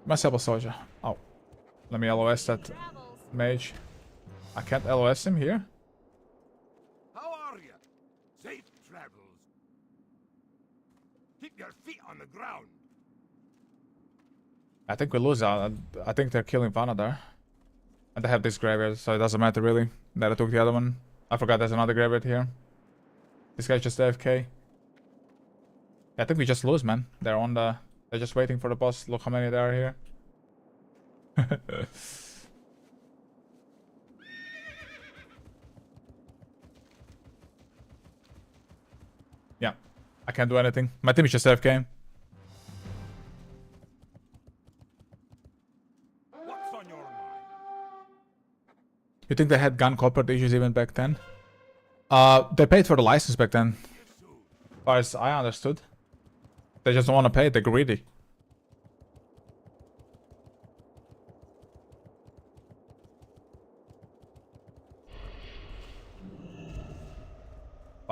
Myself a soldier. Oh. Let me LOS that Travels. mage. I can't LOS him here? How are you? Safe travels. Keep your feet on the ground. I think we lose out. I think they're killing Vanadar. And they have this graveyard, so it doesn't matter really that I took the other one. I forgot there's another graveyard here. This guy's just AFK. I think we just lose, man. They're on the... They're just waiting for the boss. Look how many there are here. Yeah. I can't do anything. My team is just AFK. What's on your mind? You think they had gun corporate issues even back then? They paid for the license back then. As far as I understood. They just don't want to pay, they're greedy.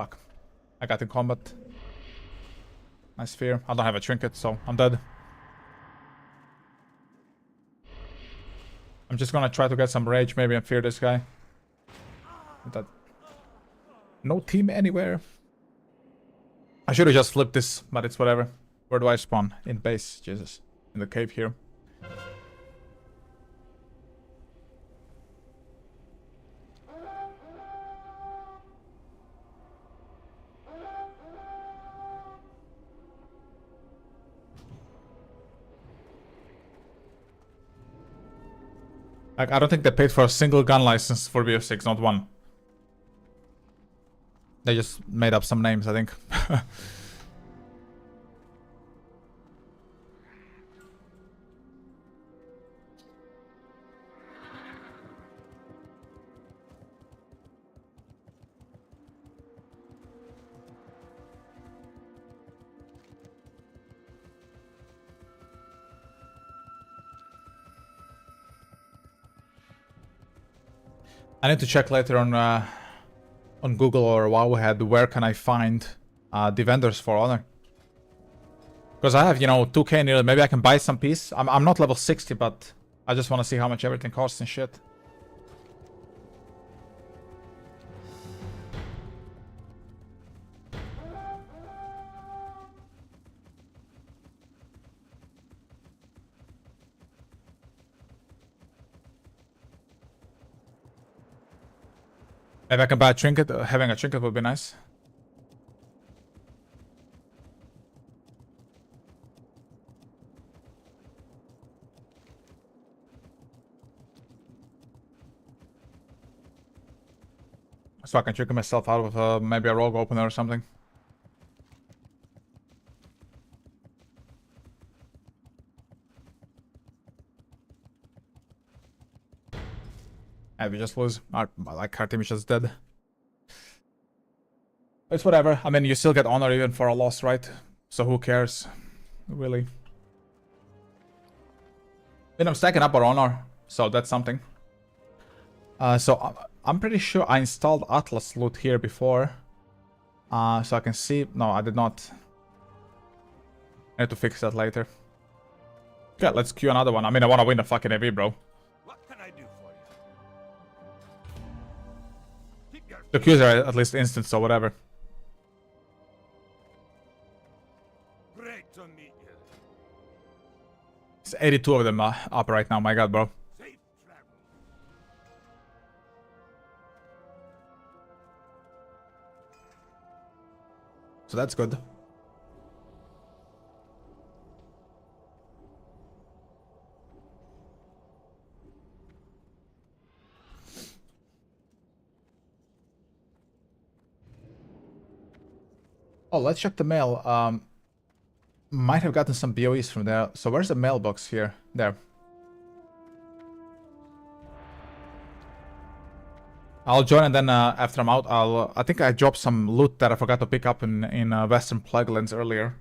Fuck. I got in combat. Nice fear. I don't have a trinket, so I'm dead. I'm just gonna try to get some rage maybe and fear this guy. That... No team anywhere. I should have just flipped this, but it's whatever. Where do I spawn? In base, Jesus. In the cave here. Like, I don't think they paid for a single gun license for BO6, not one. They just made up some names, I think. I need to check later on Google or Wowhead where can I find the vendors for Honor. Because I have, you know, 2k nearly. Maybe I can buy some piece. I'm not level 60, but I just want to see how much everything costs and shit. Maybe I can buy a trinket. Having a trinket would be nice. So I can trinket myself out with maybe a rogue opener or something. We just lose. Like, our team is just dead. It's whatever. I mean, you still get honor even for a loss, right? So who cares? Really. Then I'm stacking up our honor, so that's something. So I'm pretty sure I installed Atlas loot here before. So I can see... No, I did not. I need to fix that later. Okay, let's queue another one. I mean, I want to win the fucking AV, bro. The queues are at least instant, so whatever. Great to meet you. It's 82 of them up right now, my god, bro. Safe travel. So that's good. Oh, let's check the mail. Might have gotten some BOEs from there. So where's the mailbox here? There. I'll join and then after I'm out, I think I dropped some loot that I forgot to pick up in Western Plaguelands earlier.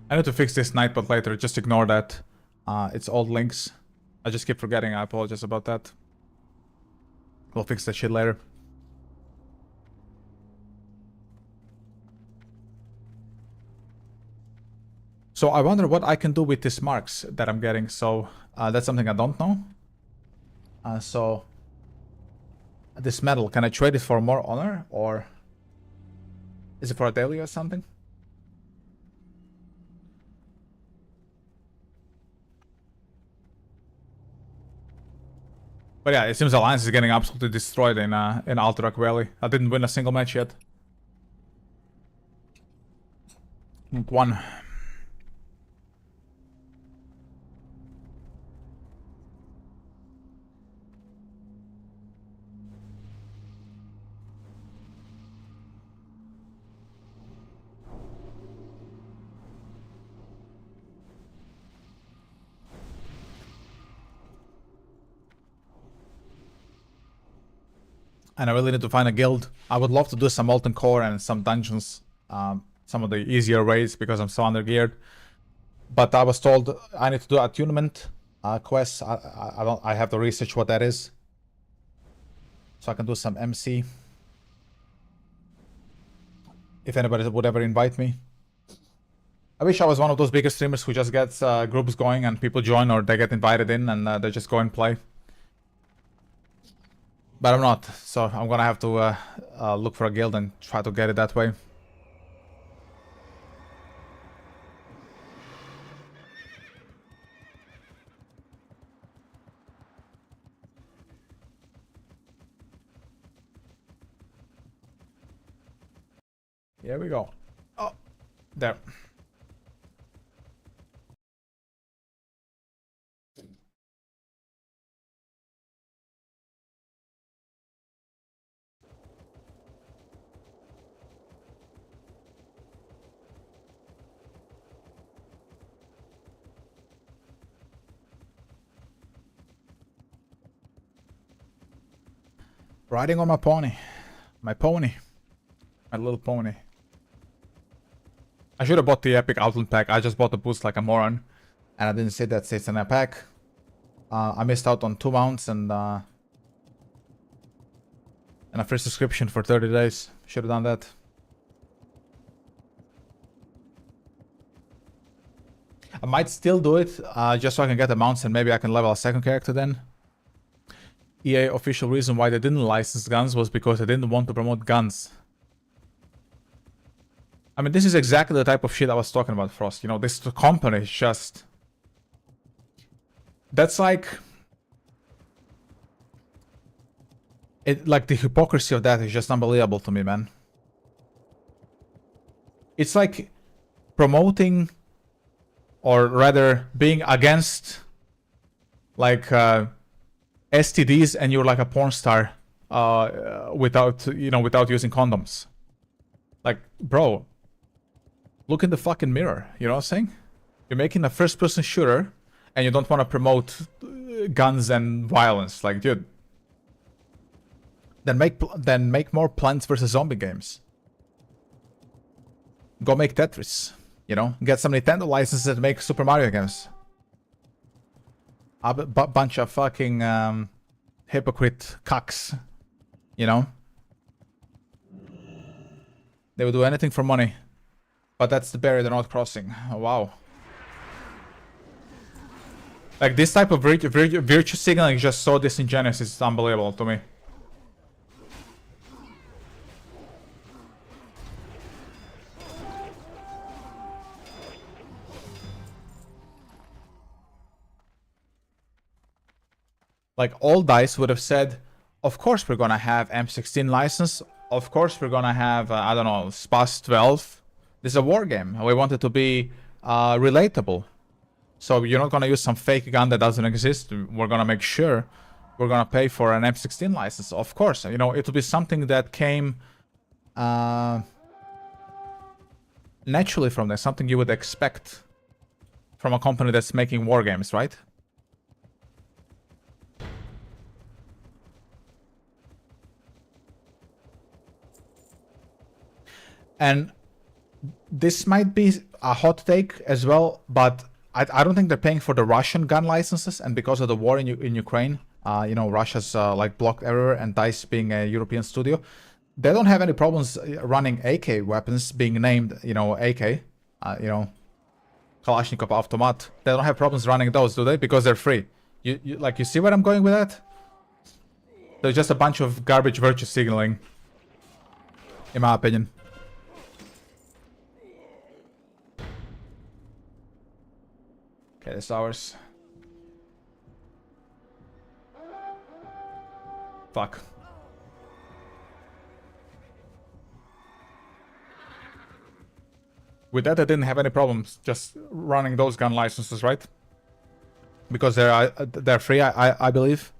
I need to fix this Nightbot later. Just ignore that. It's old links. I just keep forgetting. I apologize about that. We'll fix that shit later. So I wonder what I can do with these marks that I'm getting. So that's something I don't know. So this metal, can I trade it for more honor, or is it for a daily or something? But yeah, it seems Alliance is getting absolutely destroyed in Alterac Valley. I didn't win a single match yet. Not one. And I really need to find a guild. I would love to do some Molten Core and some dungeons. Some of the easier ways because I'm so undergeared. But I was told I need to do attunement quest. I have to research what that is, so I can do some MC. If anybody would ever invite me. I wish I was one of those bigger streamers who just gets groups going and people join or they get invited in and they just go and play. But I'm not, so I'm gonna have to look for a guild and try to get it that way. Here we go. Oh, there. Riding on my pony. My pony. My little pony. I should have bought the epic outland pack. I just bought the boost like a moron. And I didn't see that it's in a pack. I missed out on 2 mounts and a free subscription for 30 days. Should have done that. I might still do it, just so I can get the mounts and maybe I can level a second character then. EA official reason why they didn't license guns was because they didn't want to promote guns. I mean, this is exactly the type of shit I was talking about, Frost. You know, this company is just... That's like... Like, the hypocrisy of that is just unbelievable to me, man. It's like promoting, or rather being against, like, STDs, and you're like a porn star without using condoms. Like, bro, look in the fucking mirror, you know what I'm saying? You're making a first-person shooter, and you don't want to promote guns and violence. Like, dude, then make more Plants vs. Zombie games. Go make Tetris, you know? Get some Nintendo licenses and make Super Mario games. A bunch of fucking hypocrite cucks, you know? They would do anything for money. But that's the barrier they're not crossing. Oh, wow. Like, this type of virtue signaling is just so disingenuous, it's unbelievable to me. Like, all DICE would have said, of course we're gonna have M16 license, of course we're gonna have, I don't know, SPAS 12. This is a war game. We want it to be relatable. So you're not gonna use some fake gun that doesn't exist. We're gonna make sure we're gonna pay for an M16 license. Of course, you know, it will be something that came naturally from there. Something you would expect from a company that's making war games, right? And this might be a hot take as well, but I don't think they're paying for the Russian gun licenses, and because of the war in Ukraine, you know, Russia's like blocked everywhere, and DICE being a European studio, they don't have any problems running AK weapons being named, you know, AK, you know, Kalashnikov Automat. They don't have problems running those, do they? Because they're free. You see where I'm going with that? There's just a bunch of garbage virtue signaling, in my opinion. Okay, this is ours. Fuck. With that, I didn't have any problems just running those gun licenses, right? Because they're free, I believe.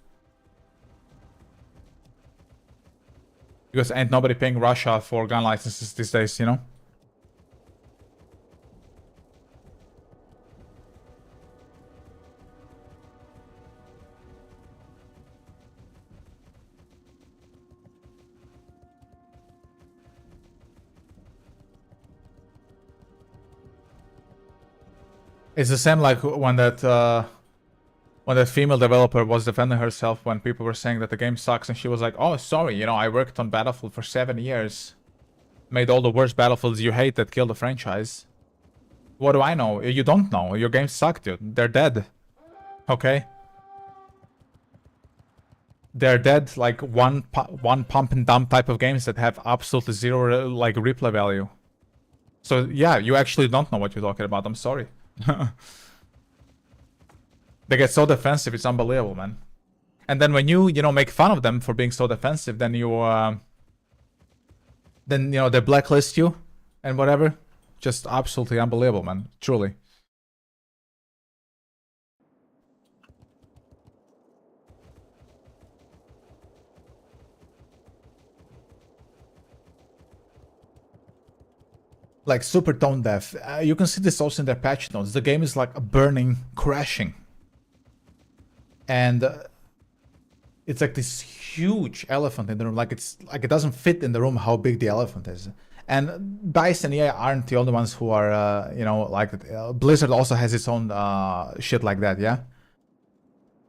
Because ain't nobody paying Russia for gun licenses these days, you know? It's the same like when that female developer was defending herself when people were saying that the game sucks, and she was like, "Oh, sorry, you know, I worked on Battlefield for 7 years, made all the worst Battlefields you hate that killed the franchise. What do I know? You don't know. Your games suck, dude. They're dead. Okay? They're dead like one pump and dump type of games that have absolutely zero like replay value. So yeah, you actually don't know what you're talking about. I'm sorry." They get so defensive, it's unbelievable, man. And then when you know, make fun of them for being so defensive, then you, they blacklist you and whatever. Just absolutely unbelievable, man. Truly. Like super tone deaf. You can see this also in their patch notes. The game is like burning, crashing. And it's like this huge elephant in the room. Like it's like it doesn't fit in the room how big the elephant is. And DICE and EA aren't the only ones who are, like Blizzard also has its own shit like that, yeah?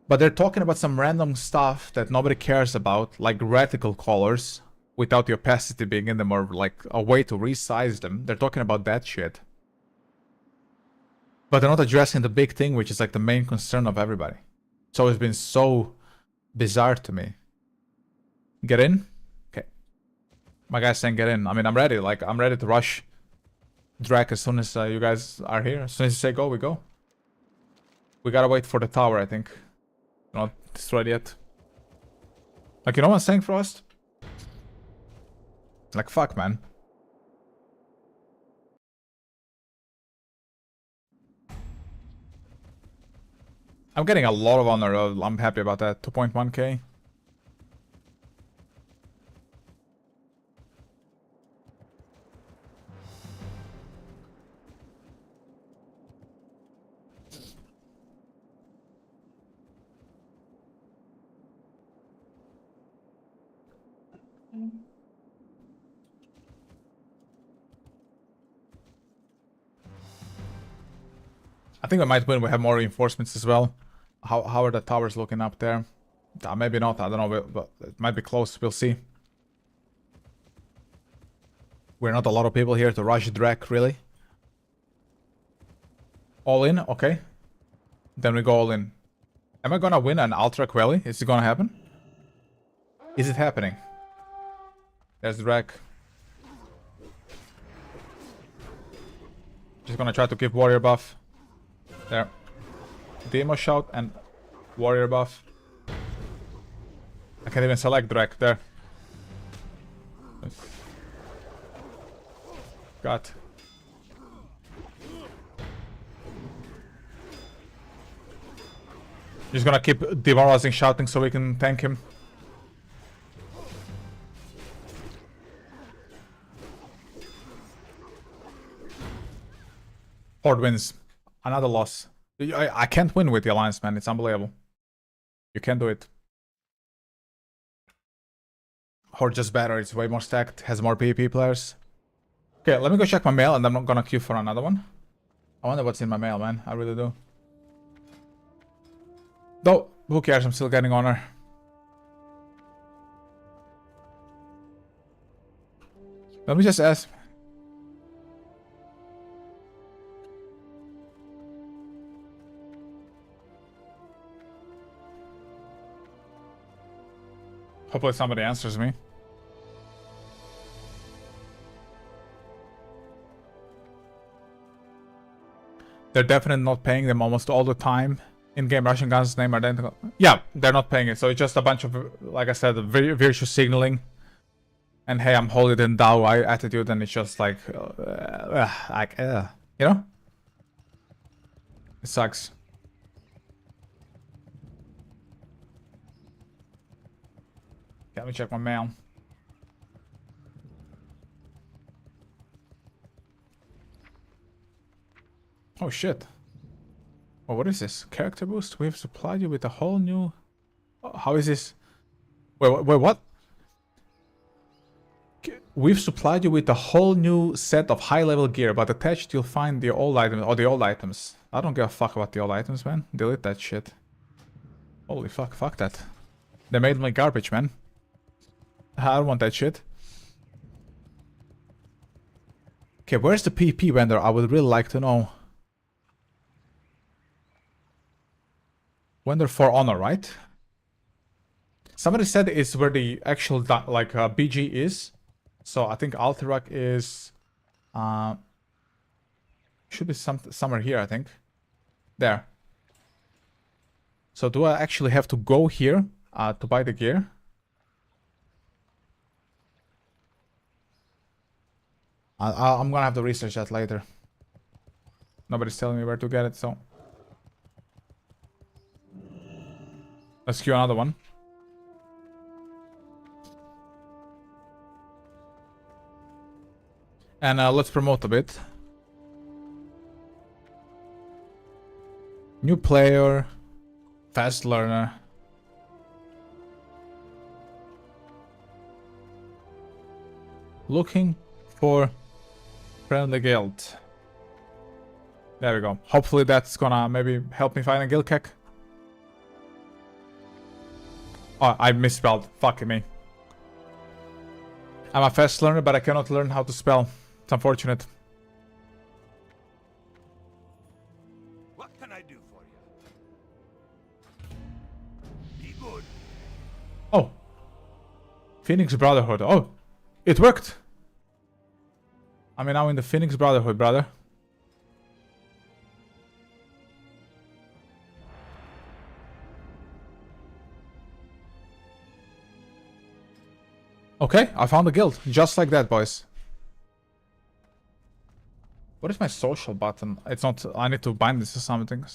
But they're talking about some random stuff that nobody cares about, like reticle colors, without the opacity being in them, or like a way to resize them. They're talking about that shit. But they're not addressing the big thing, which is like the main concern of everybody. It's always been so bizarre to me. Get in? Okay. My guy's saying get in. I mean, I'm ready. Like, I'm ready to rush Drac as soon as you guys are here. As soon as you say go, we go. We gotta wait for the tower, I think. Not destroyed yet. Like, you know what I'm saying, Frost? Like, fuck, man. I'm getting a lot of honor. I'm happy about that. 2.1k. I think we might win. We have more reinforcements as well. How are the towers looking up there? Maybe not. I don't know, but it might be close. We'll see. We're not a lot of people here to rush Drek, really. All in? Okay. Then we go all in. Am I gonna win an Ultra Quelly? Is it gonna happen? Is it happening? There's Drek. Just gonna try to keep warrior buff. There. Demo shout and warrior buff. I can't even select Drek there. God. Just gonna keep demoralizing shouting so we can tank him. Horde wins. Another loss. I can't win with the Alliance, man. It's unbelievable. You can't do it. Horde just better. It's way more stacked. Has more PvP players. Okay, let me go check my mail and I'm not gonna queue for another one. I wonder what's in my mail, man. I really do. Though, who cares? I'm still getting honor. Let me just ask. Hopefully somebody answers me. They're definitely not paying them almost all the time. In-game Russian guns name identical. Yeah, they're not paying it. So it's just a bunch of, like I said, virtue signaling. And hey, I'm holier than thou attitude, and it's just like, you know? It sucks. Let me check my mail. Oh shit. Oh, what is this? Character boost? We have supplied you with a whole new... How is this? Wait, what? We've supplied you with a whole new set of high-level gear, but attached you'll find the old items, or the old items. I don't give a fuck about the old items, man. Delete that shit. Holy fuck that. They made me garbage, man. I don't want that shit. Okay, where's the PP vendor? I would really like to know. Vendor for honor, right? Somebody said it's where the actual like BG is. So I think Alterac is should be somewhere here, I think. There. So do I actually have to go here to buy the gear? I'm gonna have to research that later. Nobody's telling me where to get it, so let's queue another one. And let's promote a bit. New player, fast learner. Looking for friendly guild. There we go. Hopefully that's gonna maybe help me find a guild kek. Oh, I misspelled. Fuck me. I'm a fast learner, but I cannot learn how to spell. It's unfortunate. What can I do for you? Be good. Oh. Phoenix Brotherhood. Oh, it worked. I'm now in the Phoenix Brotherhood, brother. Okay, I found a guild. Just like that, boys. What is my social button? It's not... I need to bind this to something.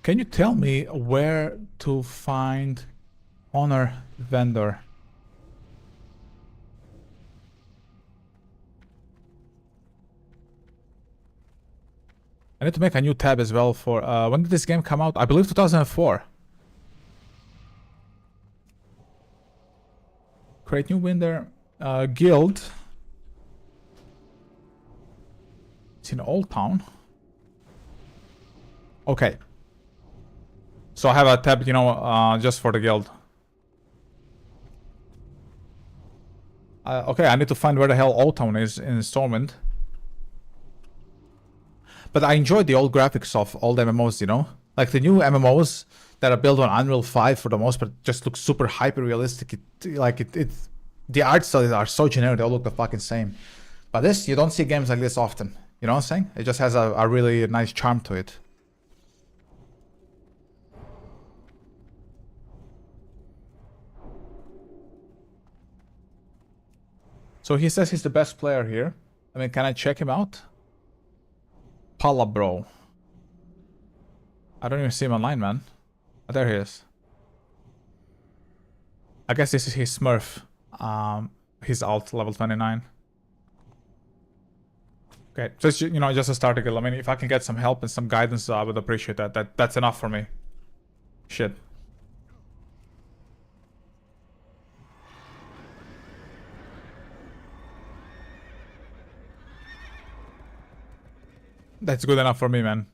Can you tell me where to find honor vendor? I need to make a new tab as well for... when did this game come out? I believe 2004. Create new vendor. Guild. It's in Old Town. Okay. So I have a tab, you know, just for the guild. Okay, I need to find where the hell Old Town is in Stormwind. But I enjoy the old graphics of old MMOs, you know? Like the new MMOs that are built on Unreal 5 for the most part just look super hyper realistic. The art styles are so generic, they all look the fucking same. But this, you don't see games like this often. You know what I'm saying? It just has a really nice charm to it. So he says he's the best player here. I mean, can I check him out? Palabro. I don't even see him online, man. Oh, there he is. I guess this is his Smurf. His alt, level 29. Okay, just, you know, just a starter guild. I mean, if I can get some help and some guidance, I would appreciate that. That's enough for me. Shit. That's good enough for me, man.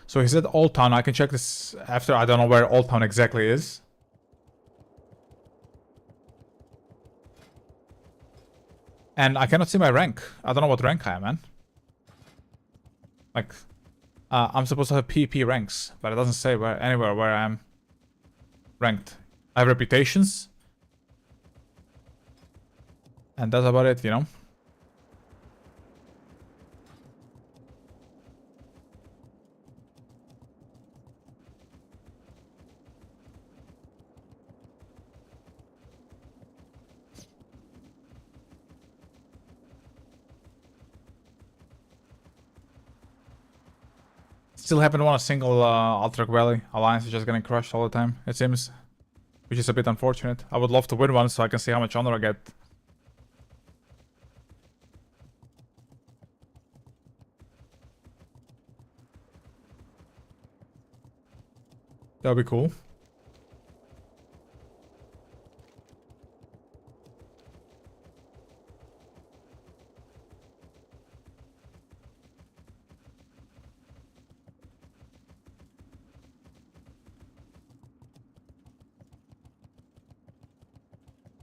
So he said Old Town. I can check this after. I don't know where Old Town exactly is. And I cannot see my rank. I don't know what rank I am, man. Like, I'm supposed to have PP ranks, but it doesn't say anywhere where I am ranked. I have reputations. And that's about it, you know? Still haven't won a single Ultra Valley. Alliance is just getting crushed all the time, it seems. Which is a bit unfortunate. I would love to win one so I can see how much honor I get. That would be cool.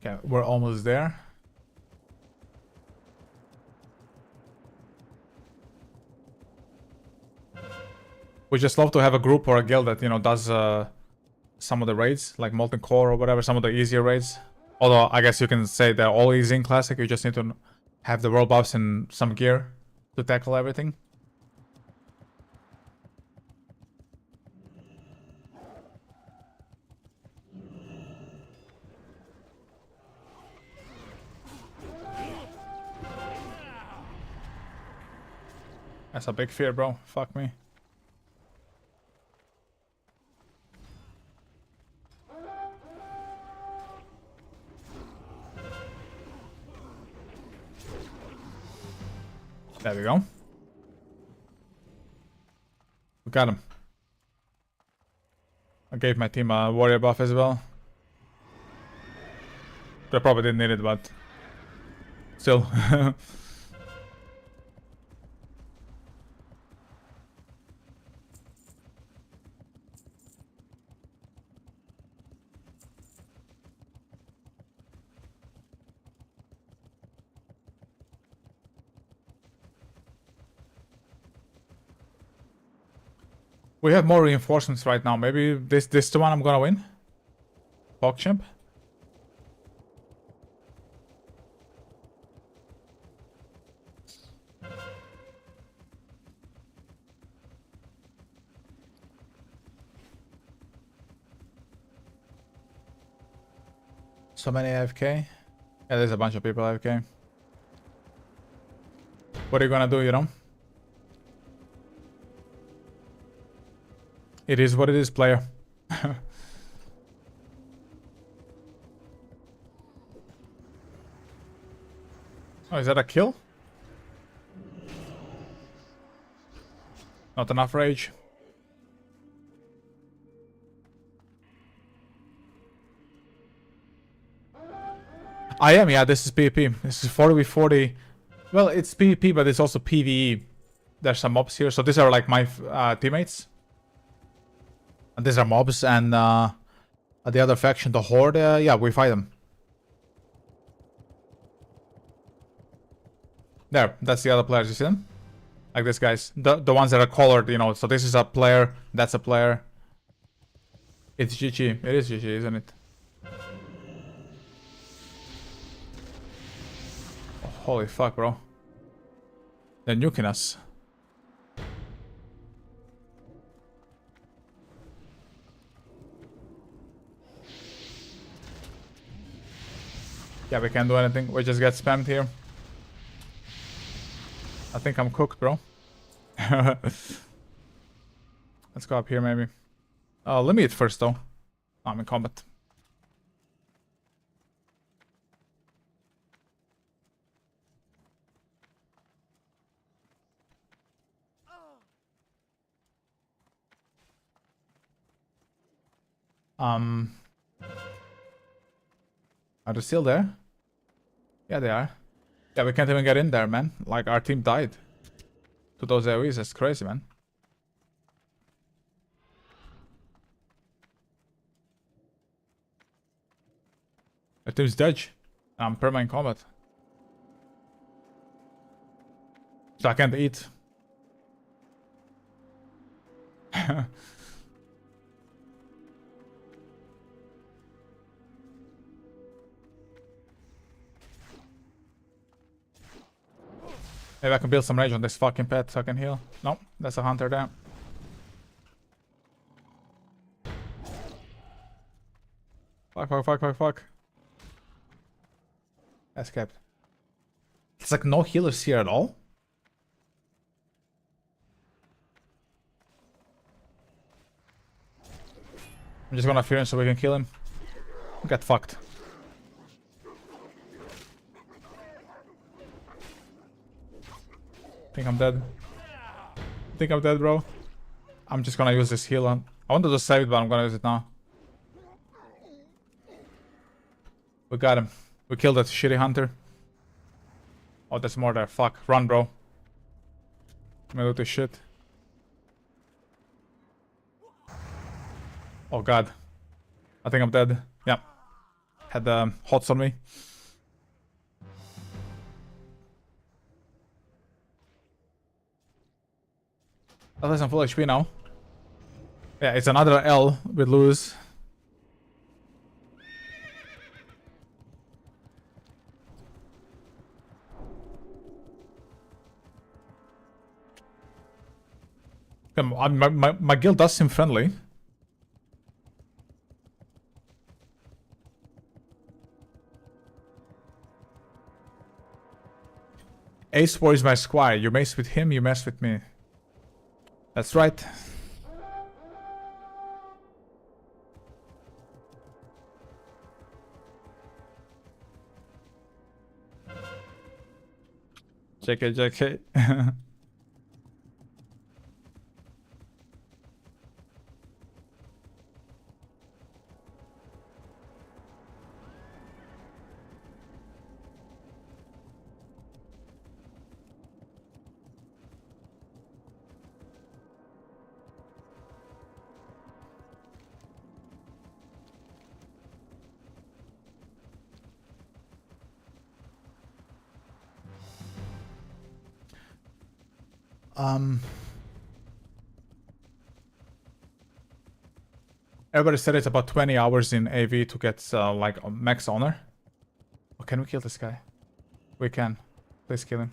Okay, we're almost there. We just love to have a group or a guild that, you know, does some of the raids, like Molten Core or whatever, some of the easier raids. Although, I guess you can say they're all easy in Classic, you just need to have the world buffs and some gear to tackle everything. That's a big fear, bro. Fuck me. There we go. We got him. I gave my team a warrior buff as well. They probably didn't need it, but still. We have more reinforcements right now. Maybe this the one I'm gonna win. PogChamp. So many AFK. Yeah, there's a bunch of people AFK. What are you gonna do, you know? It is what it is, player. Oh, is that a kill? Not enough rage. I am, yeah, this is PvP. This is 40v40. Well, it's PvP, but it's also PvE. There's some mobs here. So these are like my teammates. And these are mobs, and the other faction, the Horde, yeah, we fight them. There, that's the other players, you see them? Like this guys. The ones that are colored, you know, so this is a player, that's a player. It's GG. It is GG, isn't it? Oh, holy fuck, bro. They're nuking us. Yeah, we can't do anything. We just get spammed here. I think I'm cooked, bro. Let's go up here, maybe. Let me eat first, though. I'm in combat. Are they still there? Yeah, they are. Yeah, we can't even get in there, man. Like, our team died to those AoEs. That's crazy, man. Our team's dead. I'm perma in combat. So I can't eat. Maybe I can build some rage on this fucking pet so I can heal. No, that's a hunter there. Fuck. Escaped. It's like no healers here at all. I'm just gonna fear him so we can kill him. Get fucked. Think I'm dead. Think I'm dead, bro. I'm just gonna use this heal on. I wanted to save it, but I'm gonna use it now. We got him. We killed that shitty hunter. Oh, there's more there. Fuck. Run, bro. Let me loot this shit. Oh god. I think I'm dead. Yeah. Had hots on me. At least I'm full HP now. Yeah, it's another L we lose. My guild does seem friendly. Ace War is my squire. You mess with him, you mess with me. That's right. JK, JK. Everybody said it's about 20 hours in AV to get like max honor. Oh, can we kill this guy? We can. Please kill him.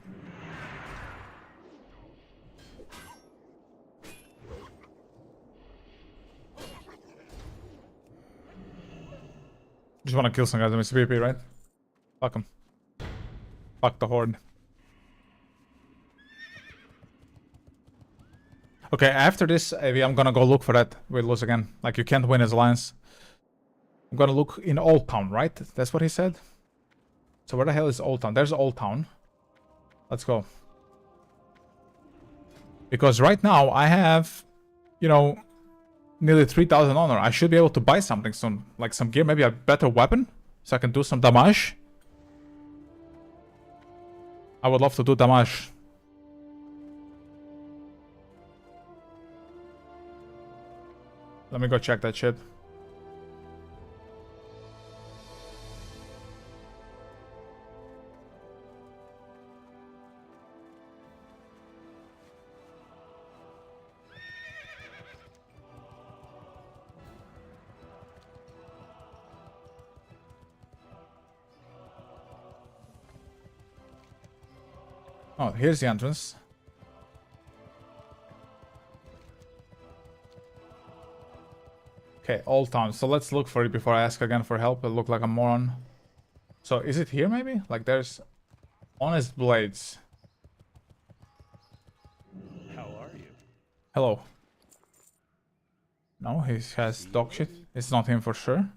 Just wanna kill some guys on PvP, right? Fuck him. Fuck the horde. Okay, after this AV, I'm gonna go look for that. We lose again. Like, you can't win as alliance. I'm gonna look in Old Town, right? That's what he said? So where the hell is Old Town? There's Old Town. Let's go. Because right now, I have, you know, nearly 3,000 honor. I should be able to buy something soon. Like some gear, maybe a better weapon. So I can do some damage. I would love to do damage. Let me go check that shit. Oh, here's the entrance. Okay, Old Town. So let's look for it before I ask again for help. I look like a moron. So is it here maybe? Like there's honest blades. How are you? Hello. No, he has dog shit. It's not him for sure.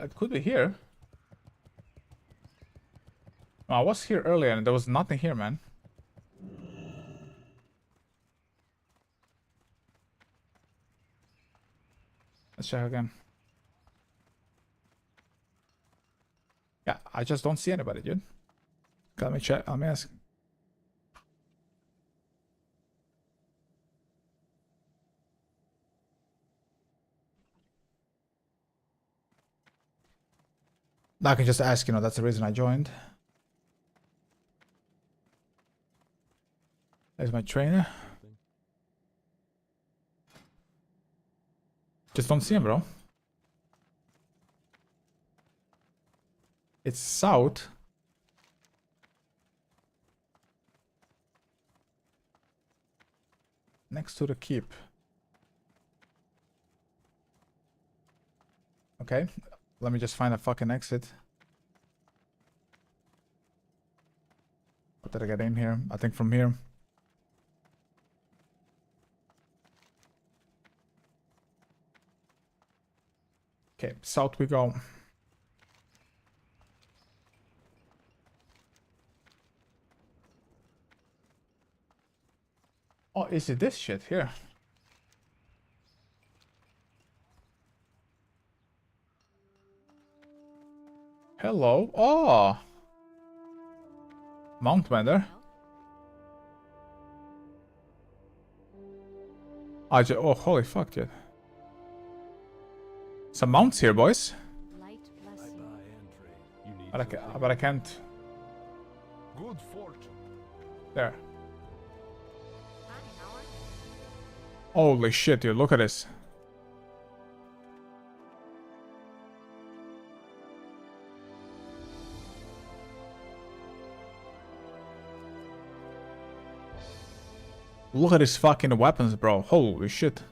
It could be here. No, I was here earlier and there was nothing here, man. Let's check again. Yeah, I just don't see anybody, dude. Let me check. Let me ask. I can just ask, you know, that's the reason I joined. There's my trainer. Just don't see him, bro. It's south. Next to the keep. Okay. Let me just find a fucking exit. How did I get in here? I think from here. Okay, south we go. Oh, is it this shit here? Hello. Oh. Mount Bender. Oh, holy fuck, dude. Some mounts here, boys. Light bless I you. buy and trade. You need But I can't. Good fortune. There. Hi, Howard. Holy shit, dude. Look at this. Look at his fucking weapons, bro. Holy shit.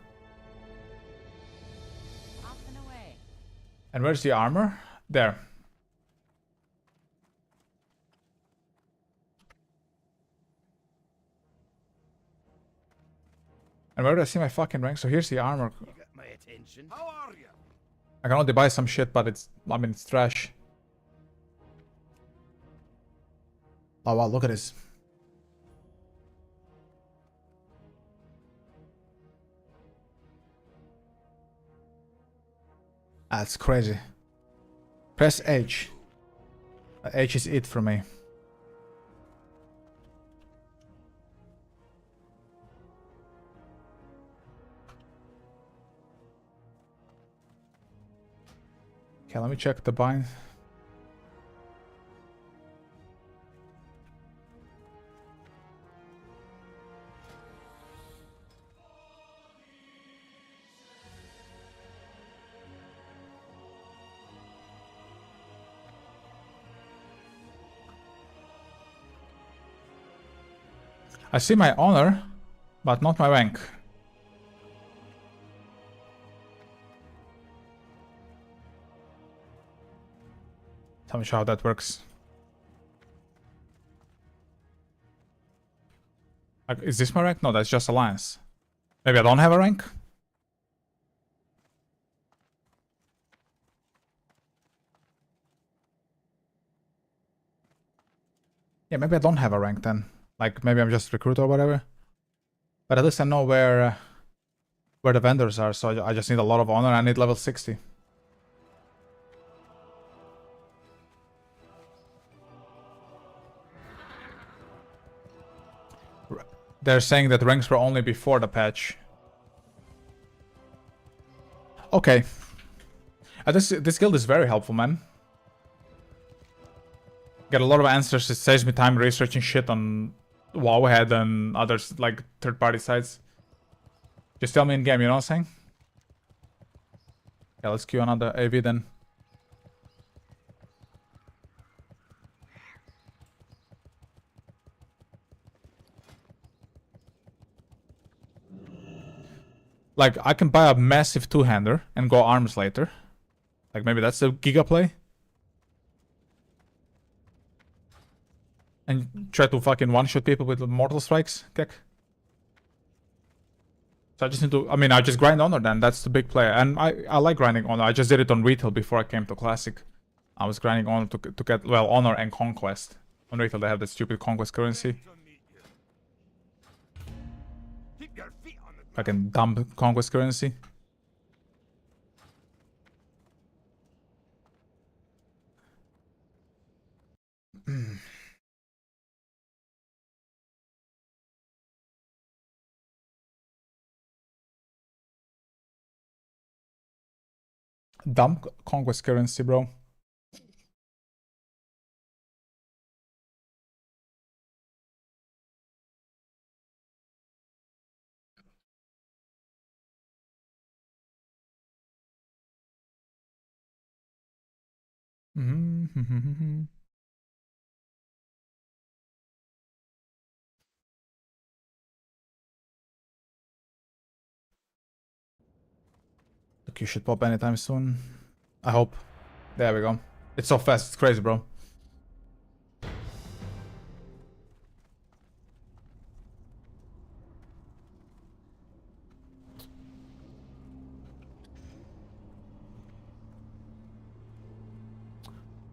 Off and away. And where's the armor? There. And where do I see my fucking rank? So here's the armor. You got my attention. How are you? I can only buy some shit, but it's trash. Oh wow, look at this. That's crazy. Press H. H is it for me. Okay, let me check the bind. I see my honor, but not my rank. Tell me how that works. Like, is this my rank? No, that's just alliance. Maybe I don't have a rank? Yeah, maybe I don't have a rank then. Like, maybe I'm just recruit or whatever. But at least I know where the vendors are, so I just need a lot of honor. I need level 60. They're saying that ranks were only before the patch. Okay. This guild is very helpful, man. Get a lot of answers. It saves me time researching shit on Wowhead and others, like third-party sites. Just tell me in game, you know what I'm saying? Yeah, let's queue another AV then. Like, I can buy a massive two-hander and go arms later. Like, maybe that's a giga play. And try to fucking one-shot people with mortal strikes, Kek. So I just need to, I mean, I just grind honor then, that's the big play. And I like grinding honor, I just did it on retail before I came to classic. I was grinding honor to get, well, honor and conquest. On retail they have that stupid conquest currency. Keep your feet on the ground. Fucking dumb conquest currency. Dumb conquest currency, bro. Look, you should pop anytime soon. I hope. There we go. It's so fast, it's crazy, bro.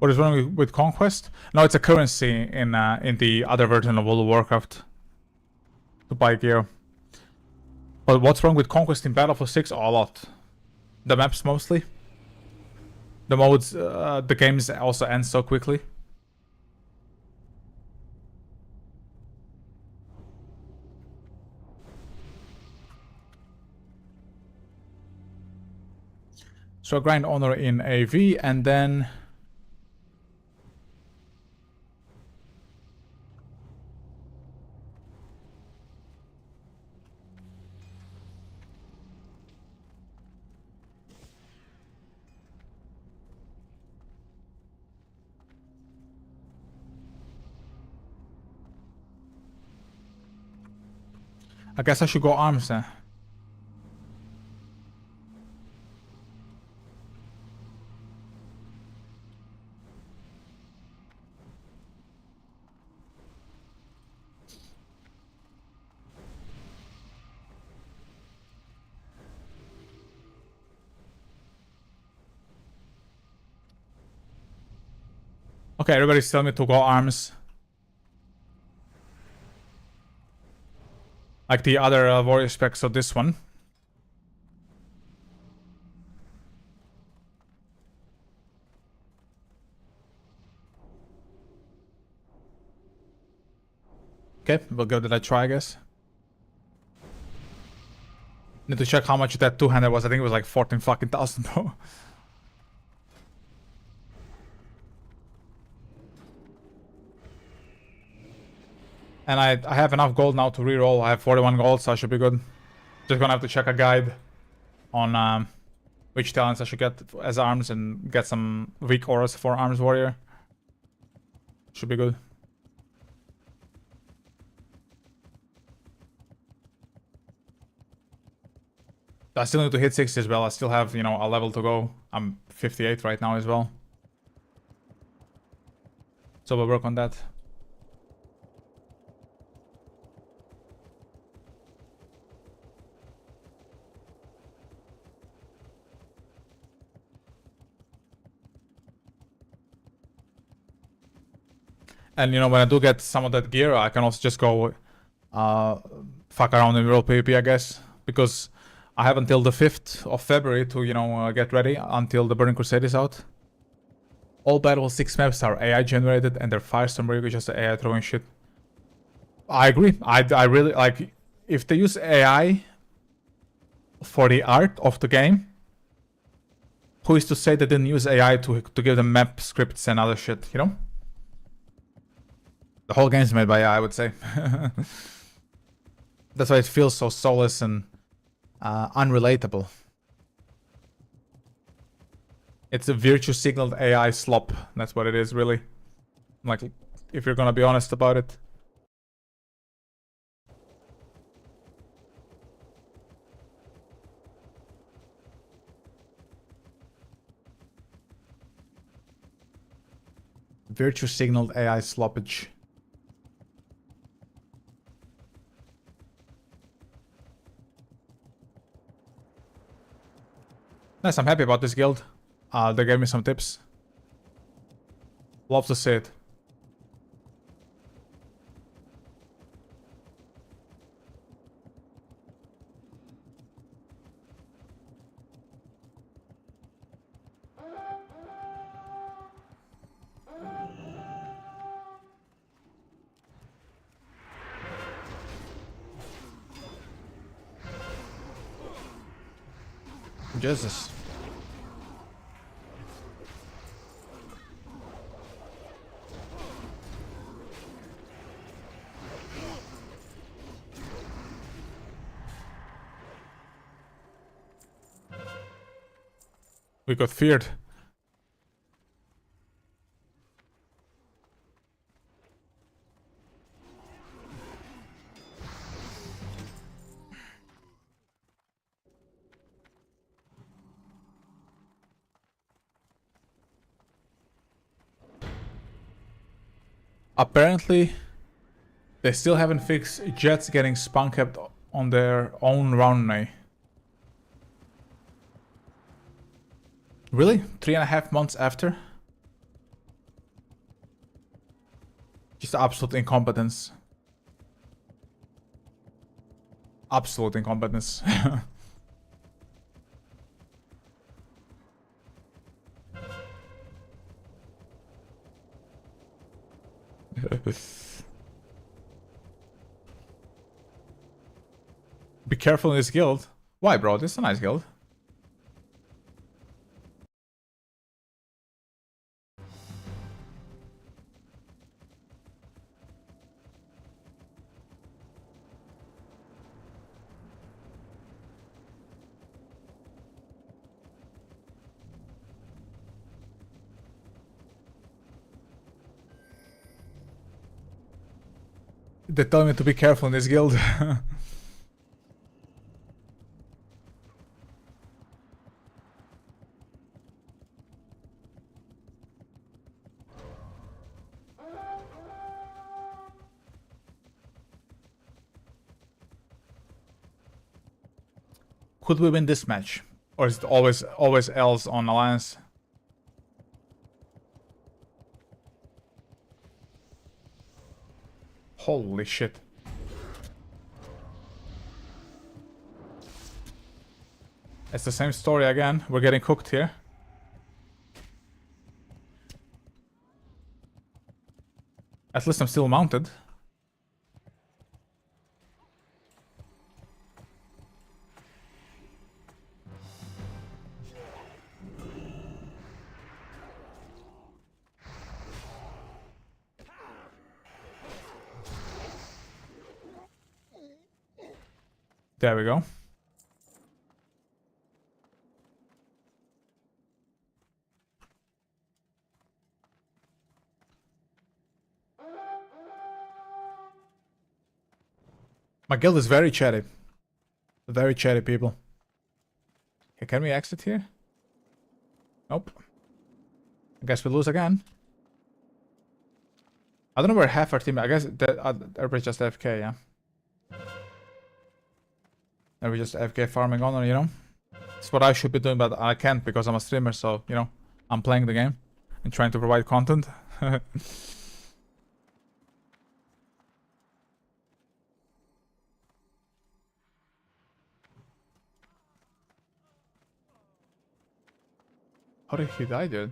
What is wrong with Conquest? No, it's a currency in the other version of World of Warcraft to buy gear. But what's wrong with Conquest in Battlefield 6? Oh, a lot. The maps mostly. The modes, the games also end so quickly. So grind honor in AV and then I guess I should go arms then. Okay, everybody's telling me to go arms. Like the other warrior specs of this one. Okay, we'll give that a try, I guess. Need to check how much that two-hander was. I think it was like 14 fucking thousand, bro. And I have enough gold now to reroll. I have 41 gold, so I should be good. Just gonna have to check a guide on which talents I should get as arms and get some weak auras for arms warrior. Should be good. I still need to hit 60 as well. I still have, you know, a level to go. I'm 58 right now as well. So we'll work on that. And you know, when I do get some of that gear, I can also just go fuck around in real PvP, I guess. Because I have until the 5th of February to, you know, get ready until the Burning Crusade is out. All Battlefield 6 maps are AI generated and they're Firestorm where you just AI throwing shit. I agree. I really, like, if they use AI for the art of the game, who is to say they didn't use AI to give them map scripts and other shit, you know? The whole game's made by AI, I would say. That's why it feels so soulless and unrelatable. It's a virtue signaled AI slop. That's what it is, really. Like, if you're gonna be honest about it. Virtue signaled AI sloppage. Nice, I'm happy about this guild. They gave me some tips. Love to see it. Jesus. We got feared. Apparently, they still haven't fixed jets getting spawn capped on their own runway. Really? 3.5 months after? Just absolute incompetence. Absolute incompetence. Be careful in this guild. Why, bro? This is a nice guild. They tell me to be careful in this guild. Could we win this match? Or is it always L's on Alliance? Holy shit. It's the same story again. We're getting cooked here. At least I'm still mounted. There we go. My guild is very chatty. Very chatty people. Okay, can we exit here? Nope. I guess we lose again. I don't know where half our team... I guess that everybody's just AFK, yeah. Everybody's just AFK farming honor, you know? It's what I should be doing, but I can't because I'm a streamer, so, you know, I'm playing the game and trying to provide content. How did he die, dude?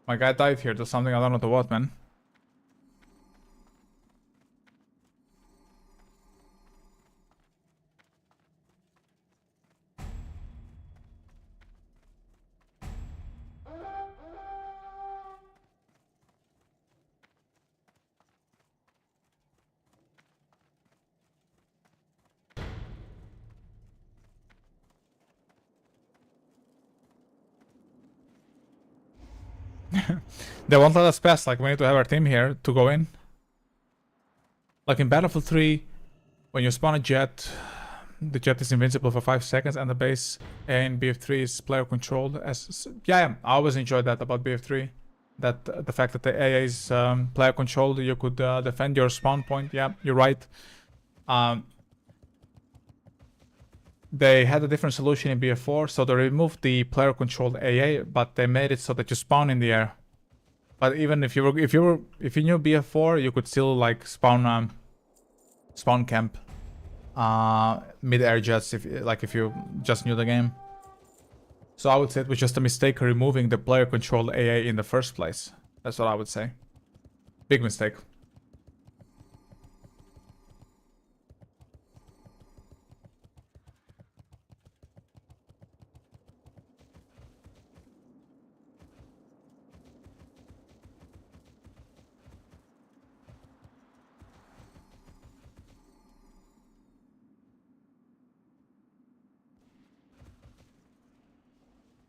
My guy died here to something I don't know to what, man. They won't let us pass, like we need to have our team here to go in. Like in Battlefield 3, when you spawn a jet, the jet is invincible for 5 seconds and the base in BF3 is player controlled. Yeah, I always enjoyed that about BF3. That the fact that the AA is player controlled, you could defend your spawn point. Yeah, you're right. They had a different solution in BF4, so they removed the player controlled AA, but they made it so that you spawn in the air. But even if you knew BF4, you could still like spawn camp mid-air jets if you just knew the game. So I would say it was just a mistake removing the player controlled AA in the first place. That's what I would say. Big mistake.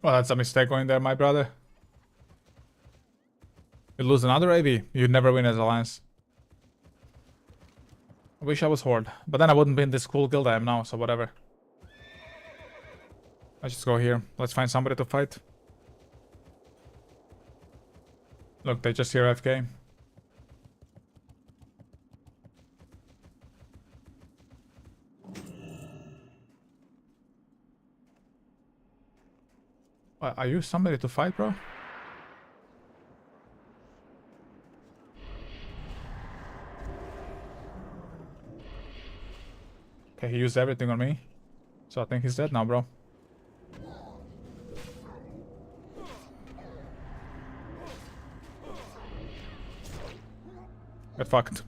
Well, that's a mistake going there, my brother. You lose another AV, you'd never win as Alliance. I wish I was Horde, but then I wouldn't be in this cool guild I am now, so whatever. Let's just go here. Let's find somebody to fight. Look, they just hear FK. Are you somebody to fight, bro? Okay, he used everything on me. So I think he's dead now, bro. Get fucked.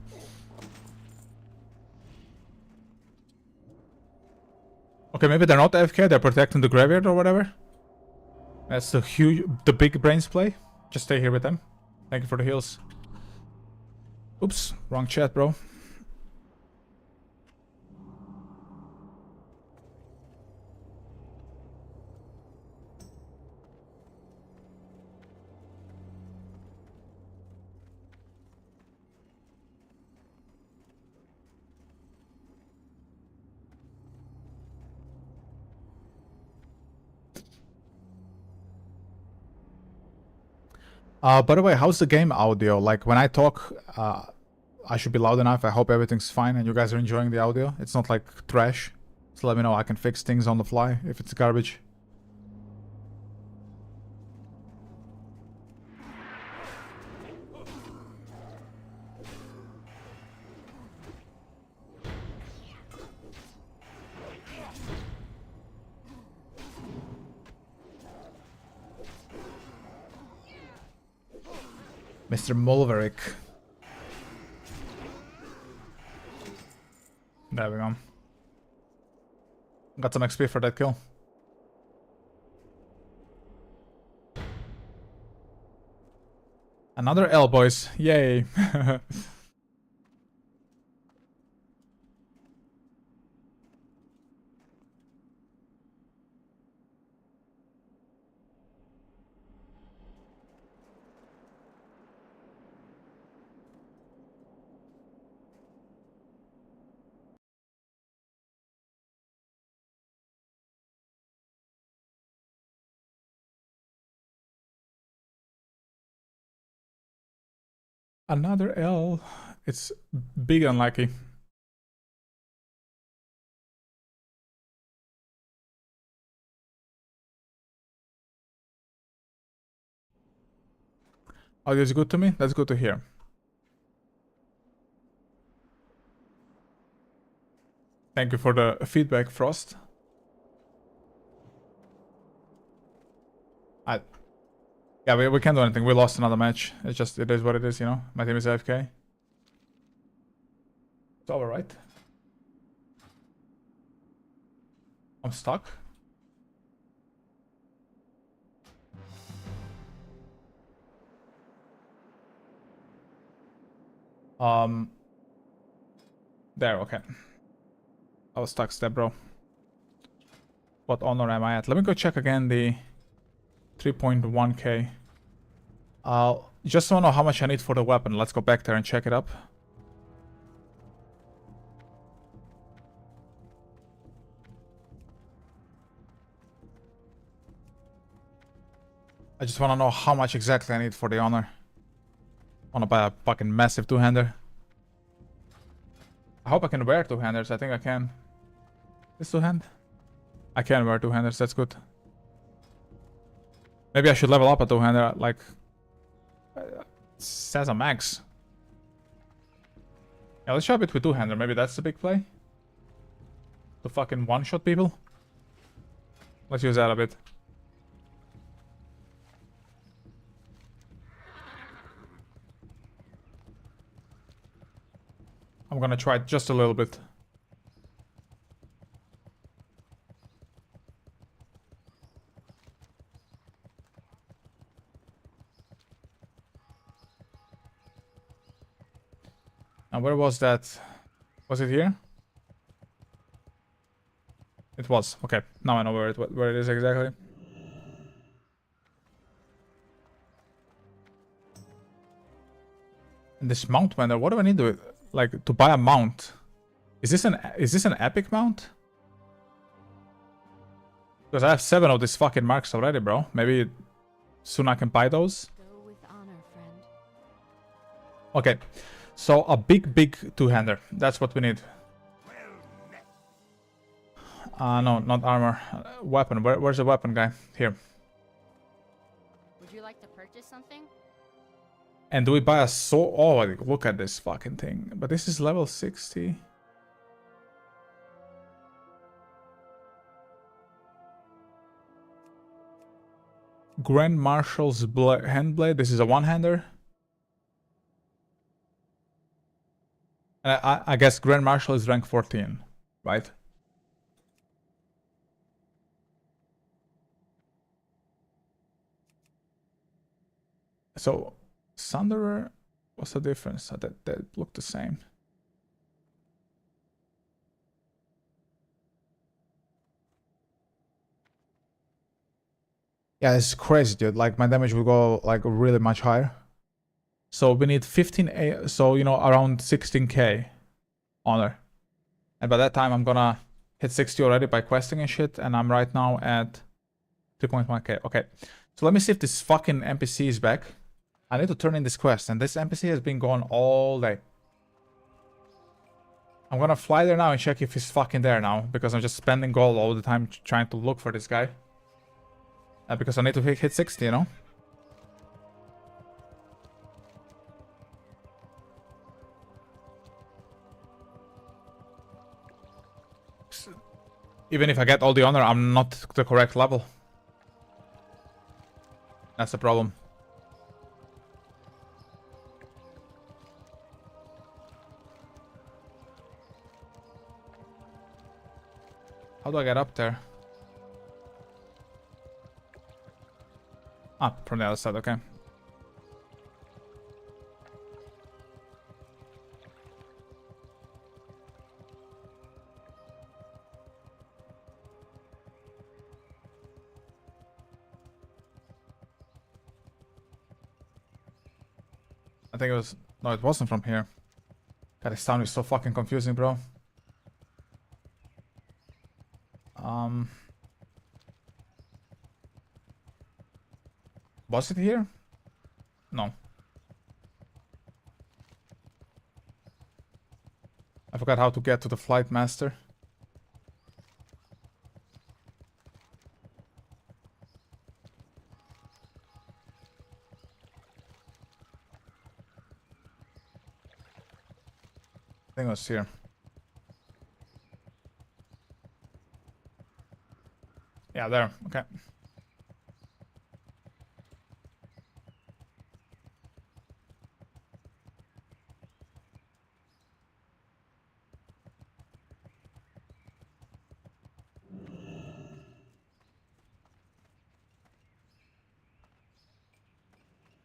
Okay, maybe they're not AFK, they're protecting the graveyard or whatever. That's the big brains play. Just stay here with them. Thank you for the heals. Oops, wrong chat, bro. By the way, how's the game audio? Like, when I talk, I should be loud enough. I hope everything's fine and you guys are enjoying the audio. It's not like trash. So let me know. I can fix things on the fly if it's garbage. Mr. Mulverick. There we go. Got some XP for that kill. Another L, boys. Yay. Another L. It's big unlucky. Audio is good to me? That's good to hear. Thank you for the feedback, Frost. Yeah, we can't do anything. We lost another match. It's just, it is what it is, you know? My team is AFK. It's over, right? I'm stuck. There, okay. I was stuck step, bro. What honor am I at? Let me go check again the 3.1k. Just want to know how much I need for the weapon. Let's go back there and check it up. I just want to know how much exactly I need for the honor. I want to buy a fucking massive two-hander. I hope I can wear two-handers. I think I can. This two-hand? I can wear two-handers. That's good. Maybe I should level up a two-hander. Like, it says a max. Yeah, let's shop it with two-hander. Maybe that's the big play. To fucking one-shot people. Let's use that a bit. I'm gonna try it just a little bit. Now, where was that? Was it here? It was. Okay, now I know where it is exactly. And this mount vendor, what do I need to to buy a mount? Is this an epic mount? Because I have 7 of these fucking marks already, bro. Maybe soon I can buy those. Go with honor, friend. Okay, so a big two-hander. That's what we need. No, not armor. Weapon. Where's the weapon guy? Here. Would you like to purchase something? And do we buy a sword? Oh, look at this fucking thing. But this is level 60. Grand Marshal's handblade. This is a one-hander. I guess Grand Marshal is rank 14, right? So, Sunderer, what's the difference? They look the same. Yeah, it's crazy, dude. Like, my damage will go, like, really much higher. So, we need 15, so, you know, around 16k honor. And by that time, I'm gonna hit 60 already by questing and shit. And I'm right now at 3.1k. Okay. So, let me see if this fucking NPC is back. I need to turn in this quest. And this NPC has been gone all day. I'm gonna fly there now and check if he's fucking there now. Because I'm just spending gold all the time trying to look for this guy. Because I need to hit 60, you know? Even if I get all the honor, I'm not the correct level. That's the problem. How do I get up there? Ah, from the other side, okay. I think it was... No, it wasn't from here. God, this town is so fucking confusing, bro. Was it here? No. I forgot how to get to the flight master. I think it was here. Yeah, there. Okay.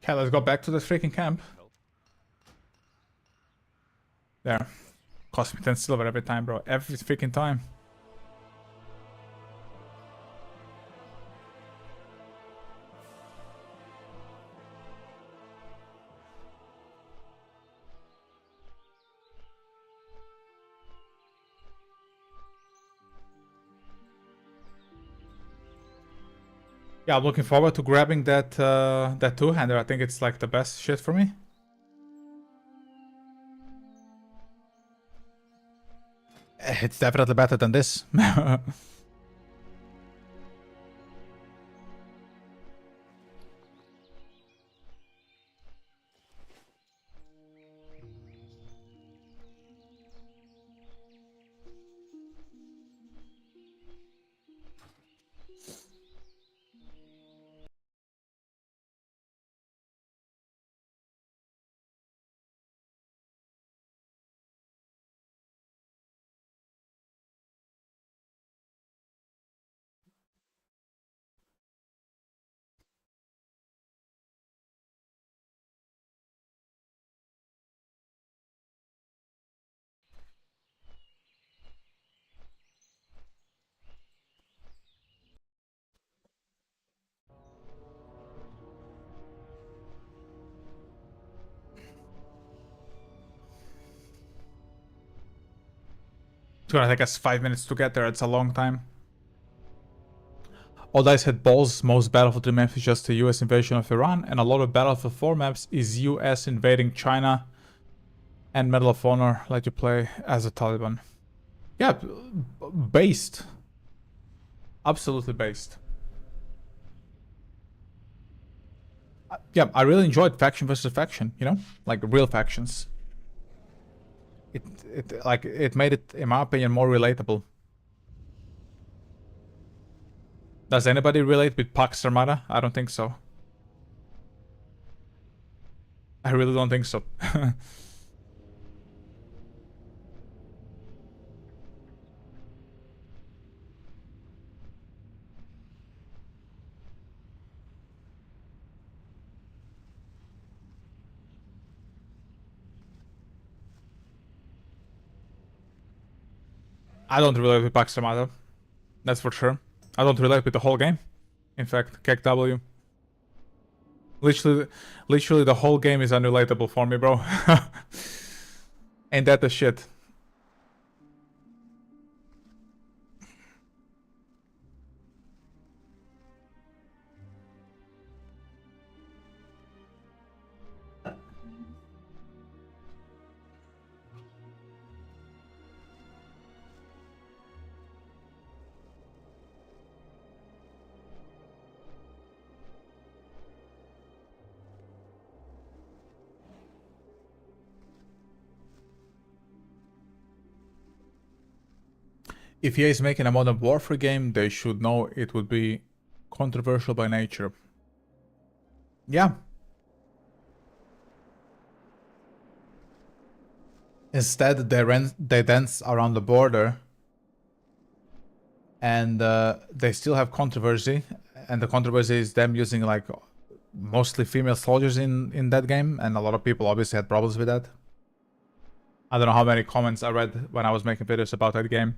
Okay, let's go back to the freaking camp. There. Cost me 10 silver every time, bro. Every freaking time. Yeah, I'm looking forward to grabbing that that two-hander. I think it's like the best shit for me. It's definitely better than this. It's gonna take us 5 minutes to get there. It's a long time. All dice hit balls. Most Battlefield 3 maps is just the US invasion of Iran, and a lot of Battlefield 4 maps is US invading China, and Medal of Honor let you play as a Taliban. Yeah, based. Absolutely based. Yeah, I really enjoyed faction versus faction, you know? Like real factions. It made it, in my opinion, more relatable Does anybody relate with Pax Armada? I don't think so. I really don't think so. I don't relate with Pax Armada. That's for sure. I don't relate with the whole game. In fact, KW. Literally the whole game is unrelatable for me, bro. Ain't that the shit? If EA is making a Modern Warfare game, they should know it would be controversial by nature. Yeah. Instead, they dance around the border, and they still have controversy, and the controversy is them using like mostly female soldiers in that game, and a lot of people obviously had problems with that. I don't know how many comments I read when I was making videos about that game,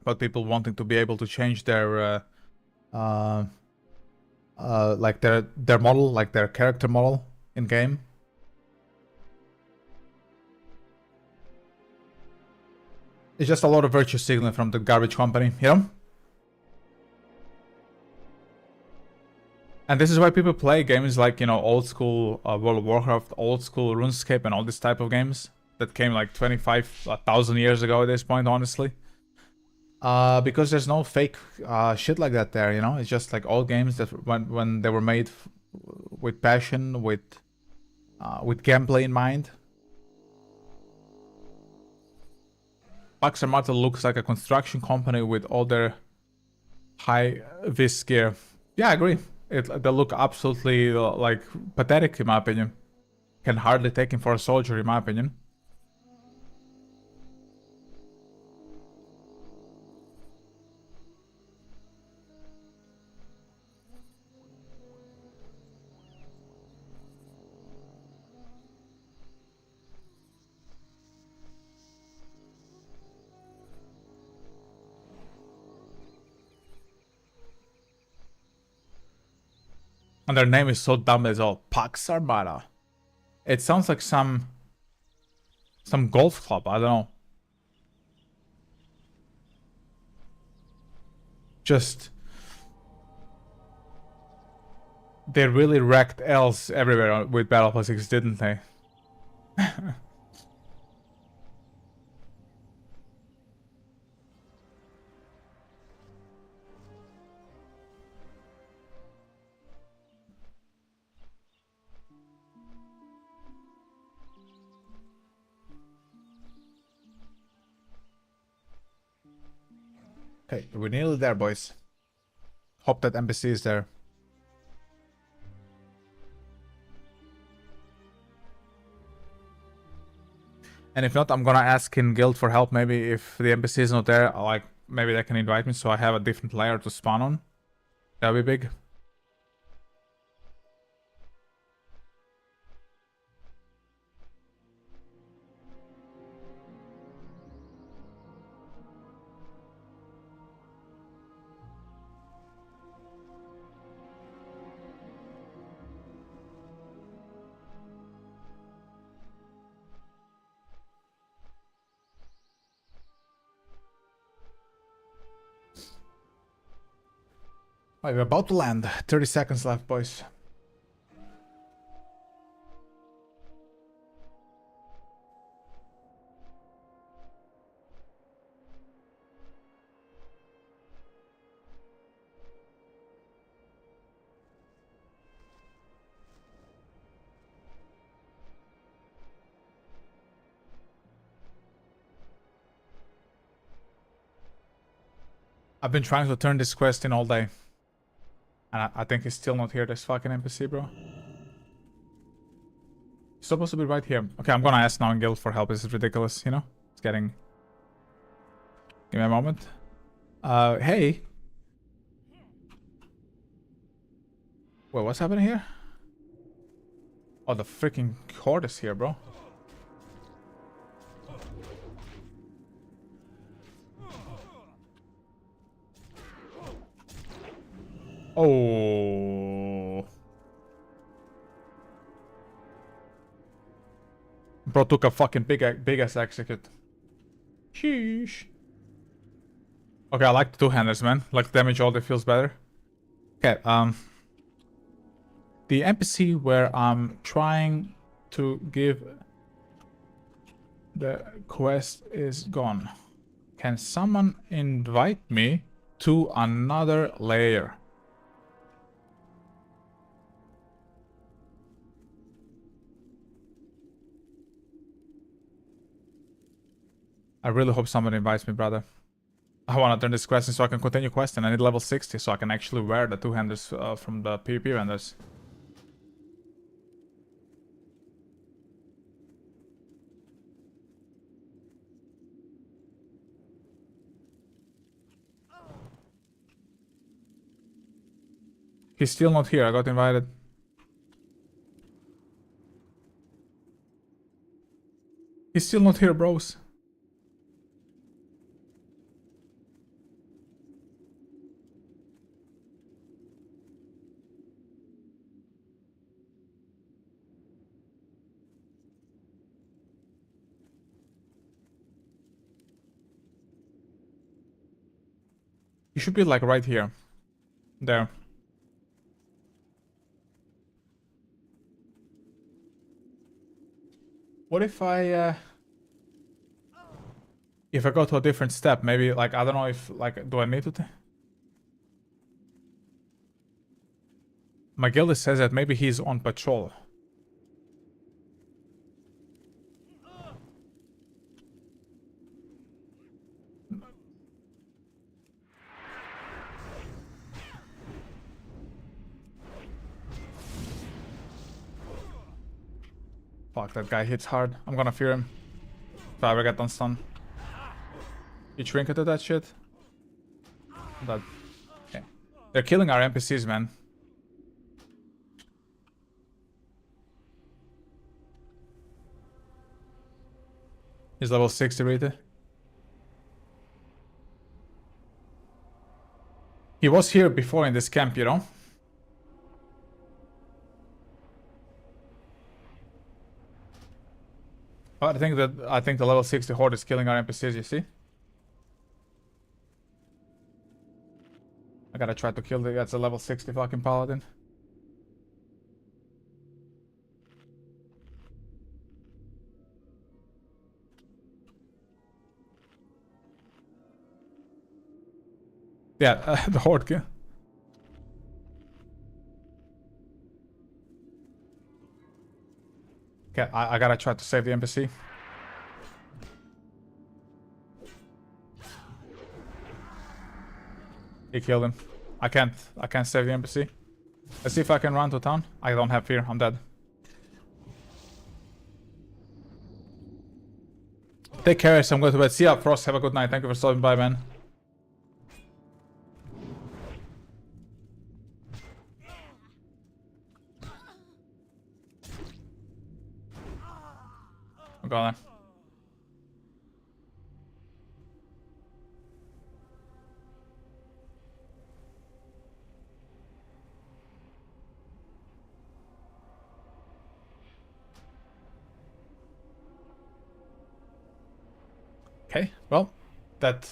but people wanting to be able to change their like their model, like their character model in game. It's just a lot of virtue signaling from the garbage company, you know? And this is why people play games like, you know, old school World of Warcraft, old school RuneScape, and all this type of games that came like 25,000 years ago at this point, honestly. Because there's no fake shit like that there, you know? It's just like old games that when they were made with passion, with gameplay in mind. Pax Armada looks like a construction company with all their high-vis gear. Yeah, I agree. They look absolutely like pathetic in my opinion. Can hardly take him for a soldier in my opinion. And their name is so dumb as all. Pax Armada. It sounds like some golf club, I don't know. Just they really wrecked L's everywhere with Battle for 6, didn't they? Okay, we're nearly there, boys. Hope that NPC is there. And if not, I'm gonna ask in guild for help. Maybe if the NPC is not there, like maybe they can invite me so I have a different layer to spawn on. That'd be big. Alright, we're about to land. 30 seconds left, boys. I've been trying to turn this quest in all day. And I think he's still not here, this fucking NPC, bro. He's supposed to be right here. Okay, I'm gonna ask now in guild for help. This is ridiculous, you know? It's getting... Give me a moment. Hey. Wait, what's happening here? Oh, the freaking horde is here, bro. Oh. Bro took a fucking big ass execute. Sheesh. Okay, I like the two-handers, man. Like damage all day feels better. Okay, the NPC where I'm trying to give the quest is gone. Can someone invite me to another layer? I really hope somebody invites me, brother. I want to turn this quest in so I can continue questing. I need level 60 so I can actually wear the two-handers from the PvP vendors. He's still not here. I got invited. He's still not here, bros. He should be like right here. There. What if I go to a different step? Maybe like I don't know if like do I need to my guild says that maybe he's on patrol. Fuck, that guy hits hard. I'm gonna fear him. If I ever get on stun. You trinketed that shit? That... Okay. They're killing our NPCs, man. He's level 60 rated. He was here before in this camp, you know? But I think the level 60 horde is killing our NPCs, you see? I gotta try to kill that's a level 60 fucking paladin. Yeah, the horde kill. Okay, I gotta try to save the NPC. He killed him. I can't save the NPC. Let's see if I can run to town. I don't have fear, I'm dead. Take care, so I'm going to bed. See ya, Frost. Have a good night. Thank you for stopping by, man. I'm going there. Okay, well, that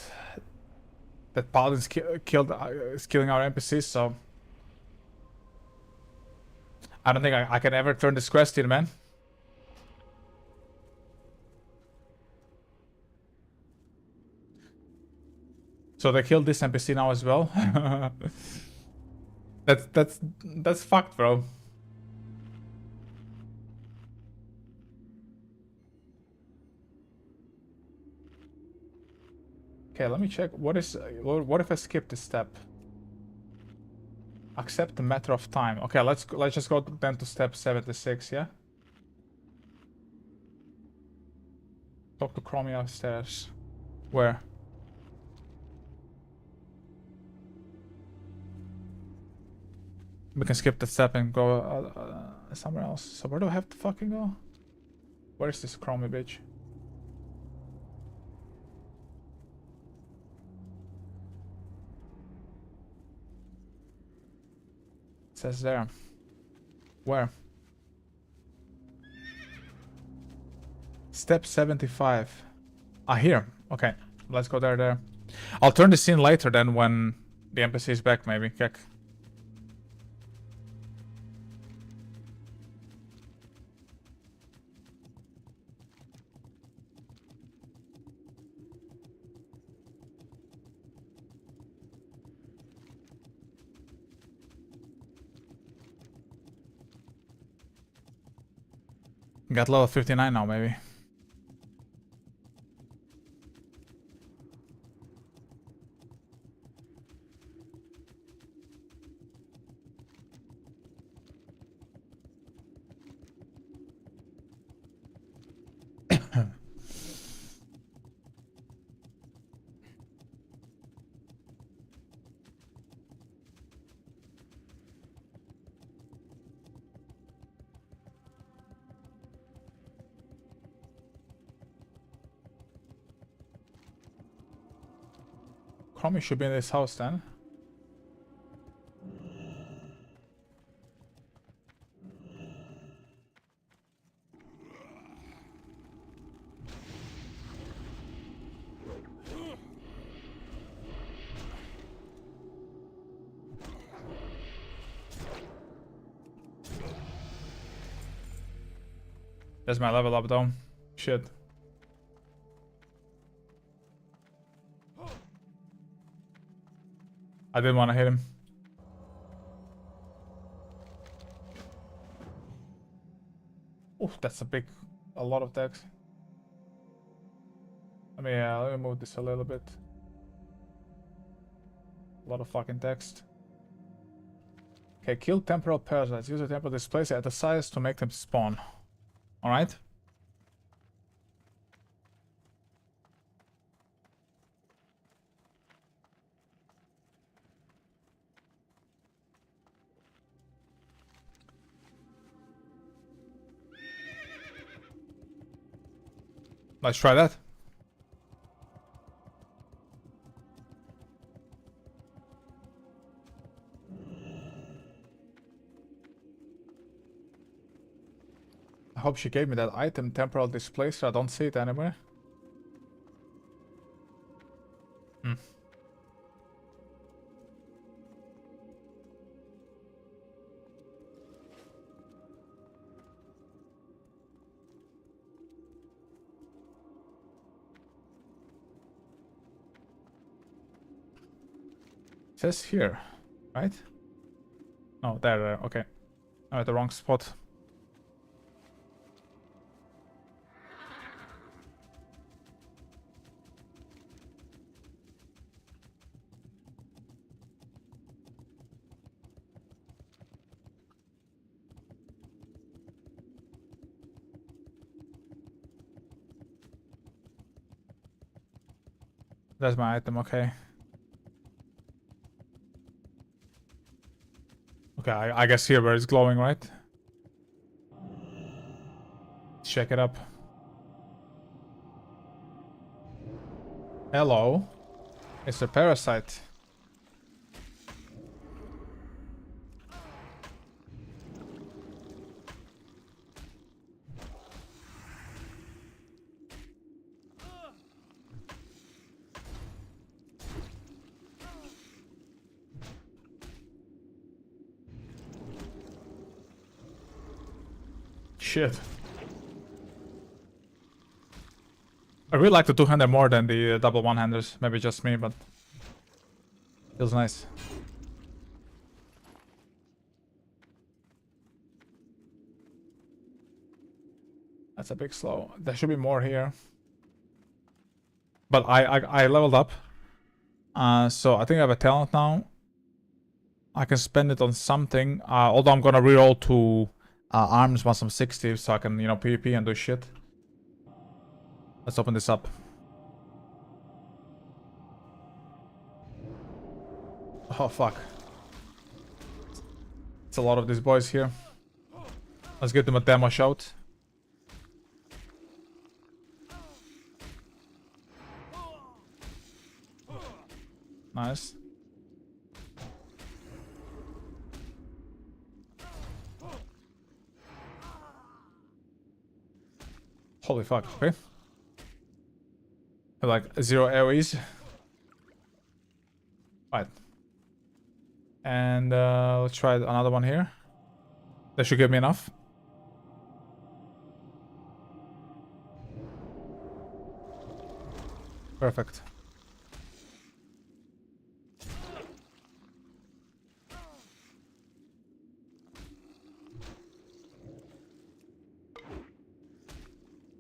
paladin is killing our NPCs, so I don't think I can ever turn this quest in, man. So they killed this NPC now as well. That's fucked, bro. Okay, let me check. What if I skip this step? Accept a matter of time. Okay, let's just go then to step 76, yeah? Talk to Chromie upstairs. Where? We can skip that step and go somewhere else. So where do I have to fucking go? Where is this Chromie bitch? It says there. Where? Step 75. Ah, here. Okay. Let's go there. I'll turn the scene later then when the NPC is back, maybe. Kek. Got level 59 now, maybe. Chromie should be in this house then. That's my level up though. Shit. I didn't want to hit him. Oh, that's a lot of text. Let me move this a little bit. A lot of fucking text. Okay, kill temporal parasites. Use a temporal displacer at the size to make them spawn. Alright? Let's try that. I hope she gave me that item, temporal displacer. I don't see it anywhere. It says here, right? Oh, there, okay. I'm at the wrong spot. That's my item, okay. Okay, I guess here where it's glowing, right? Let's check it up. Hello. It's a parasite. Shit. I really like the two-hander more than the double one-handers. Maybe just me, but feels nice. That's a big slow. There should be more here. But I leveled up. So I think I have a talent now. I can spend it on something. Although I'm gonna reroll to arms once I'm 60, so I can, you know, PvP and do shit. Let's open this up. Oh fuck. It's a lot of these boys here. Let's give them a demo shout. Nice. Holy fuck, okay. Like 0 AoEs. Right. And let's try another one here. That should give me enough. Perfect.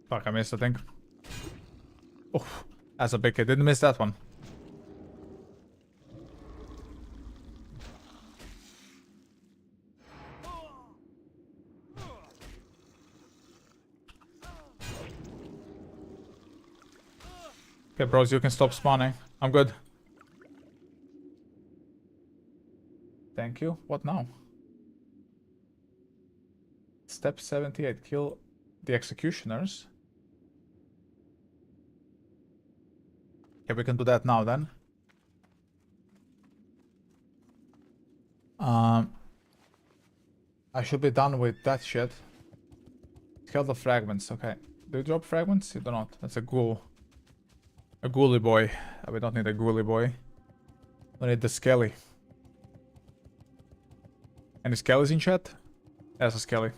Fuck, I missed, I think. Oh, that's a big hit. Didn't miss that one. Okay, bros, you can stop spawning. I'm good. Thank you. What now? Step 78. Kill the executioners. Okay, we can do that now then. I should be done with that shit. Kill the fragments. Okay. Do you drop fragments? You do not. That's a ghoul. A ghouly boy. We don't need a ghouly boy. We need the skelly. Any skellies in chat? There's a skelly.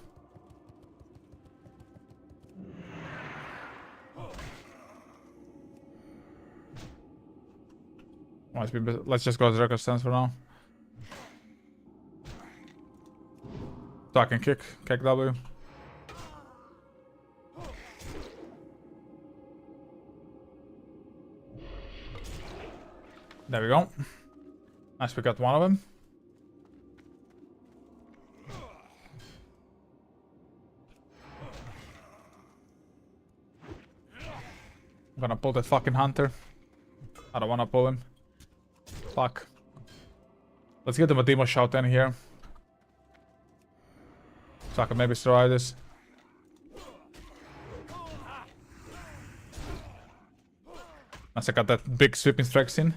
Let's just go to record stance for now. So I can kick W. There we go. Nice, we got one of them. I'm gonna pull that fucking hunter. I don't wanna pull him. Fuck. Let's get them a demo shout in here. So I can maybe survive this. Nice, I got that big sweeping strike in.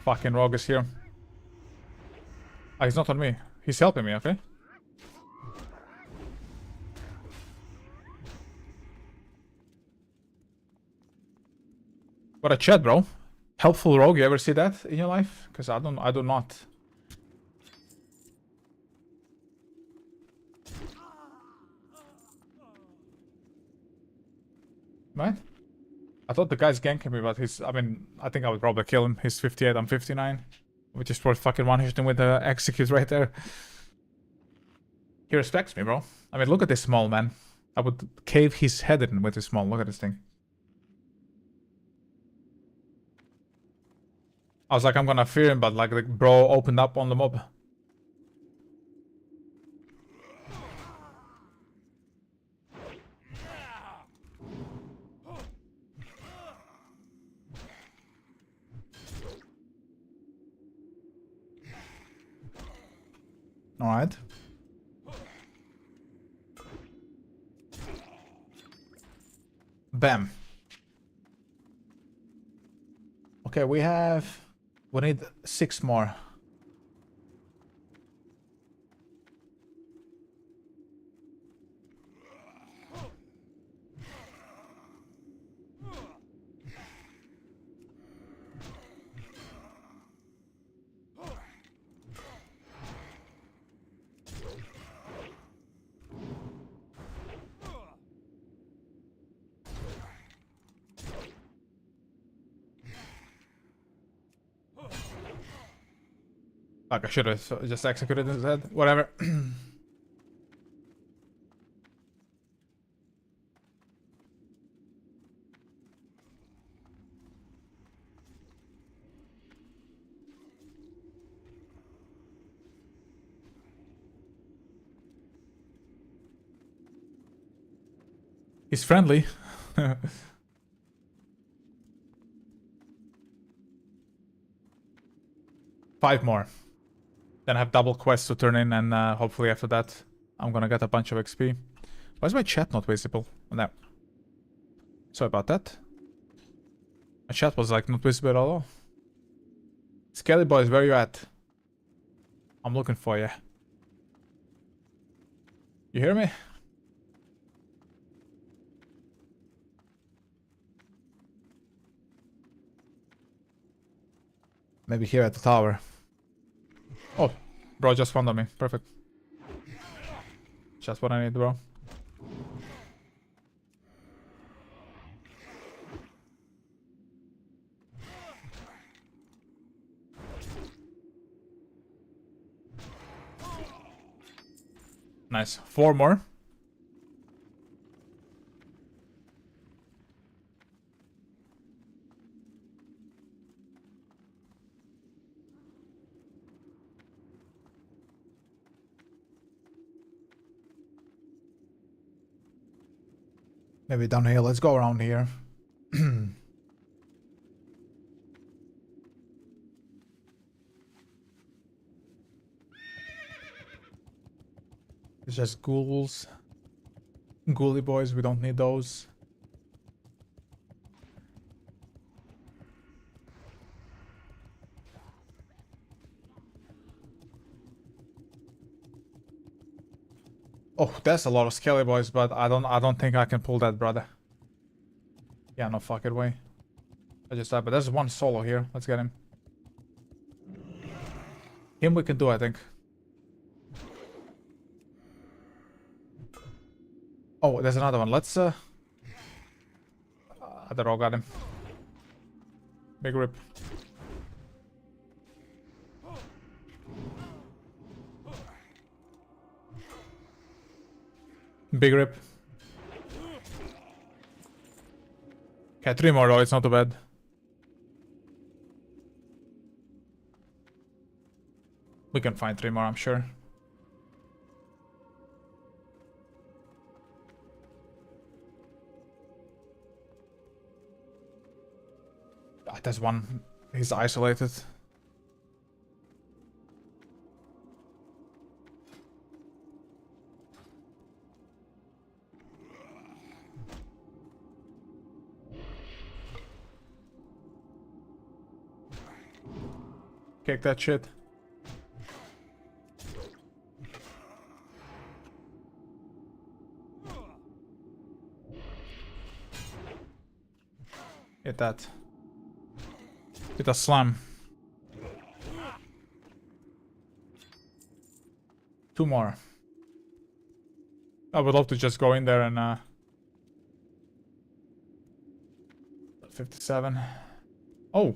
Fucking rogue is here. Ah, he's not on me. He's helping me, okay? What a chat, bro. Helpful rogue, you ever see that in your life? Because I do not. Right? I thought the guy's ganking me, but I mean, I think I would probably kill him. He's 58, I'm 59. We just probably fucking one-hit him with the execute right there. He respects me, bro. I mean, look at this small man. I would cave his head in with this small. Look at this thing. I was like, I'm gonna fear him, but like the bro opened up on the mob. Alright. Bam. Okay, we need 6 more. Fuck, I should have just executed his head. Whatever. He's friendly. 5 more. Then I have double quests to turn in, and hopefully after that I'm gonna get a bunch of XP. Why is my chat not visible? No. Sorry about that. My chat was like not visible at all. Skelly boys, where you at? I'm looking for you. You hear me? Maybe here at the tower. Oh, bro just found me. Perfect. Just what I need, bro. Nice. 4 more. Maybe down here. Let's go around here. It's just ghouls. Ghouly boys, we don't need those. Oh, that's a lot of skelly boys, but I don't think I can pull that, brother. Yeah, no fucking way. I just died, but there's one solo here. Let's get him. Him we can do, I think. Oh, there's another one. Let's the rogue got him. Big rip. Big rip. Okay, 3 more though, it's not too bad. We can find 3 more, I'm sure. Ah, there's one. He's isolated. Kick that shit. Hit that. Hit a slam. 2 more. I would love to just go in there and 57. Oh.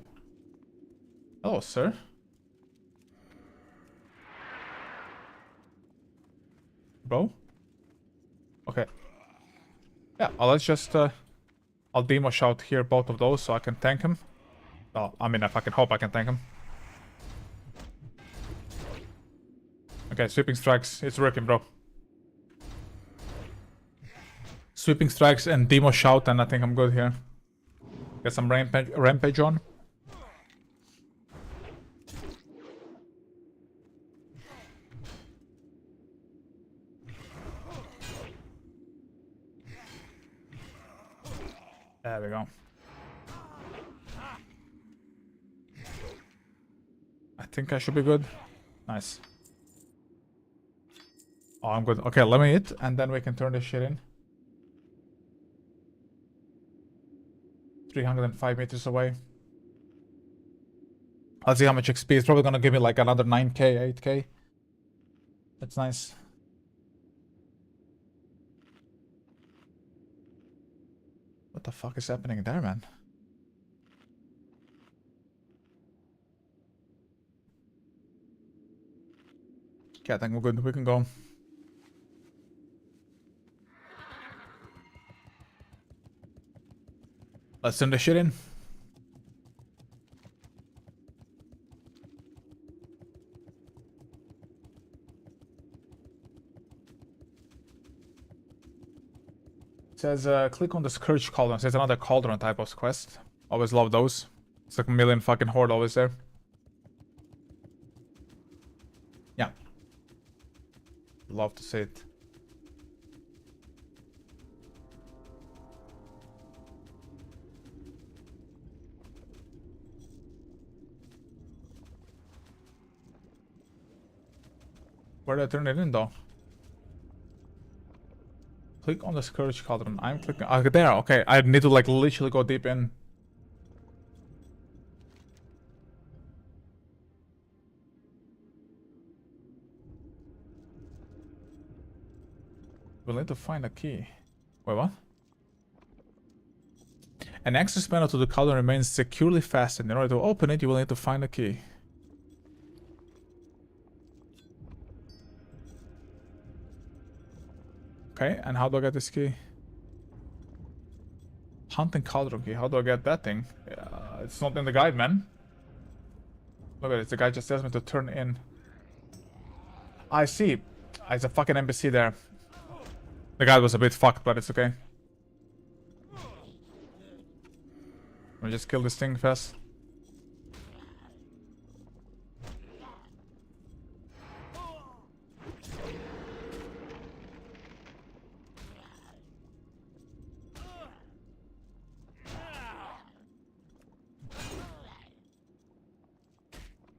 Hello, sir. Bro? Okay. Yeah, let's just I'll demo shout here both of those so I can tank him. Oh, I mean, if I can hope I can tank him. Okay, sweeping strikes. It's working, bro. Sweeping strikes and demo shout, and I think I'm good here. Get some rampage on. There we go. I think I should be good. Nice. Oh, I'm good. Okay, let me hit, and then we can turn this shit in. 305 meters away. Let's see how much XP. It's probably gonna give me like another 9k, 8k. That's nice. What the fuck is happening there, man? Okay, I think we're good. We can go. Let's send the shit in. It says, click on the Scourge Cauldron. It says another Cauldron type of quest. Always love those. It's like a million fucking horde always there. Yeah. Love to see it. Where did I turn it in though? Click on the Scourge Cauldron. I'm clicking. There. Okay. I need to like literally go deep in. We'll need to find a key. Wait, what? An access panel to the cauldron remains securely fastened. In order to open it, you will need to find a key. Okay, and how do I get this key? Hunting cauldron key. How do I get that thing? It's not in the guide, man. Look at it. The guy just tells me to turn in. I see. It's a fucking NPC there. The guy was a bit fucked, but it's okay. Let me just kill this thing fast.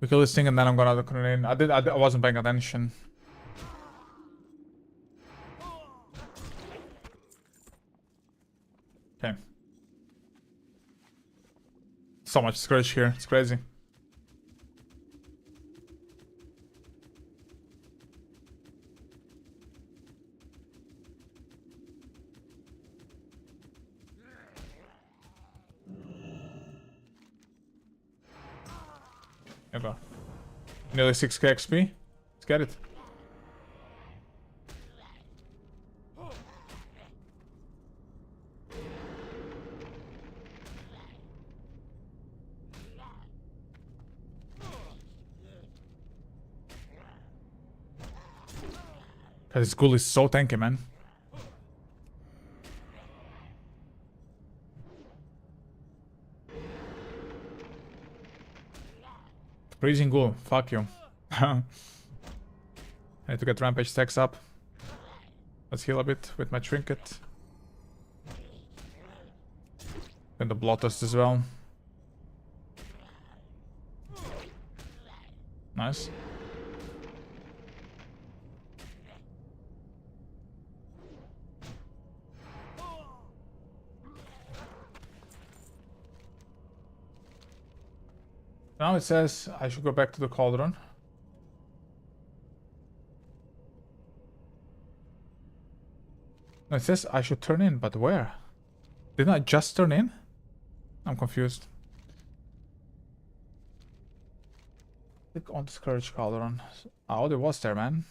We kill this thing and then I'm gonna turn it in. I wasn't paying attention. Okay. So much Scourge here. It's crazy. There you go. Nearly 6k XP. Let's get it. Cause this ghoul is so tanky, man. Freezing ghoul, fuck you. I need to get rampage stacks up. Let's heal a bit with my trinket. And the bloodlust as well. Nice. Now it says I should go back to the cauldron. No, it says I should turn in, but where? Didn't I just turn in? I'm confused. Click on the Scourge Cauldron. Oh, there was there, man.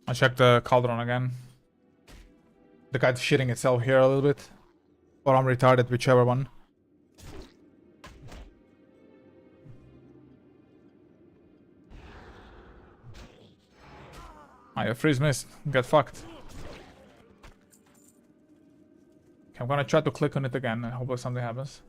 I checked the cauldron again. The guy's shitting itself here a little bit. Or I'm retarded, whichever one. I freeze missed. Get fucked. Okay, I'm gonna try to click on it again and hopefully something happens.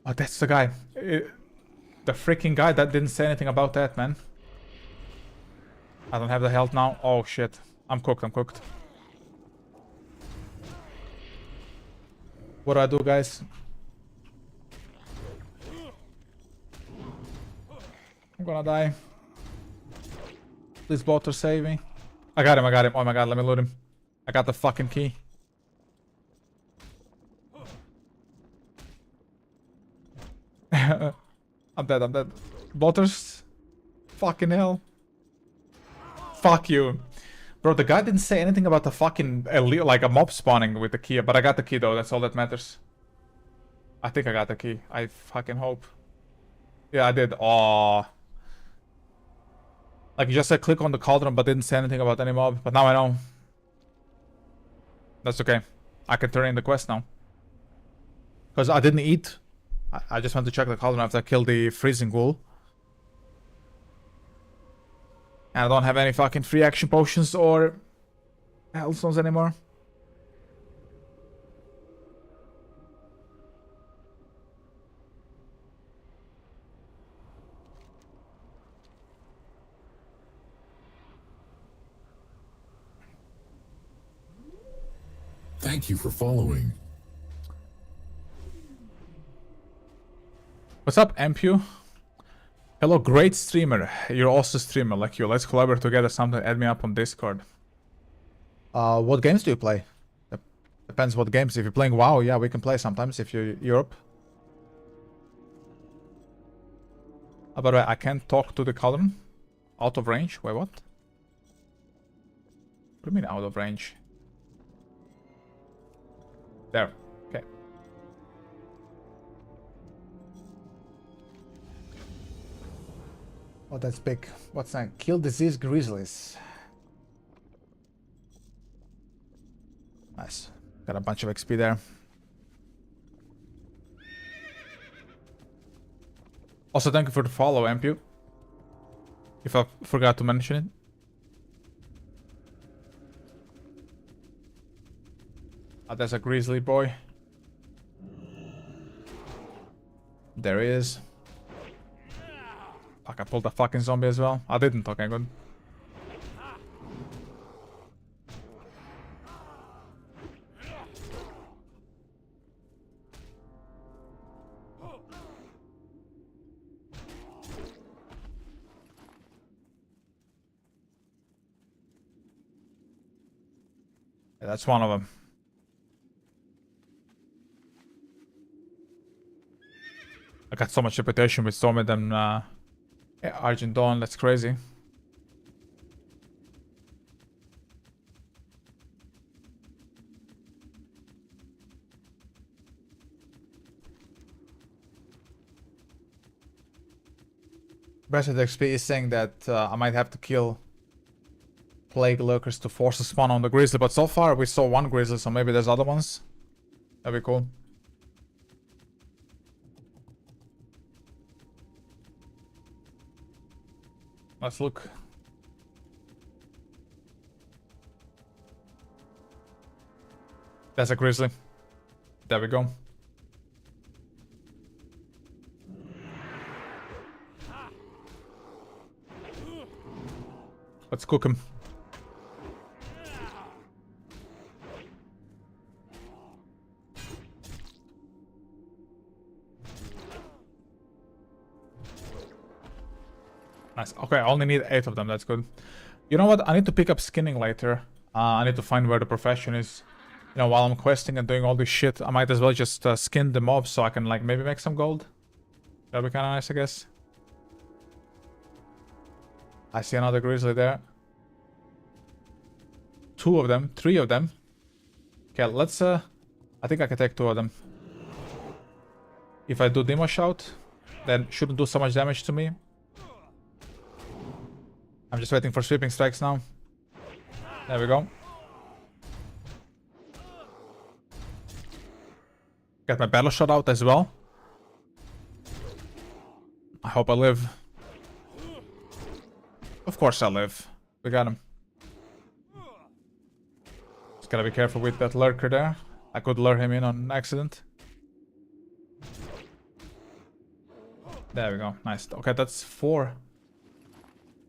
Oh, that's the guy. The freaking guy that didn't say anything about that, man. I don't have the health now. Oh, shit. I'm cooked, I'm cooked. What do I do, guys? I'm gonna die. Please, Botter, save me. I got him, I got him. Oh my god, let me loot him. I got the fucking key. I'm dead, I'm dead. Botters? Fucking hell. Fuck you. Bro, the guy didn't say anything about the fucking like a mob spawning with the key, but I got the key though, that's all that matters. I think I got the key. I fucking hope. Yeah, I did. Aww. Like, you just said click on the cauldron, but didn't say anything about any mob. But now I know. That's okay. I can turn in the quest now. Because I didn't eat. I just went to check the cauldron after I killed the freezing ghoul. And I don't have any fucking free action potions or health stones anymore. Thank you for following. What's up, Ampu? Hello, great streamer. You're also a streamer like you. Let's collaborate together sometime. Add me up on Discord. What games do you play? Depends what games. If you're playing WoW, yeah, we can play sometimes if you're Europe. By the way, I can't talk to the cauldron. Out of range? Wait, what? What do you mean out of range? There. Okay. Oh, that's big. What's that? Kill disease grizzlies. Nice. Got a bunch of XP there. Also, thank you for the follow, Ampu. If I forgot to mention it. Oh, there's a grizzly boy. There he is. Fuck, I pulled a fucking zombie as well. I didn't, okay, good. Yeah, that's one of them. I got so much reputation with storming them Argent Dawn, that's crazy. Best of XP is saying that I might have to kill plague lurkers to force a spawn on the grizzly, but so far we saw one grizzly, so maybe there's other ones. That'd be cool. Let's look. That's a grizzly. There we go. Let's cook him. Nice. Okay, I only need 8 of them. That's good. You know what? I need to pick up skinning later. I need to find where the profession is. You know, while I'm questing and doing all this shit, I might as well just skin the mobs so I can, like, maybe make some gold. That'd be kind of nice, I guess. I see another grizzly there. 2 of them. 3 of them. Okay, let's... I think I can take 2 of them. If I do Demo Shout, then shouldn't do so much damage to me. I'm just waiting for sweeping strikes now. There we go. Got my battle shot out as well. I hope I live. Of course I live. We got him. Just gotta be careful with that lurker there. I could lure him in on accident. There we go. Nice. Okay, that's 4.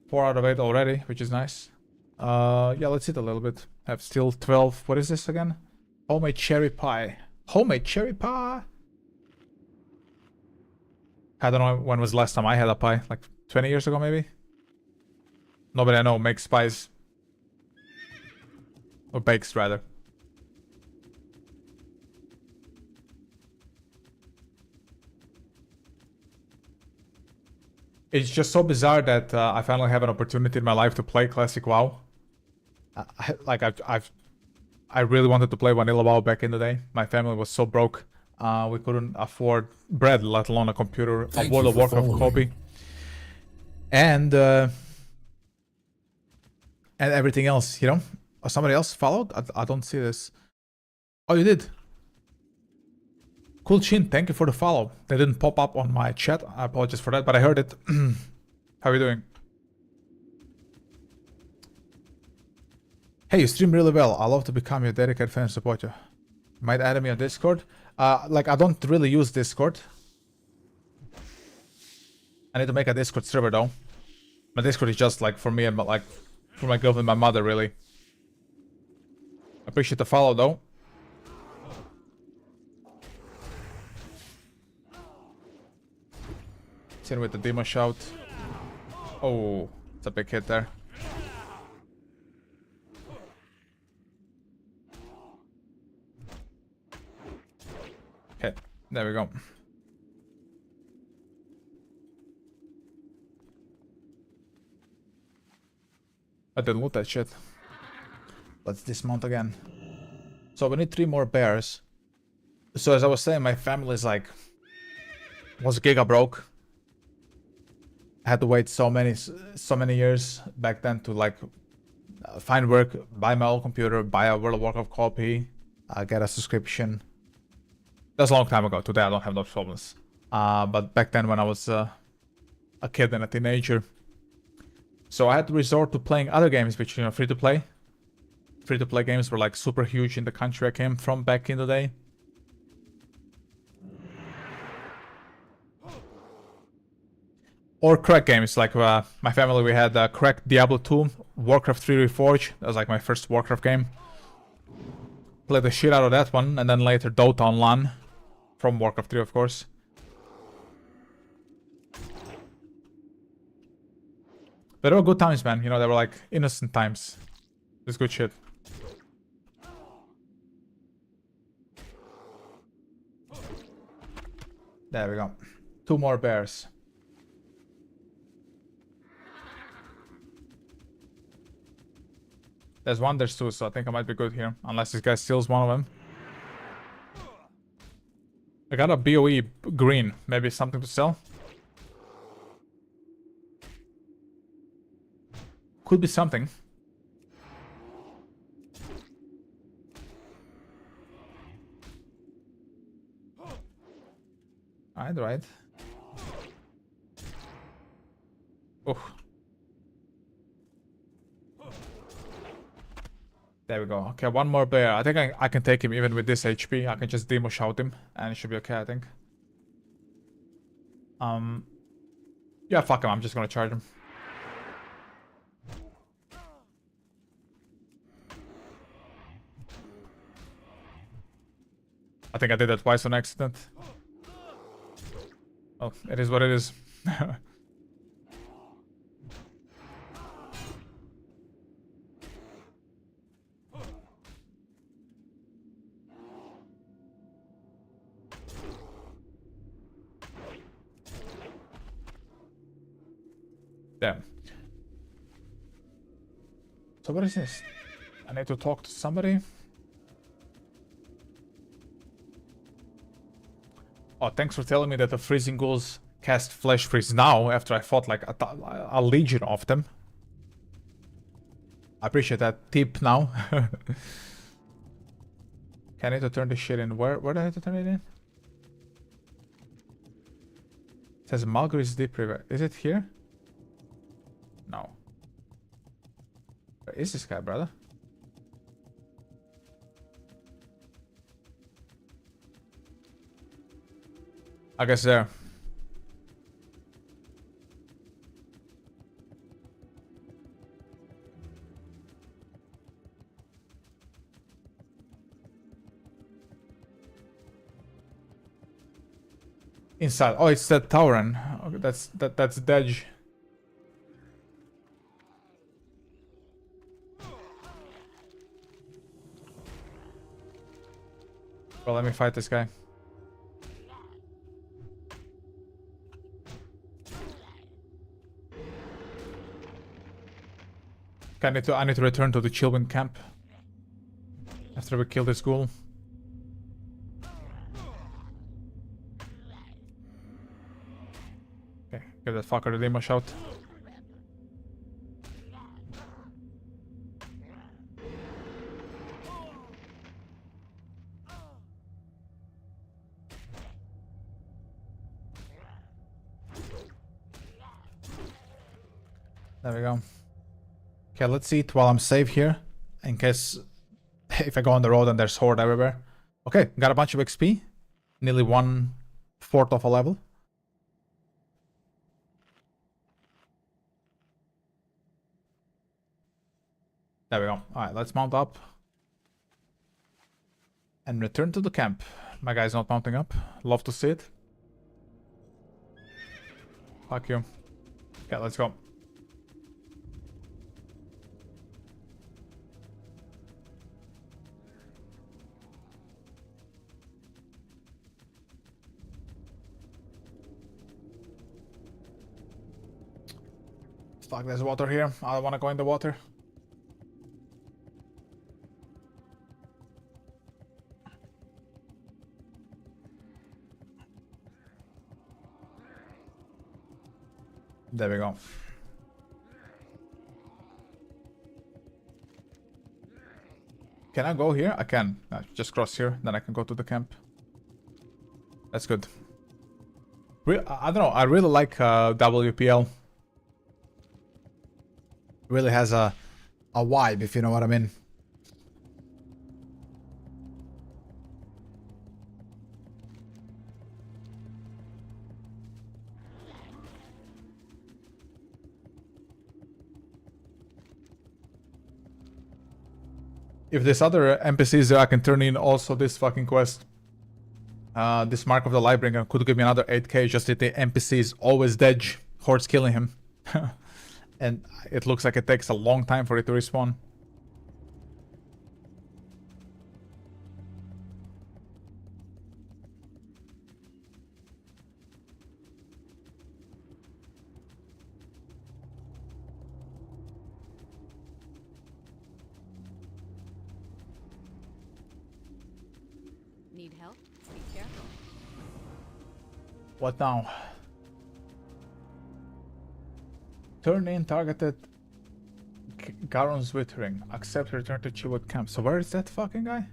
4 out of 8 already, which is nice. Yeah, let's eat a little bit. I have still 12. What is this again? Homemade cherry pie. Homemade cherry pie? I don't know when was the last time I had a pie. Like 20 years ago, maybe? Nobody I know makes pies. Or bakes, rather. It's just so bizarre that I finally have an opportunity in my life to play classic WoW. I really wanted to play vanilla WoW back in the day. My family was so broke, we couldn't afford bread, let alone a computer, a World of Warcraft copy. And and everything else, you know? Or somebody else followed? I don't see this. Oh, you did. Cool Chin, thank you for the follow. They didn't pop up on my chat. I apologize for that, but I heard it. How are you doing? Hey, you stream really well. I love to become your dedicated fan and supporter. Might add me on Discord. Like, I don't really use Discord. I need to make a Discord server though. My Discord is just like for me and like for my girlfriend and my mother, really. Appreciate the follow though. In with the demo shout. Oh, it's a big hit there. Okay, there we go. I didn't loot that shit. Let's dismount again. So we need 3 more bears. So as I was saying, my family is like was giga broke. I had to wait so many years back then to like find work, buy my old computer, buy a World of Warcraft copy, get a subscription. That's a long time ago. Today I don't have those problems. But back then when I was a kid and a teenager, so I had to resort to playing other games, which, you know, free to play. Free to play games were like super huge in the country I came from back in the day. Or crack games, like my family, we had crack Diablo 2, Warcraft 3 Reforged. That was like my first Warcraft game. Played the shit out of that one, and then later Dota Online from Warcraft 3, of course. But they were good times, man. You know, they were like innocent times. It's good shit. There we go. 2 more bears. There's 1, there's 2, so I think I might be good here. Unless this guy steals one of them. I got a BOE green. Maybe something to sell? Could be something. Alright. Oh. There we go. Okay, 1 more bear. I think I can take him even with this HP. I can just demo shout him and it should be okay, I think. Yeah, fuck him. I'm just gonna charge him. I think I did that twice on accident. Oh, it is what it is. Damn. So what is this? I need to talk to somebody. Oh, thanks for telling me that the freezing ghouls cast flesh freeze now after I fought like a legion of them. I appreciate that tip now. Okay, I need to turn this shit in. Where do I need to turn it in? It says Malgris Deep River. Is it here? No. Where is this guy, brother? I guess there. Inside. Oh, it's that Tauren. Okay, that's Dej. Well, let me fight this guy. Okay, I need to return to the Chillwind camp after we kill this ghoul. Okay, give that fucker the demo shout. There we go. Okay, let's eat while I'm safe here. In case if I go on the road and there's horde everywhere. Okay, got a bunch of XP. Nearly 1/4 of a level. There we go. Alright, let's mount up. And return to the camp. My guy's not mounting up. Love to see it. Fuck you. Okay, let's go. Fuck, there's water here. I don't want to go in the water. There we go. Can I go here? I can. Just cross here, then I can go to the camp. That's good. I don't know. I really like WPL. Really has a vibe, if you know what I mean. If there's other NPCs there, I can turn in also this fucking quest. This Mark of the Lightbringer could give me another 8k, just that the NPC is always dead. Horde's killing him. And it looks like it takes a long time for it to respawn. Need help? Be careful. What now? Turn in targeted Garon's Withering. Accept return to Chilwood camp. So where is that fucking guy?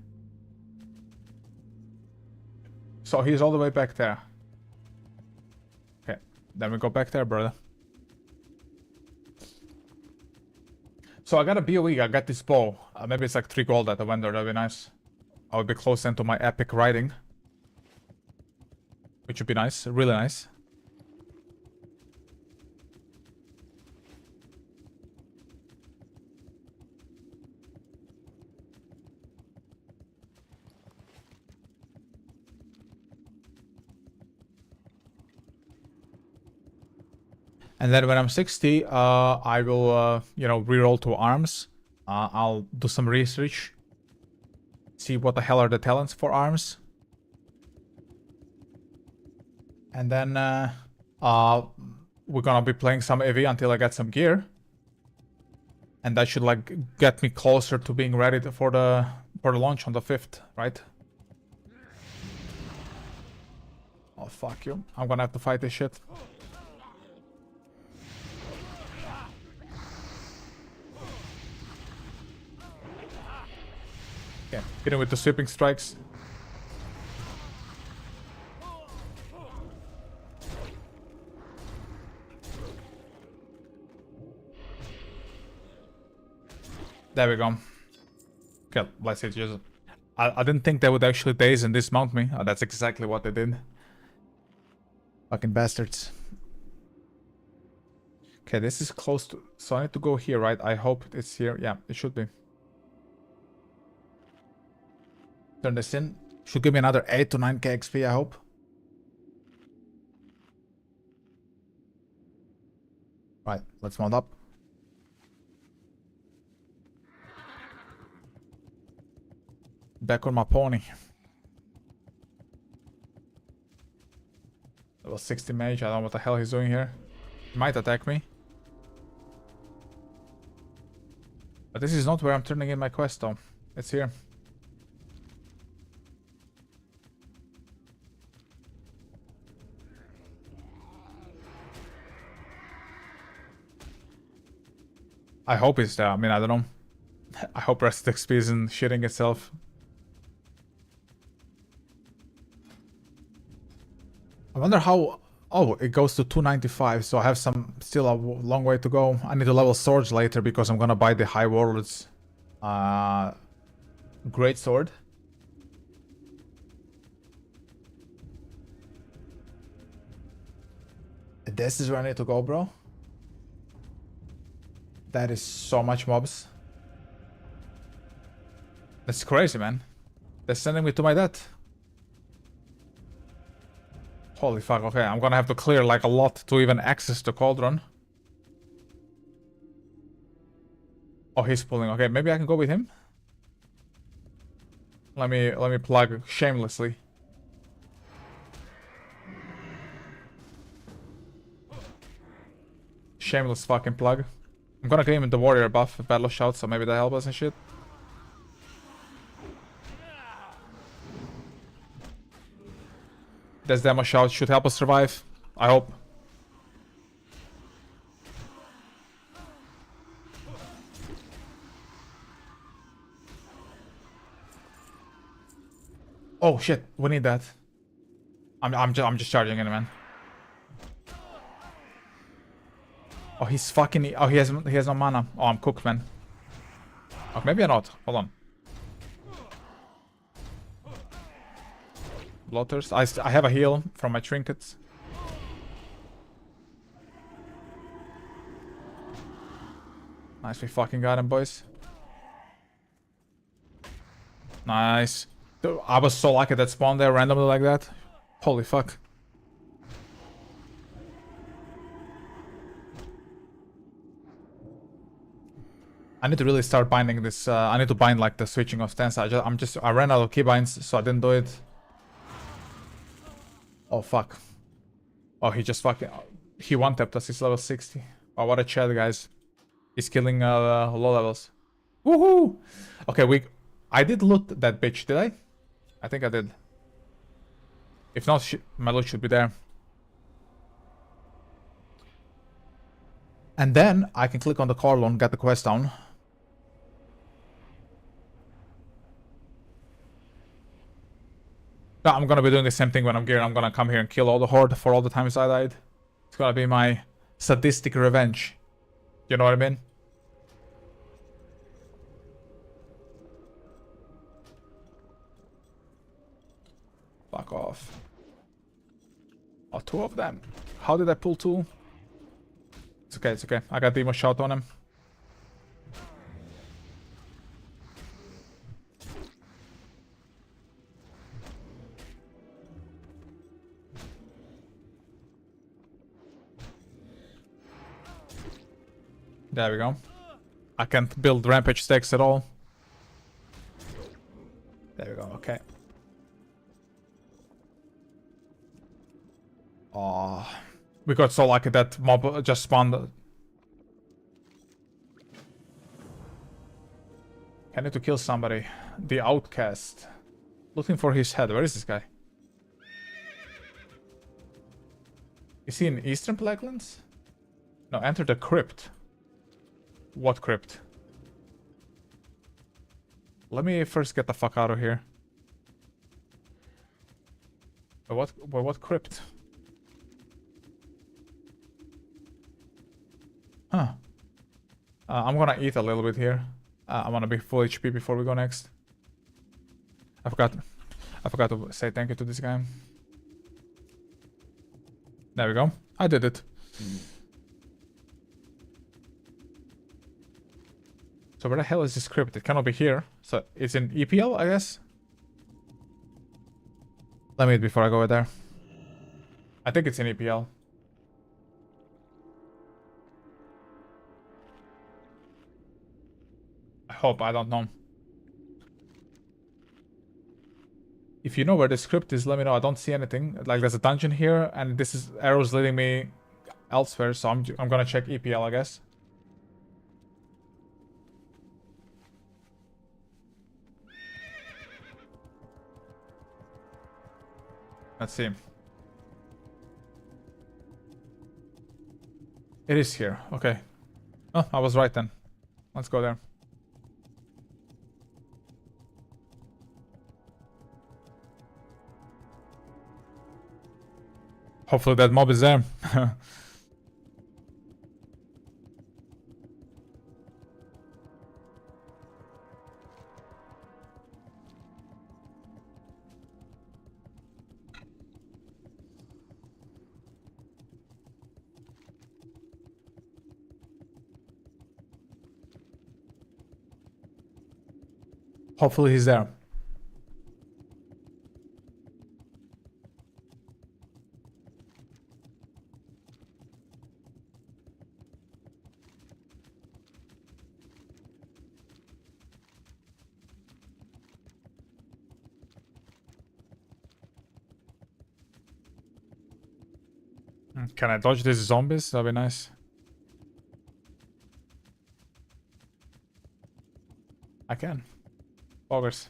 So he's all the way back there. Okay, then we go back there, brother. So I got a BOE, I got this bow. Maybe it's like 3 gold at the vendor, that'd be nice. I would be close into my epic riding. Which would be nice, really nice. And then when I'm 60, I will, you know, reroll to arms. I'll do some research. See what the hell are the talents for arms. And then we're gonna be playing some AV until I get some gear. And that should like get me closer to being ready for the launch on the 5th, right? Oh fuck you. I'm gonna have to fight this shit. Okay, getting with the sweeping strikes. There we go. Okay, let's see. Just I didn't think they would actually daze and dismount me. Oh, that's exactly what they did. Fucking bastards. Okay, this is close to... So I need to go here, right? I hope it's here. Yeah, it should be. Turn this in. Should give me another 8 to 9k XP, I hope. Right, let's mount up. Back on my pony. Level 60 mage, I don't know what the hell he's doing here. He might attack me. But this is not where I'm turning in my quest though. It's here. I hope it's there. I mean, I don't know. I hope Rest XP isn't shitting itself. I wonder how... Oh, it goes to 295, so I have some Still a long way to go. I need to level swords later because I'm gonna buy the High Warlord's great sword. This is where I need to go, bro. That is so much mobs. That's crazy, man. They're sending me to my death. Holy fuck, okay. I'm gonna have to clear like a lot to even access the cauldron. Oh, he's pulling. Okay, maybe I can go with him. Let me plug shamelessly. Shameless fucking plug. I'm gonna claim the warrior buff, battle shout, so maybe that helps us and shit. This demo shout should help us survive. I hope. Oh shit, we need that. I'm just charging in, man. Oh, he's fucking. Oh, he has no mana. Oh, I'm cooked, man. Oh, maybe I'm not. Hold on. Blotters. I have a heal from my trinkets. Nice, we fucking got him, boys. Nice. Dude, I was so lucky that spawned there randomly like that. Holy fuck. I need to really start binding this. I need to bind like the switching of stance. I ran out of keybinds, so I didn't do it. Oh fuck. Oh, he just fucking. He one-tapped us. He's level 60. Oh, what a chat, guys. He's killing low levels. Woohoo! Okay, I did loot that bitch, did I? I think I did. If not, my loot should be there. And then I can click on the cauldron, get the quest down. No, I'm gonna be doing the same thing when I'm geared. I'm gonna come here and kill all the horde for all the times I died. It's gonna be my sadistic revenge. You know what I mean? Fuck off. Oh, 2 of them. How did I pull 2? It's okay, it's okay. I got Demo shot on him. There we go. I can't build rampage stacks at all. There we go, okay. Oh, we got so lucky that mob just spawned. I need to kill somebody. The outcast. Looking for his head. Where is this guy? Is he in Eastern Blacklands? No, enter the crypt. What crypt? Let me first get the fuck out of here. What crypt? Huh. I'm gonna eat a little bit here. I wanna be full HP before we go next. I forgot to say thank you to this guy. There we go. I did it. So where the hell is this crypt? It cannot be here. So it's in EPL, I guess. Let me eat before I go there. I think it's in EPL. I hope, I don't know. If you know where the script is, let me know. I don't see anything. Like there's a dungeon here and this is arrows leading me elsewhere, so I'm gonna check EPL, I guess. Let's see. It is here. Okay. Oh, I was right then. Let's go there. Hopefully that mob is there. Hopefully he's there. Can I dodge these zombies? That'd be nice. I can. Boggers.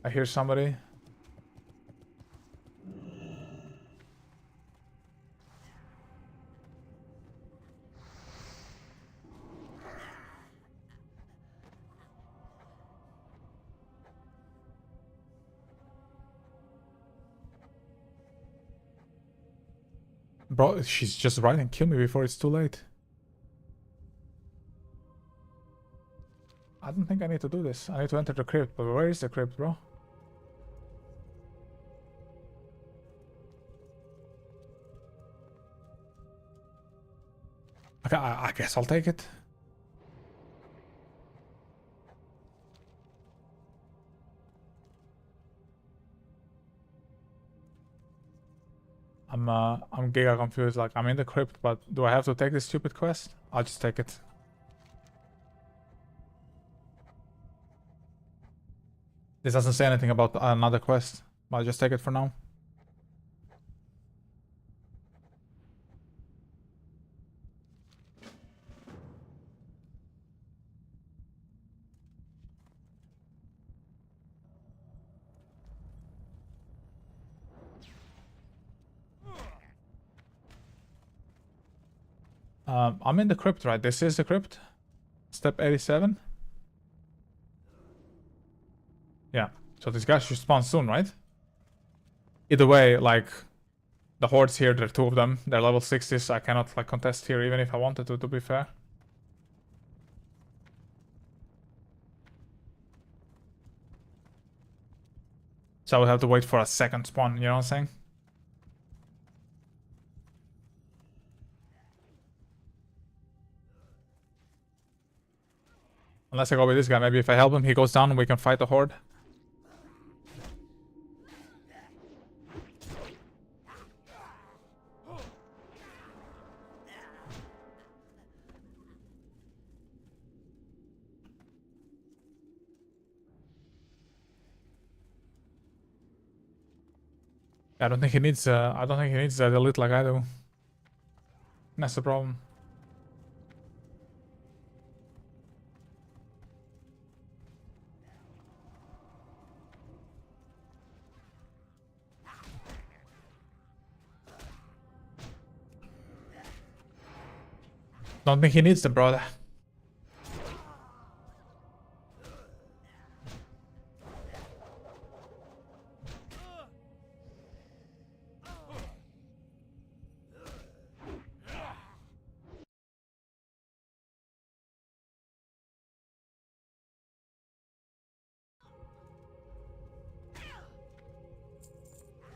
I hear somebody. Bro, she's just right and kill me before it's too late. I don't think I need to do this. I need to enter the crypt, but where is the crypt, bro? Okay, I guess I'll take it. I'm giga confused. Like, I'm in the crypt, but do I have to take this stupid quest? I'll just take it. This doesn't say anything about another quest, but I'll just take it for now. I'm in the crypt, right? This is the crypt. Step 87. Yeah. So this guy should spawn soon, right? Either way, like, the hordes here, there are two of them. They're level 60s. I cannot, like, contest here even if I wanted to be fair. So I would have to wait for a second spawn, you know what I'm saying? Unless I go with this guy. Maybe if I help him, he goes down and we can fight the horde. I don't think he needs that elite like I do. That's the problem. Don't think he needs them, brother.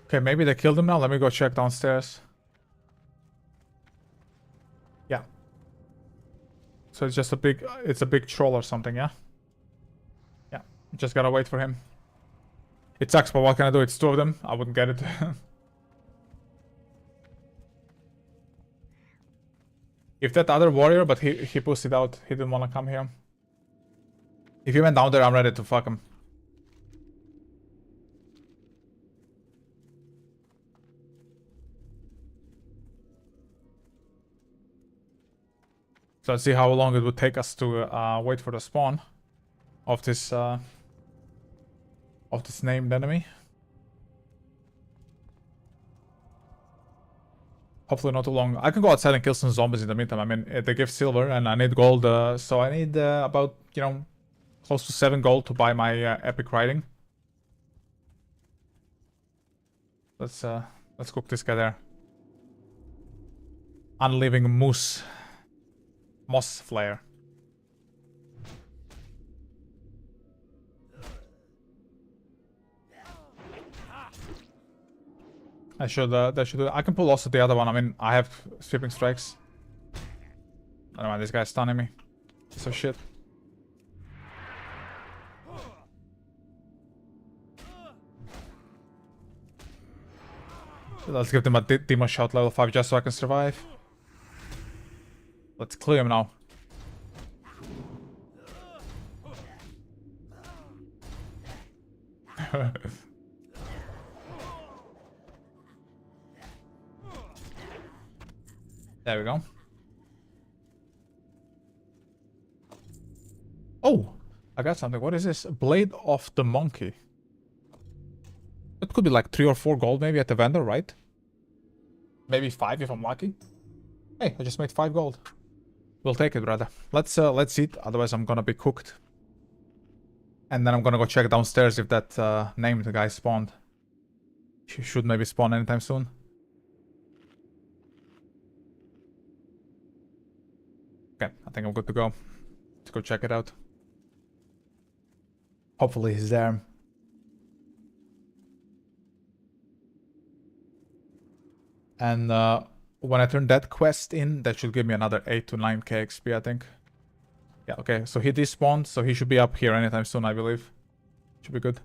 Okay, maybe they killed him now. Let me go check downstairs. Yeah. So it's just a big troll or something, yeah? Yeah. Just gotta wait for him. It sucks, but what can I do? It's two of them. I wouldn't get it. If that other warrior, but he pushed it out. He didn't want to come here. If he went down there, I'm ready to fuck him. So let's see how long it would take us to wait for the spawn of this named enemy. Hopefully not too long. I can go outside and kill some zombies in the meantime. I mean, they give silver and I need gold, so I need about, you know, close to 7 gold to buy my epic riding. Let's cook this guy there. Unliving moose. Moss flare. I should do. I can pull also the other one. I mean, I have sweeping strikes. I don't know why this guy's stunning me. So shit. Let's give them a demo shot level 5 just so I can survive. Let's clear him now. There we go. Oh, I got something. What is this? Blade of the Monkey. It could be like 3 or 4 gold maybe at the vendor, right? Maybe 5 if I'm lucky. Hey, I just made 5 gold. We'll take it, brother. Let's eat, otherwise I'm gonna be cooked. And then I'm gonna go check downstairs if that named guy spawned. He should maybe spawn anytime soon. Okay, I think I'm good to go. Let's go check it out. Hopefully he's there. And when I turn that quest in, that should give me another 8 to 9k XP, I think. Yeah, okay, so he despawned, so he should be up here anytime soon, I believe. Should be good.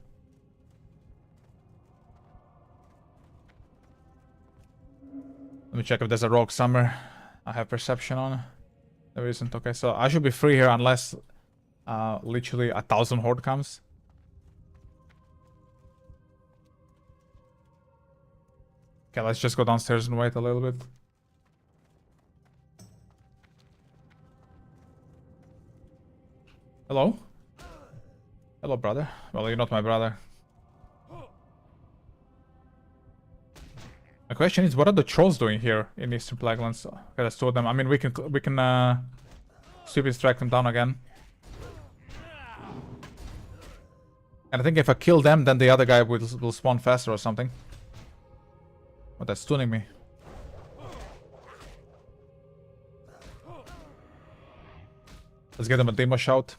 Let me check if there's a rogue somewhere. I have perception on. There isn't. Okay, so I should be free here unless literally 1,000 horde comes. Okay, let's just go downstairs and wait a little bit. Hello? Hello, brother. Well, you're not my brother. My question is, what are the trolls doing here in Eastern Plaguelands? Okay, let's do them. I mean, we can sweep strike them down again. And I think if I kill them, then the other guy will spawn faster or something. Oh, that's stunning me. Let's get him a demo shout.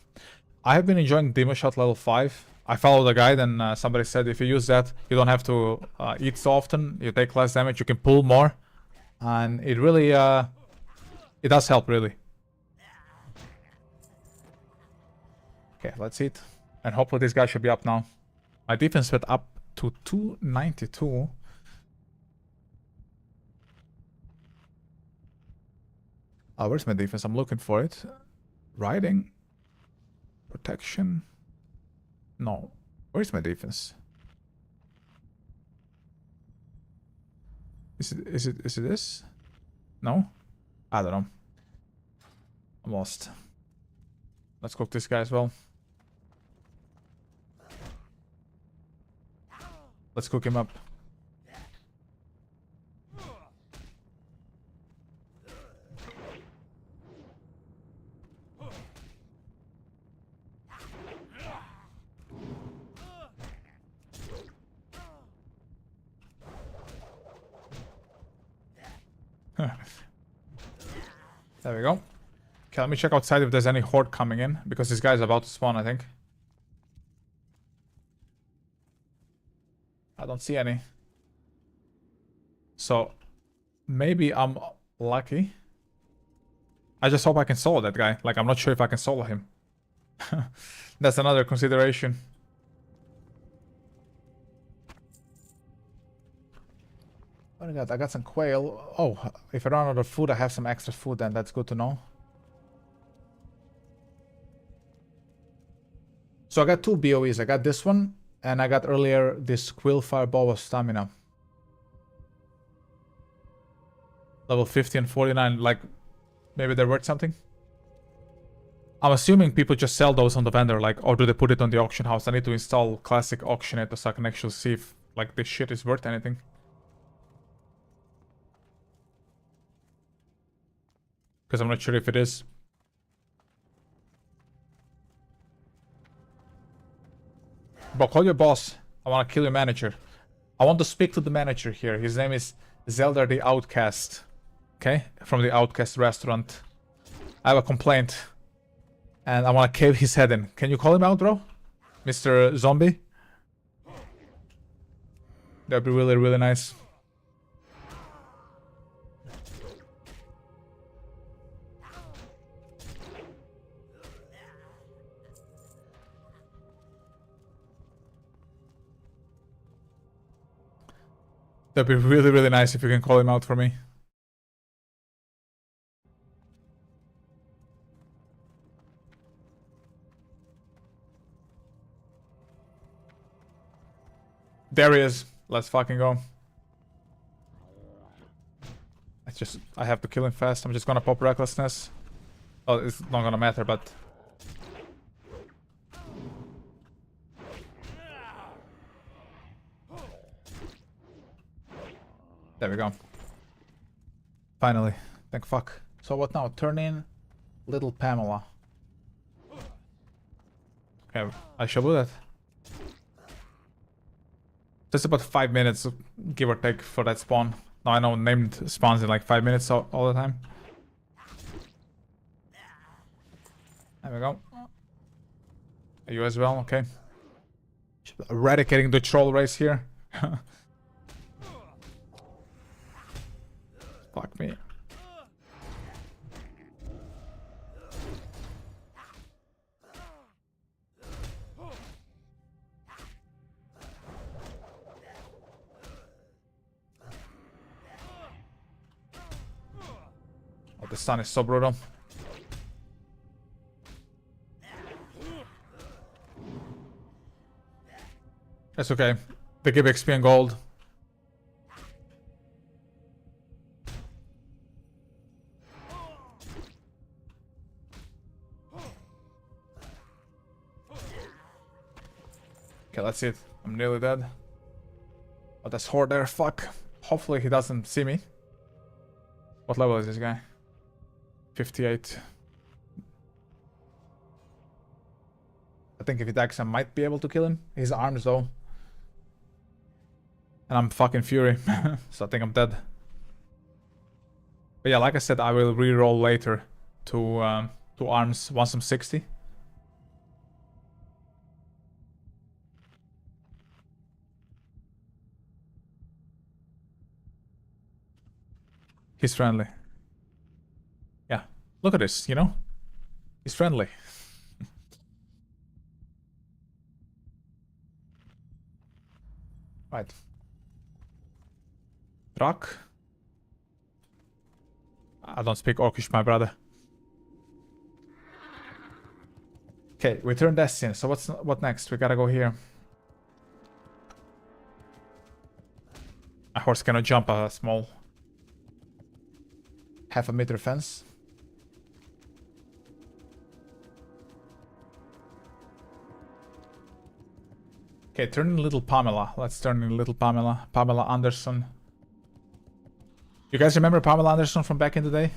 I have been enjoying demo shout level 5. I followed a guide and somebody said if you use that, you don't have to eat so often. You take less damage, you can pull more. And it really, it does help really. Okay, let's eat. And hopefully this guy should be up now. My defense went up to 292. Oh, where's my defense? I'm looking for it. Riding. Protection. No. Where's my defense? Is it this? No? I don't know. I'm lost. Let's cook this guy as well. Let's cook him up. There we go. Okay, let me check outside if there's any horde coming in, because this guy's about to spawn, I think. I don't see any. So, maybe I'm lucky. I just hope I can solo that guy. Like, I'm not sure if I can solo him. That's another consideration. What do I got? I got some quail. Oh, if I run out of food, I have some extra food, then that's good to know. So I got 2 BOEs. I got this one, and I got earlier this Quillfire Bow of Stamina. Level 50 and 49, like, maybe they're worth something? I'm assuming people just sell those on the vendor, like, or do they put it on the auction house? I need to install Classic Auctionator so I can actually see if, like, this shit is worth anything. Because I'm not sure if it is. Bro, call your boss. I want to kill your manager. I want to speak to the manager here. His name is Zelda the Outcast. Okay? From the Outcast restaurant. I have a complaint. And I want to cave his head in. Can you call him out, bro? Mr. Zombie? That'd be really, really nice. That'd be really, really nice if you can call him out for me. There he is. Let's fucking go. I have to kill him fast. I'm just gonna pop recklessness. Oh, it's not gonna matter, but... There we go. Finally. Thank fuck. So what now? Turn in little Pamela. Okay, I shall do that. Just about 5 minutes, give or take, for that spawn. Now I know named spawns in like 5 minutes all the time. There we go. You as well, okay. Eradicating the troll race here. Fuck me. Oh, the sun is so brutal. That's okay. They give XP and gold. Okay, that's it. I'm nearly dead. Oh, that's Horde there. Fuck. Hopefully he doesn't see me. What level is this guy? 58. I think if he attacks I might be able to kill him. His arms though. And I'm fucking Fury. So I think I'm dead. But yeah, like I said, I will re-roll later to arms once I'm 60. He's friendly. Yeah, look at this, you know? He's friendly. Right. Truck. I don't speak Orcish, my brother. Okay, we turned this in. So what next? We gotta go here. A horse cannot jump a small half-a-meter fence. Okay, turn in little Pamela. Let's turn in little Pamela. Pamela Anderson. You guys remember Pamela Anderson from back in the day?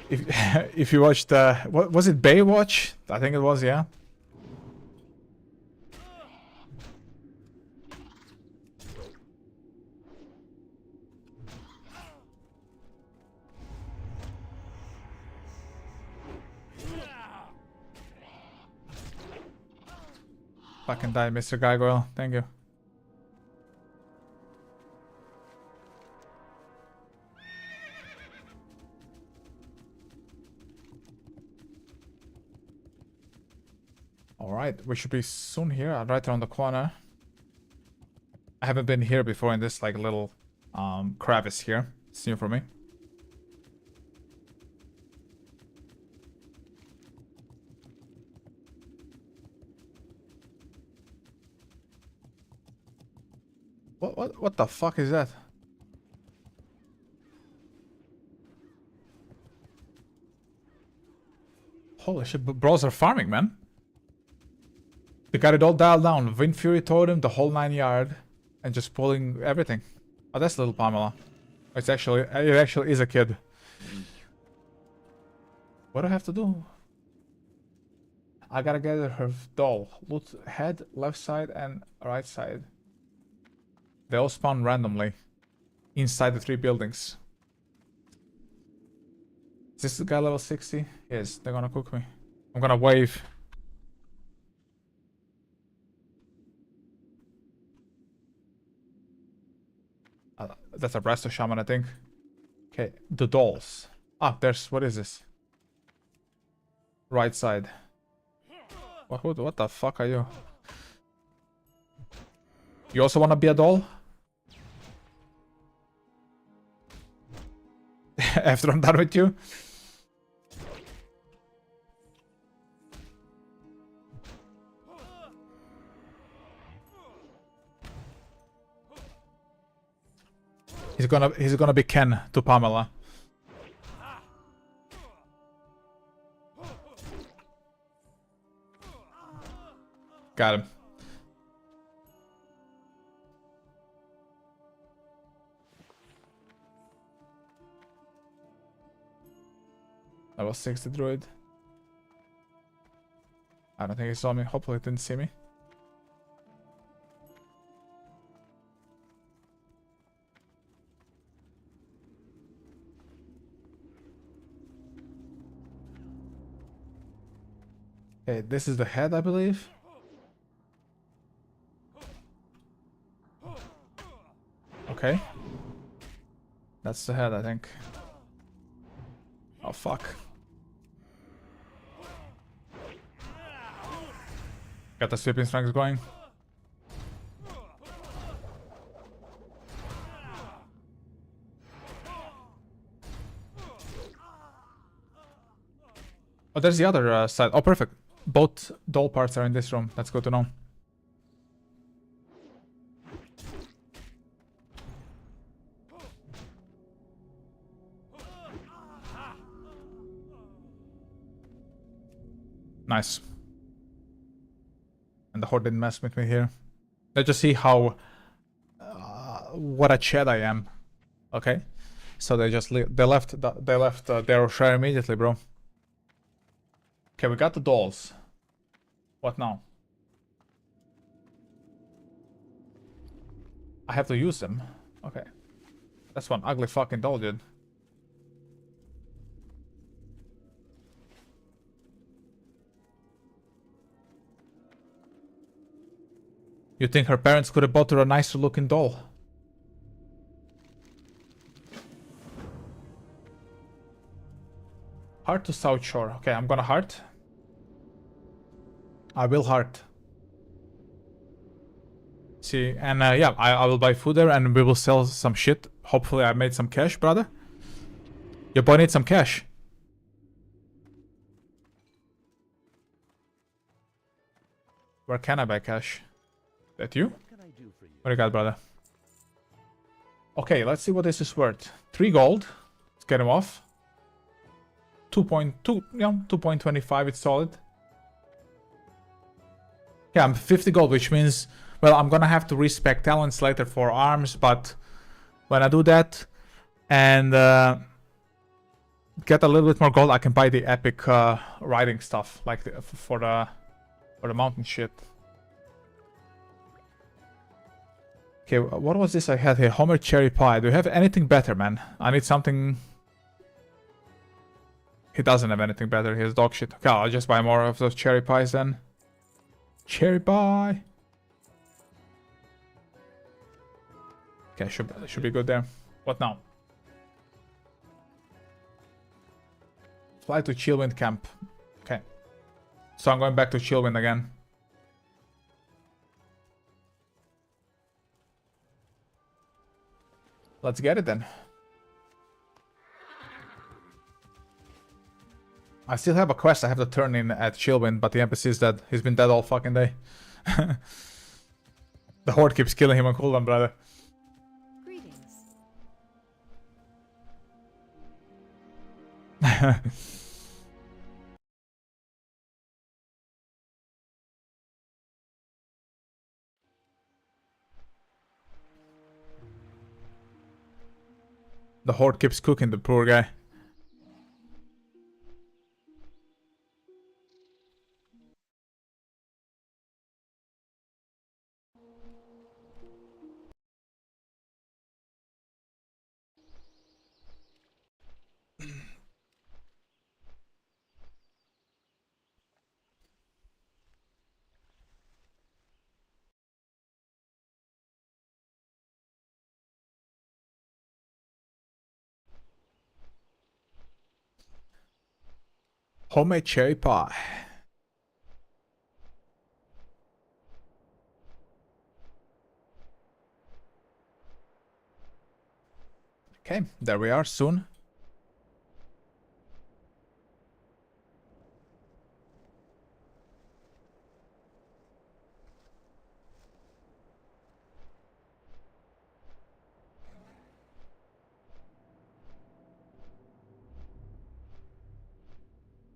If you watched what was it, Baywatch? I think it was, yeah. Fucking die, Mr. Gargoyle. Thank you. Alright, we should be soon here, right around the corner. I haven't been here before in this like little crevice here. It's new for me. What the fuck is that? Holy shit, bros are farming, man. They got it all dialed down. Wind Fury Totem, the whole 9 yard, and just pulling everything. Oh, that's little Pamela. It actually is a kid. What do I have to do? I gotta gather her doll. Loot head, left side, and right side. They all spawn randomly inside the 3 buildings. Is this the guy level 60? Yes, they're gonna cook me. I'm gonna wave. That's a Resto Shaman, I think. Okay, the dolls. Ah, there's... What is this? Right side. What the fuck are you? You also wanna be a doll? after I'm done with you. He's gonna be Ken to Pamela. Got him. That was 60 druid. I don't think he saw me. Hopefully he didn't see me. Okay, this is the head, I believe. Okay. That's the head, I think. Oh, fuck. Got the sweeping strength going. Oh, there's the other side. Oh, perfect. Both doll parts are in this room. That's good to know. Nice. And the horde didn't mess with me here. Let's just see how... what a Chad I am. Okay. So they just left their share immediately, bro. Okay, we got the dolls. What now? I have to use them. Okay. That's one ugly fucking doll, dude. You think her parents could have bought her a nicer looking doll? Heart to South Shore. Okay, I'm gonna heart. I will heart. See, and yeah, I will buy food there and we will sell some shit. Hopefully I made some cash, brother. Your boy needs some cash. Where can I buy cash? That you? What do you got, brother? Okay, let's see what this is worth. 3 gold. Let's get him off. 2.2, yeah, 2.25, it's solid. Yeah, I'm 50 gold, which means, well, I'm gonna have to respec talents later for arms, but when I do that and get a little bit more gold, I can buy the epic riding stuff, like for the mountain shit. Okay, what was this I had here? Homer cherry pie. Do you have anything better, man? I need something. He doesn't have anything better. He has dog shit. Okay, I'll just buy more of those cherry pies then. Cherry pie. Okay, should be good there. What now? Fly to Chillwind camp. Okay. So I'm going back to Chillwind again. Let's get it then. I still have a quest I have to turn in at Chillwind, but the NPC is dead. He's been dead all fucking day. The horde keeps killing him on cooldown, brother. Greetings. The horde keeps cooking the poor guy. Homemade cherry pie. Okay, there we are soon.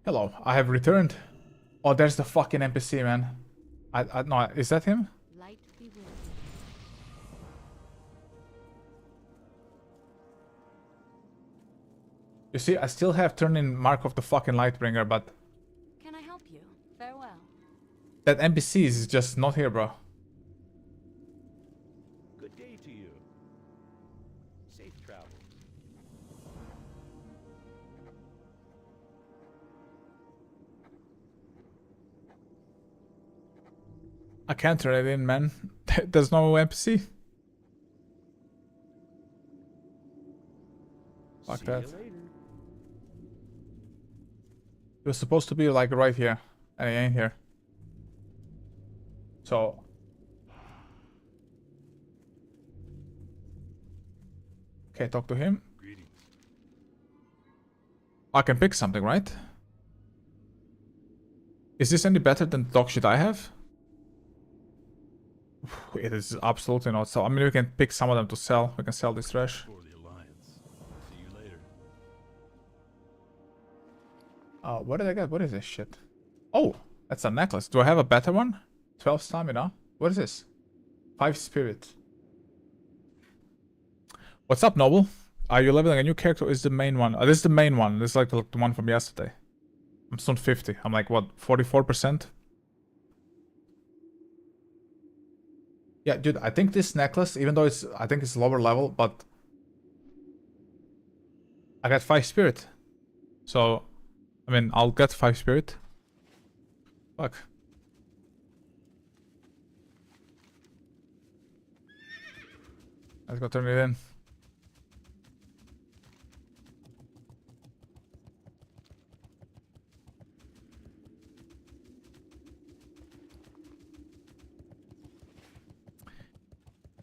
Hello, I have returned. Oh, there's the fucking NPC, man. No, is that him? Light be with you. You see, I still have turned in Mark of the fucking Lightbringer, but Can I help you? Farewell. that NPC is just not here, bro. Good day to you. Safe travels. I can't turn it in, man. There's no NPC. Fuck See that. you later. It was supposed to be like right here, and he ain't here. So okay, talk to him. Greetings. I can pick something, right? Is this any better than the dog shit I have? It is absolutely not. So I mean, we can pick some of them to sell. We can sell this trash. For the Alliance. See you later. What did I get? What is this shit? Oh, that's a necklace. Do I have a better one? 12 stamina. What is this? 5 spirit. What's up, Noble? Are you leveling a new character or is the main one? This is the main one. This is like the one from yesterday. I'm soon 50. I'm like, what, 44%? Yeah, dude, I think this necklace, even though I think it's lower level, but I got 5 spirit. So, I mean, I'll get 5 spirit. Fuck. Let's go turn it in.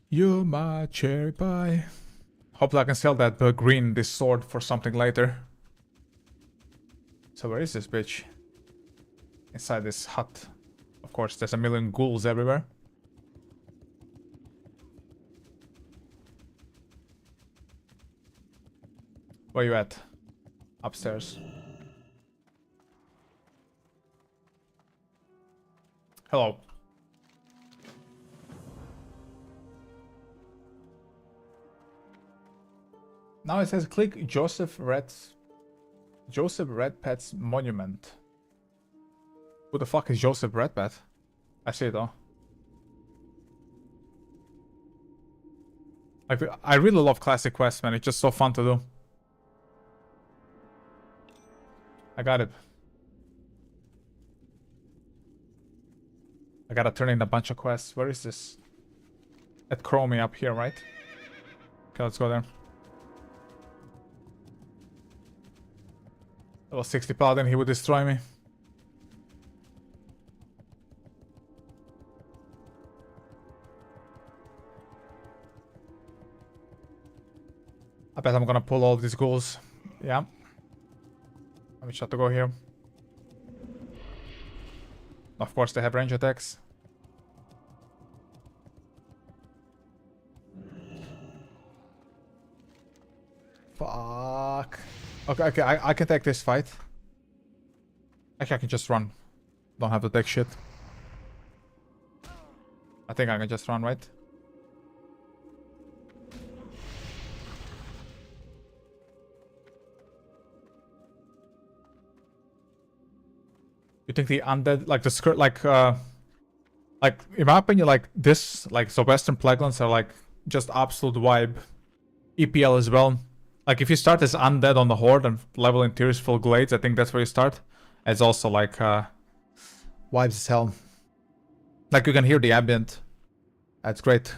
You're my cherry pie. Hopefully I can sell that this sword for something later. So where is this bitch? Inside this hut. Of course, there's a million ghouls everywhere. Where you at? Upstairs. Hello. Now it says click Joseph Redpat's monument. Who the fuck is Joseph Redpat? I see it though. I really love classic quests, man. It's just so fun to do. I got it. I gotta turn in a bunch of quests. Where is this? At Chromie up here, right? Okay, let's go there. Level 60 Paladin, he would destroy me. I bet I'm gonna pull all these ghouls. Yeah. Let me try to go here. Of course, they have range attacks. Fuck. Okay, I can take this fight. Actually, I can just run. Don't have to take shit. I think I can just run, right? You think the undead, like the skirt, like in my opinion, like this, like so Western Plaguelands are like just absolute vibe. EPL as well. Like if you start as undead on the horde and level in Tears full glades, I think that's where you start. It's also like vibes as hell. Like you can hear the ambient. That's great.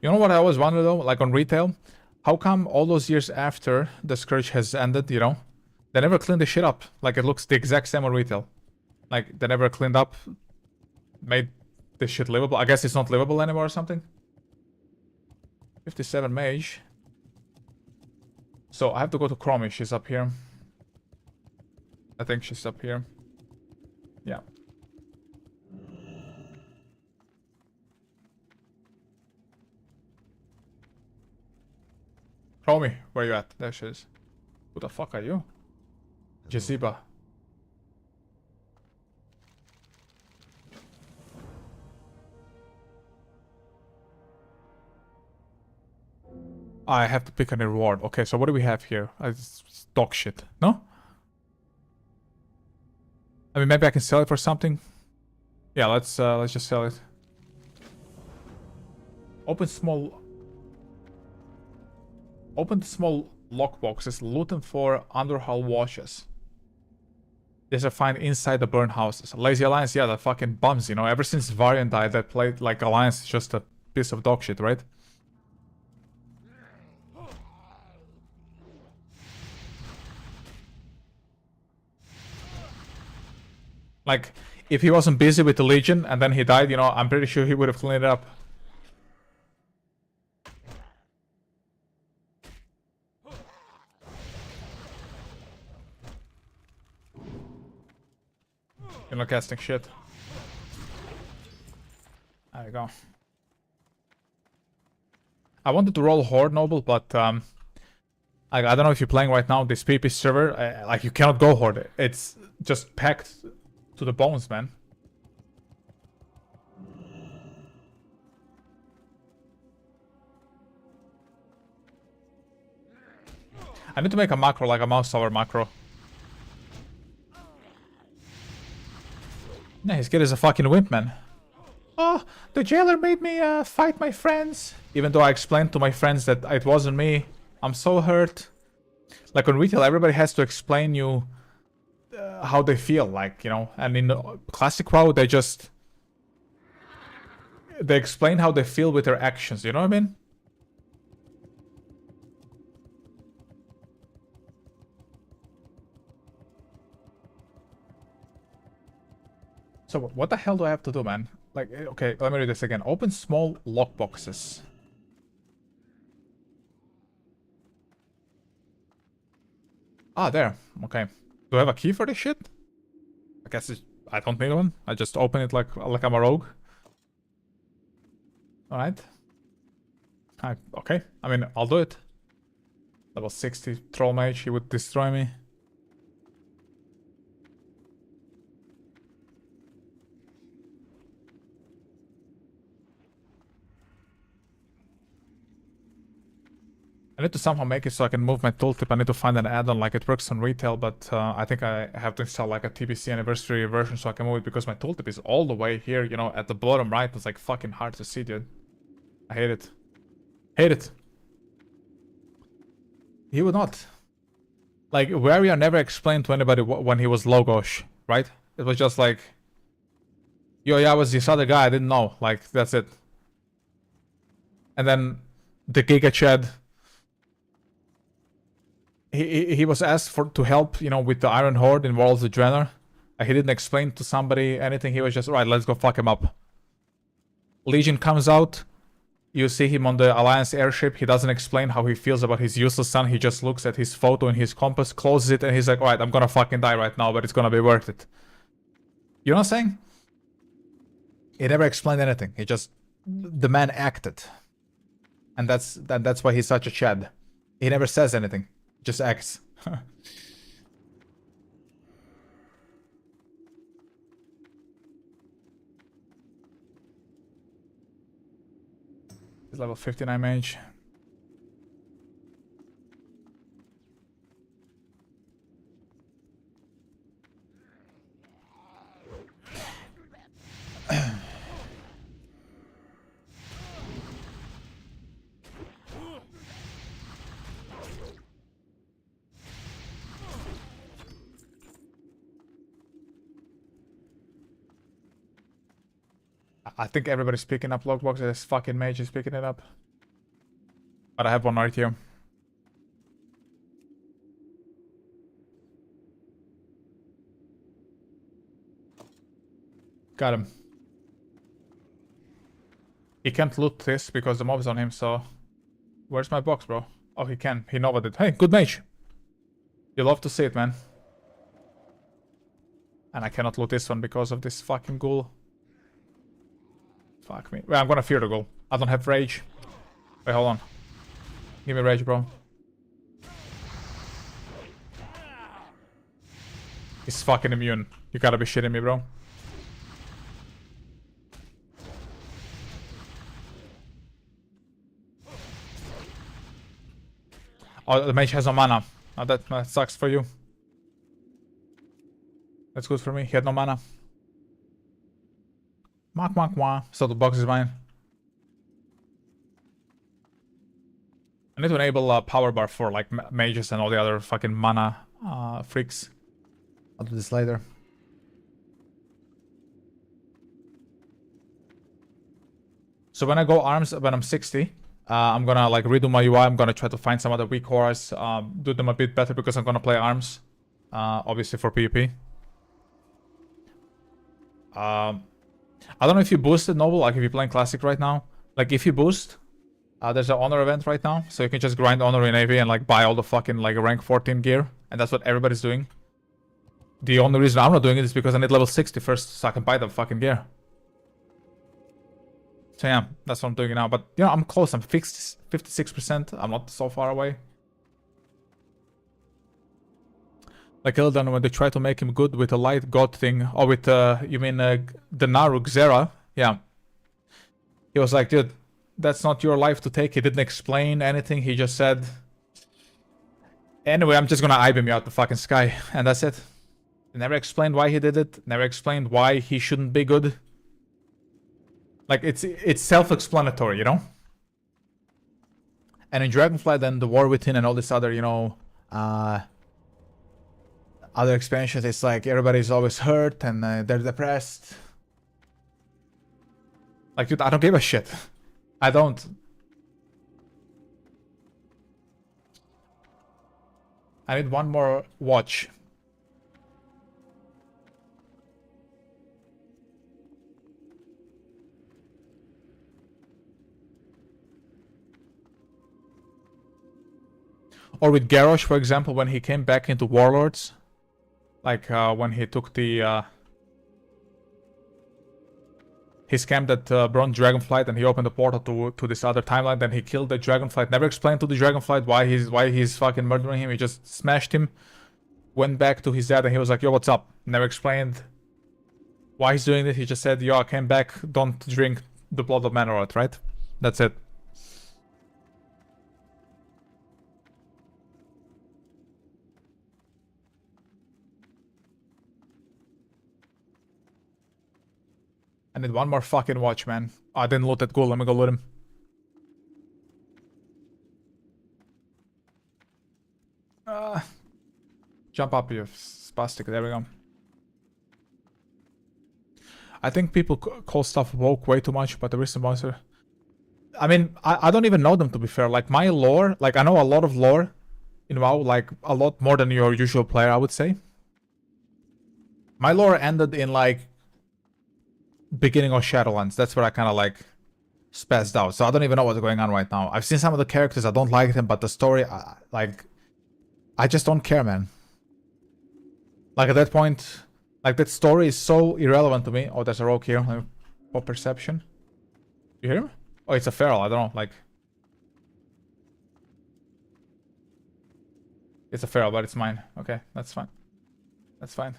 You know what I always wonder though, like on retail, how come all those years after the Scourge has ended, you know, they never cleaned the shit up? Like it looks the exact same on retail. Like they never cleaned up, made this shit livable. I guess it's not livable anymore or something. 57 mage. So I have to go to Chromie. She's up here. I think she's up here. Yeah. Show me where you at. There she is. Who the fuck are you? Jaziba. I have to pick a reward. Okay, so what do we have here? It's dog shit. No? I mean, maybe I can sell it for something. Yeah, let's just sell it. Open the small lockboxes. Loot them for underhull washes. These are found inside the burned houses. Lazy Alliance, yeah, that fucking bums, you know. Ever since Varian died, that played like Alliance is just a piece of dog shit, right? Like, if he wasn't busy with the Legion and then he died, you know, I'm pretty sure he would have cleaned it up. You're not casting shit. There you go. I wanted to roll Horde Noble, but I don't know if you're playing right now this PP server. Like, you cannot go Horde. It's just packed to the bones, man. I need to make a macro, like a mouse over macro. Yeah, his kid is a fucking wimp, man. Oh, the jailer made me fight my friends. Even though I explained to my friends that it wasn't me. I'm so hurt. Like on retail, everybody has to explain you how they feel, like, you know. And in classic WoW, they explain how they feel with their actions, you know what I mean? So what the hell do I have to do, man? Like, okay, let me read this again. Open small lockboxes. Ah, there. Okay. Do I have a key for this shit? I guess I don't need one. I just open it like I'm a rogue. Alright. Okay. I mean, I'll do it. Level 60 Troll Mage, he would destroy me. I need to somehow make it so I can move my tooltip. I need to find an add-on, like it works on retail, but I think I have to install like a TBC anniversary version so I can move it, because my tooltip is all the way here, you know, at the bottom right. It's like fucking hard to see, dude. I hate it. Hate it. He would not. Like, Warrior never explained to anybody when he was Logosh, right? It was just like, yo, yeah, I was this other guy, I didn't know. Like, that's it. And then the Giga Chad, he was asked to help, you know, with the Iron Horde in Worlds of Draenor. He didn't explain to somebody anything. He was just, right, let's go fuck him up. Legion comes out. You see him on the Alliance airship. He doesn't explain how he feels about his useless son. He just looks at his photo in his compass, closes it, and he's like, alright, I'm gonna fucking die right now, but it's gonna be worth it. You know what I'm saying? He never explained anything. He just... The man acted. And that's why he's such a Chad. He never says anything. Just acts. He's level 59 mage. I think everybody's picking up lockboxes. This fucking mage is picking it up. But I have one right here. Got him. He can't loot this because the mob's on him, so... Where's my box, bro? Oh, he can. He novated it. Hey, good mage. You love to see it, man. And I cannot loot this one because of this fucking ghoul. Fuck me. Well, I'm gonna fear the ghoul. I don't have rage. Wait, hold on. Give me rage, bro. He's fucking immune. You gotta be shitting me, bro. Oh, the mage has no mana. Oh, that sucks for you. That's good for me. He had no mana. So the box is mine. I need to enable a power bar for like mages and all the other fucking mana freaks. I'll do this later. So when I go arms, when I'm 60, I'm gonna like redo my UI. I'm gonna try to find some other weak cores, do them a bit better because I'm gonna play arms, obviously for PvP. I don't know if you boosted Noble, like if you're playing Classic right now. Like if you boost, there's an honor event right now, so you can just grind honor in AV and like buy all the fucking like rank 14 gear, and that's what everybody's doing. The only reason I'm not doing it is because I need level 60 first so I can buy the fucking gear. So yeah, that's what I'm doing now. But you know, I'm close. I'm fixed 56%. I'm not so far away. Like Illidan, when they try to make him good with a light god thing, or with you mean the Naru Xera? Yeah. He was like, dude, that's not your life to take. He didn't explain anything. He just said, anyway, I'm just gonna I-beam you out the fucking sky, and that's it. He never explained why he did it. Never explained why he shouldn't be good. Like, it's self-explanatory, you know? And in Dragonflight and the War Within and all this other, you know, other expansions, it's like everybody's always hurt and they're depressed. Like, dude, I don't give a shit. I don't. I need one more watch. Or with Garrosh, for example, when he came back into Warlords. Like, when he took the... he scammed that bronze Dragonflight and he opened the portal to this other timeline. Then he killed the Dragonflight. Never explained to the Dragonflight why he's fucking murdering him. He just smashed him. Went back to his dad and he was like, yo, what's up? Never explained why he's doing it. He just said, yo, I came back. Don't drink the blood of Manoroth, right? That's it. I need one more fucking watch, man. Oh, I didn't loot that ghoul. Let me go loot him. Jump up, you spastic. There we go. I think people call stuff woke way too much, but the recent monster... I mean, I don't even know them, to be fair. Like, my lore... Like, I know a lot of lore in WoW. Like, a lot more than your usual player, I would say. My lore ended in, like... beginning of Shadowlands. That's where I kind of like spazzed out. So I don't even know what's going on right now. I've seen some of the characters. I don't like them, but the story, like, I just don't care, man. Like at that point, like that story is so irrelevant to me. Oh, there's a rogue here. Let me pop perception. You hear him? Oh, it's a feral. I don't know. Like, it's a feral, but it's mine. Okay, that's fine. That's fine.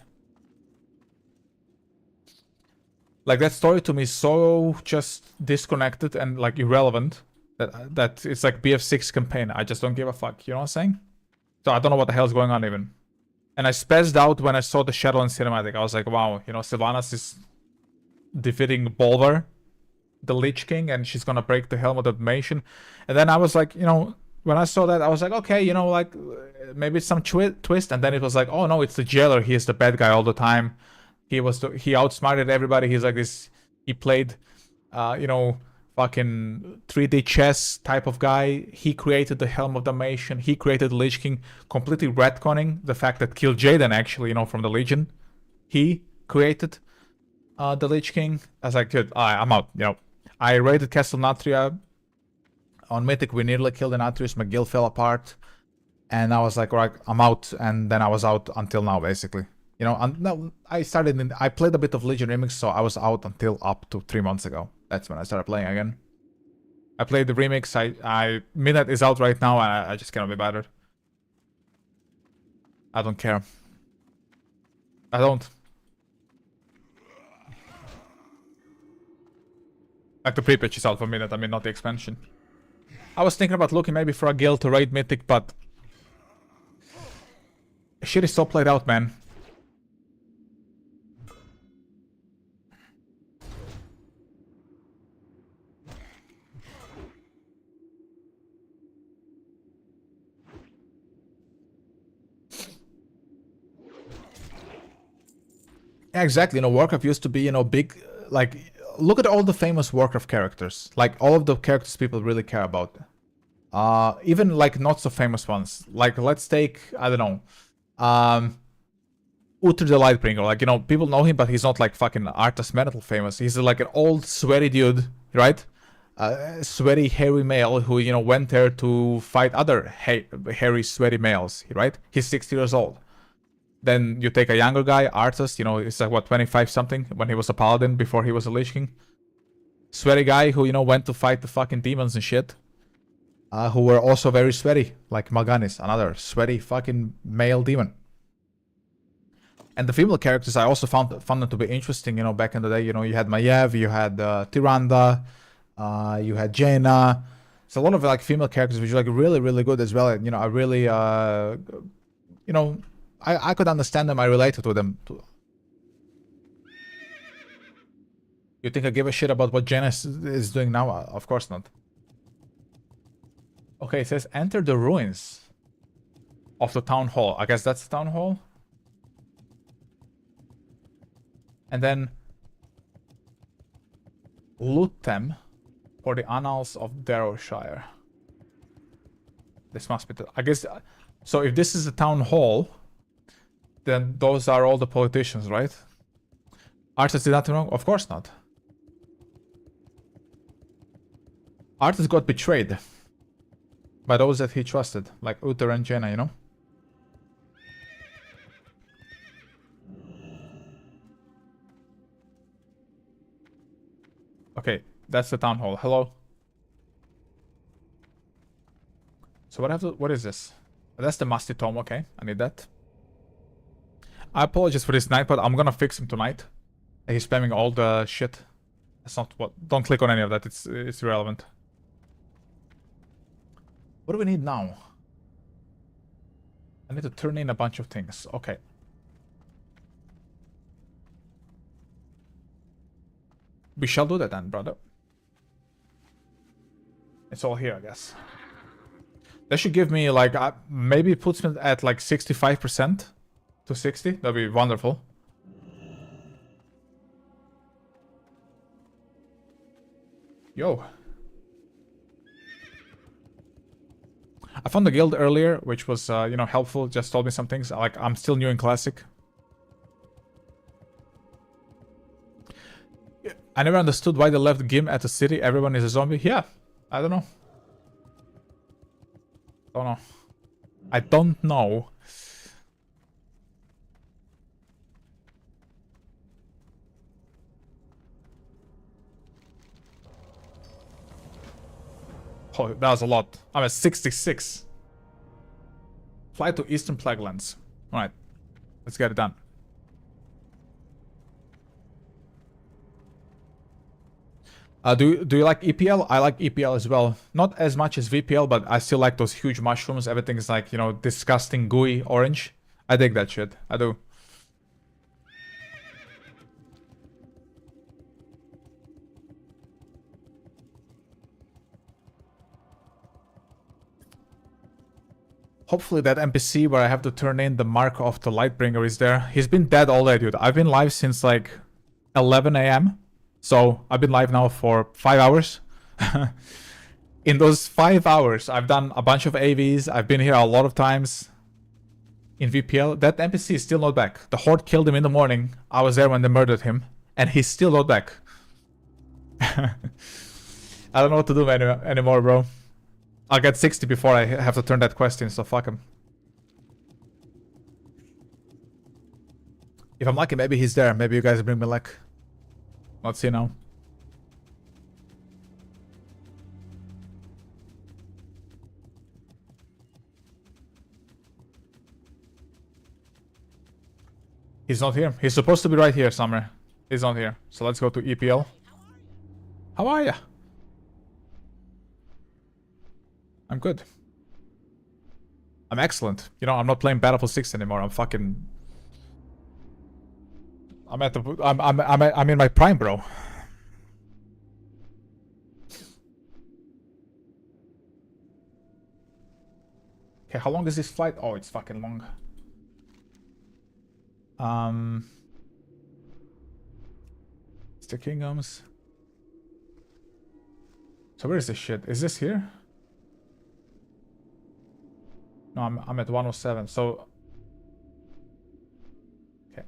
Like, that story to me is so just disconnected and, like, irrelevant that it's like BF6 campaign. I just don't give a fuck. You know what I'm saying? So I don't know what the hell's going on even. And I spazzed out when I saw the Shadowlands cinematic. I was like, wow, you know, Sylvanas is defeating Bolvar, the Lich King, and she's gonna break the Helm of Damnation. And then I was like, you know, when I saw that, I was like, okay, you know, like, maybe it's some twist. And then it was like, oh no, it's the jailer. He is the bad guy all the time. He outsmarted everybody. He's like this. He played, you know, fucking 3D chess type of guy. He created the Helm of Damnation. He created the Lich King, completely retconning the fact that Kil'jaeden actually, you know, from the Legion, he created the Lich King. I was like, good, I'm out. You know, I raided Castle Natria on Mythic. We nearly killed an Atreus. McGill fell apart, and I was like, all right, I'm out. And then I was out until now, basically. You know, and no, I played a bit of Legion Remix, so I was out until up to 3 months ago. That's when I started playing again. I played the remix. Midnight is out right now, and I just cannot be bothered. I don't care. I don't. Like the pre-patch is out for me, that I mean, not the expansion. I was thinking about looking maybe for a guild to raid Mythic, but shit is so played out, man. Yeah, exactly. You know, Warcraft used to be, you know, big. Like, look at all the famous Warcraft characters. Like, all of the characters people really care about. Even like not so famous ones. Like, let's take, I don't know, Uther the Lightbringer. Like, you know, people know him, but he's not like fucking Arthas Menethil famous. He's like an old sweaty dude, right? Sweaty hairy male who, you know, went there to fight other hairy sweaty males, right? He's 60 years old. Then you take a younger guy, Arthas, you know, he's like, what, 25 something when he was a paladin before he was a Lich King. Sweaty guy who, you know, went to fight the fucking demons and shit. Who were also very sweaty, like Mal'Ganis, another sweaty fucking male demon. And the female characters I also found them to be interesting, you know, back in the day. You know, you had Maiev, you had Tyrande, you had Jaina. It's a lot of like female characters which are like really, really good as well. And, you know, I really, you know, I could understand them. I related to them. You think I give a shit about what Jaina is doing now? Of course not. Okay, it says enter the ruins of the town hall. I guess that's the town hall. And then loot them for the annals of Darrowshire. This must be I guess. So if this is the town hall, then those are all the politicians, right? Arthas did nothing wrong? Of course not. Arthas got betrayed by those that he trusted, like Uther and Jaina, you know? Okay, that's the town hall. Hello. So what is this? That's the Musty Tome, okay. I need that. I apologize for this night, but I'm gonna fix him tonight. He's spamming all the shit. That's not what... Don't click on any of that, it's irrelevant. What do we need now? I need to turn in a bunch of things. Okay. We shall do that then, brother. It's all here, I guess. That should give me like... maybe it puts me at like 65% to 60. That'd be wonderful. Yo. I found the guild earlier, which was, you know, helpful. Just told me some things. Like, I'm still new in Classic. I never understood why they left Gim at the city. Everyone is a zombie. Yeah, I don't know. Don't know. I don't know. Oh, that was a lot. I'm at 66. Fly to Eastern Plaguelands. Alright. Let's get it done. Do you like EPL? I like EPL as well. Not as much as VPL, but I still like those huge mushrooms. Everything is like, you know, disgusting, gooey orange. I dig that shit. I do. Hopefully that NPC where I have to turn in the mark of the Lightbringer is there. He's been dead all day, dude. I've been live since like 11 AM. So I've been live now for 5 hours. In those 5 hours, I've done a bunch of AVs. I've been here a lot of times in VPL. That NPC is still not back. The Horde killed him in the morning. I was there when they murdered him. And he's still not back. I don't know what to do anymore, bro. I'll get 60 before I have to turn that quest in, so fuck him. If I'm lucky, maybe he's there. Maybe you guys bring me luck. Let's see now. He's not here. He's supposed to be right here somewhere. He's not here. So let's go to EPL. How are ya? I'm good. I'm excellent. You know, I'm not playing Battlefield 6 anymore. I'm fucking... I'm in my prime, bro. Okay, how long is this flight? Oh, it's fucking long. It's the Kingdoms. So where is this shit? Is this here? No, I'm at 107. So okay,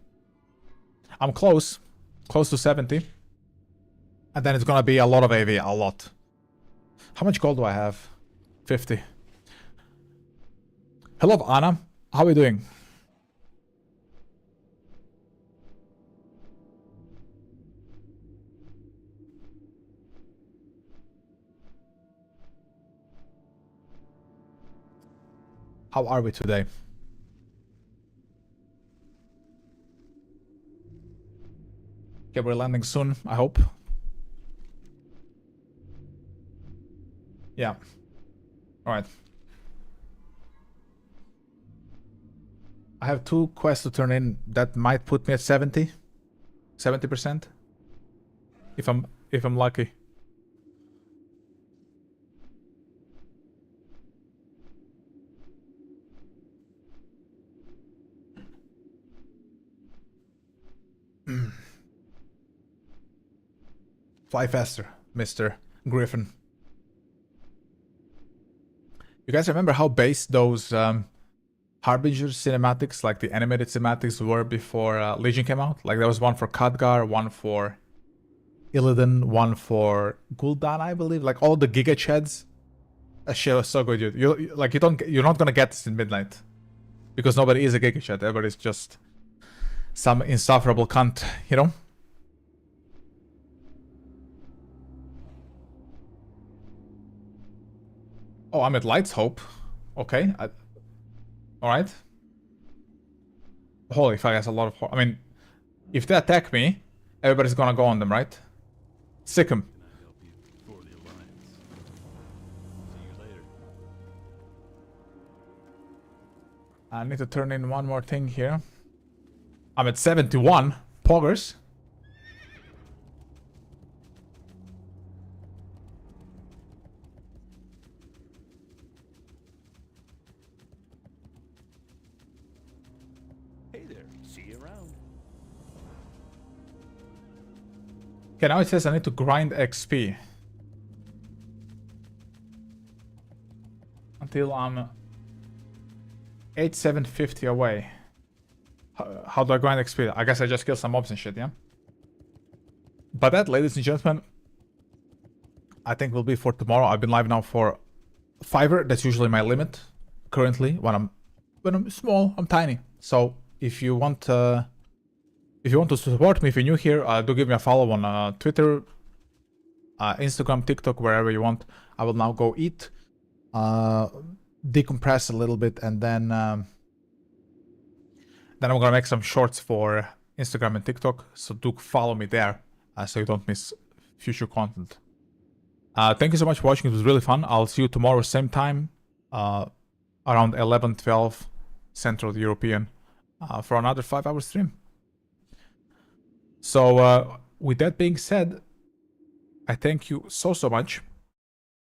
I'm close to 70, and then it's gonna be a lot of AV, a lot. How much gold do I have? 50. Hello, Anna. How are you doing? How are we today? Okay, we're landing soon, I hope. Yeah. Alright. I have 2 quests to turn in that might put me at 70%. If I'm lucky. Fly faster, Mr. Griffin. You guys remember how based those Harbinger cinematics, like the animated cinematics, were before Legion came out? Like there was one for Khadgar, one for Illidan, one for Gul'dan, I believe. Like all the Giga Chads. That shit was so good, dude. You're not gonna get this in Midnight. Because nobody is a Giga Chad, everybody's just some insufferable cunt, you know? Oh, I'm at Light's Hope. Okay. Alright. Holy fuck, that's a lot of... I mean, if they attack me, everybody's gonna go on them, right? Sick 'em. Can I help you for the Alliance? See you later. I need to turn in one more thing here. I'm at 71. Poggers. Hey there. See you around. Okay, now it says I need to grind XP. Until I'm 8750 away. How do I grind XP? I guess I just kill some mobs and shit, yeah? But that, ladies and gentlemen, I think will be for tomorrow. I've been live now for Fiverr. That's usually my limit currently. When I'm small, I'm tiny. So if you want to support me, if you're new here, do give me a follow on Twitter, Instagram, TikTok, wherever you want. I will now go eat, decompress a little bit, and then I'm gonna make some shorts for Instagram and TikTok. So do follow me there, so you don't miss future content. Thank you so much for watching. It was really fun. I'll see you tomorrow, same time, around 11-12 Central European, for another 5-hour stream. So with that being said, I thank you so much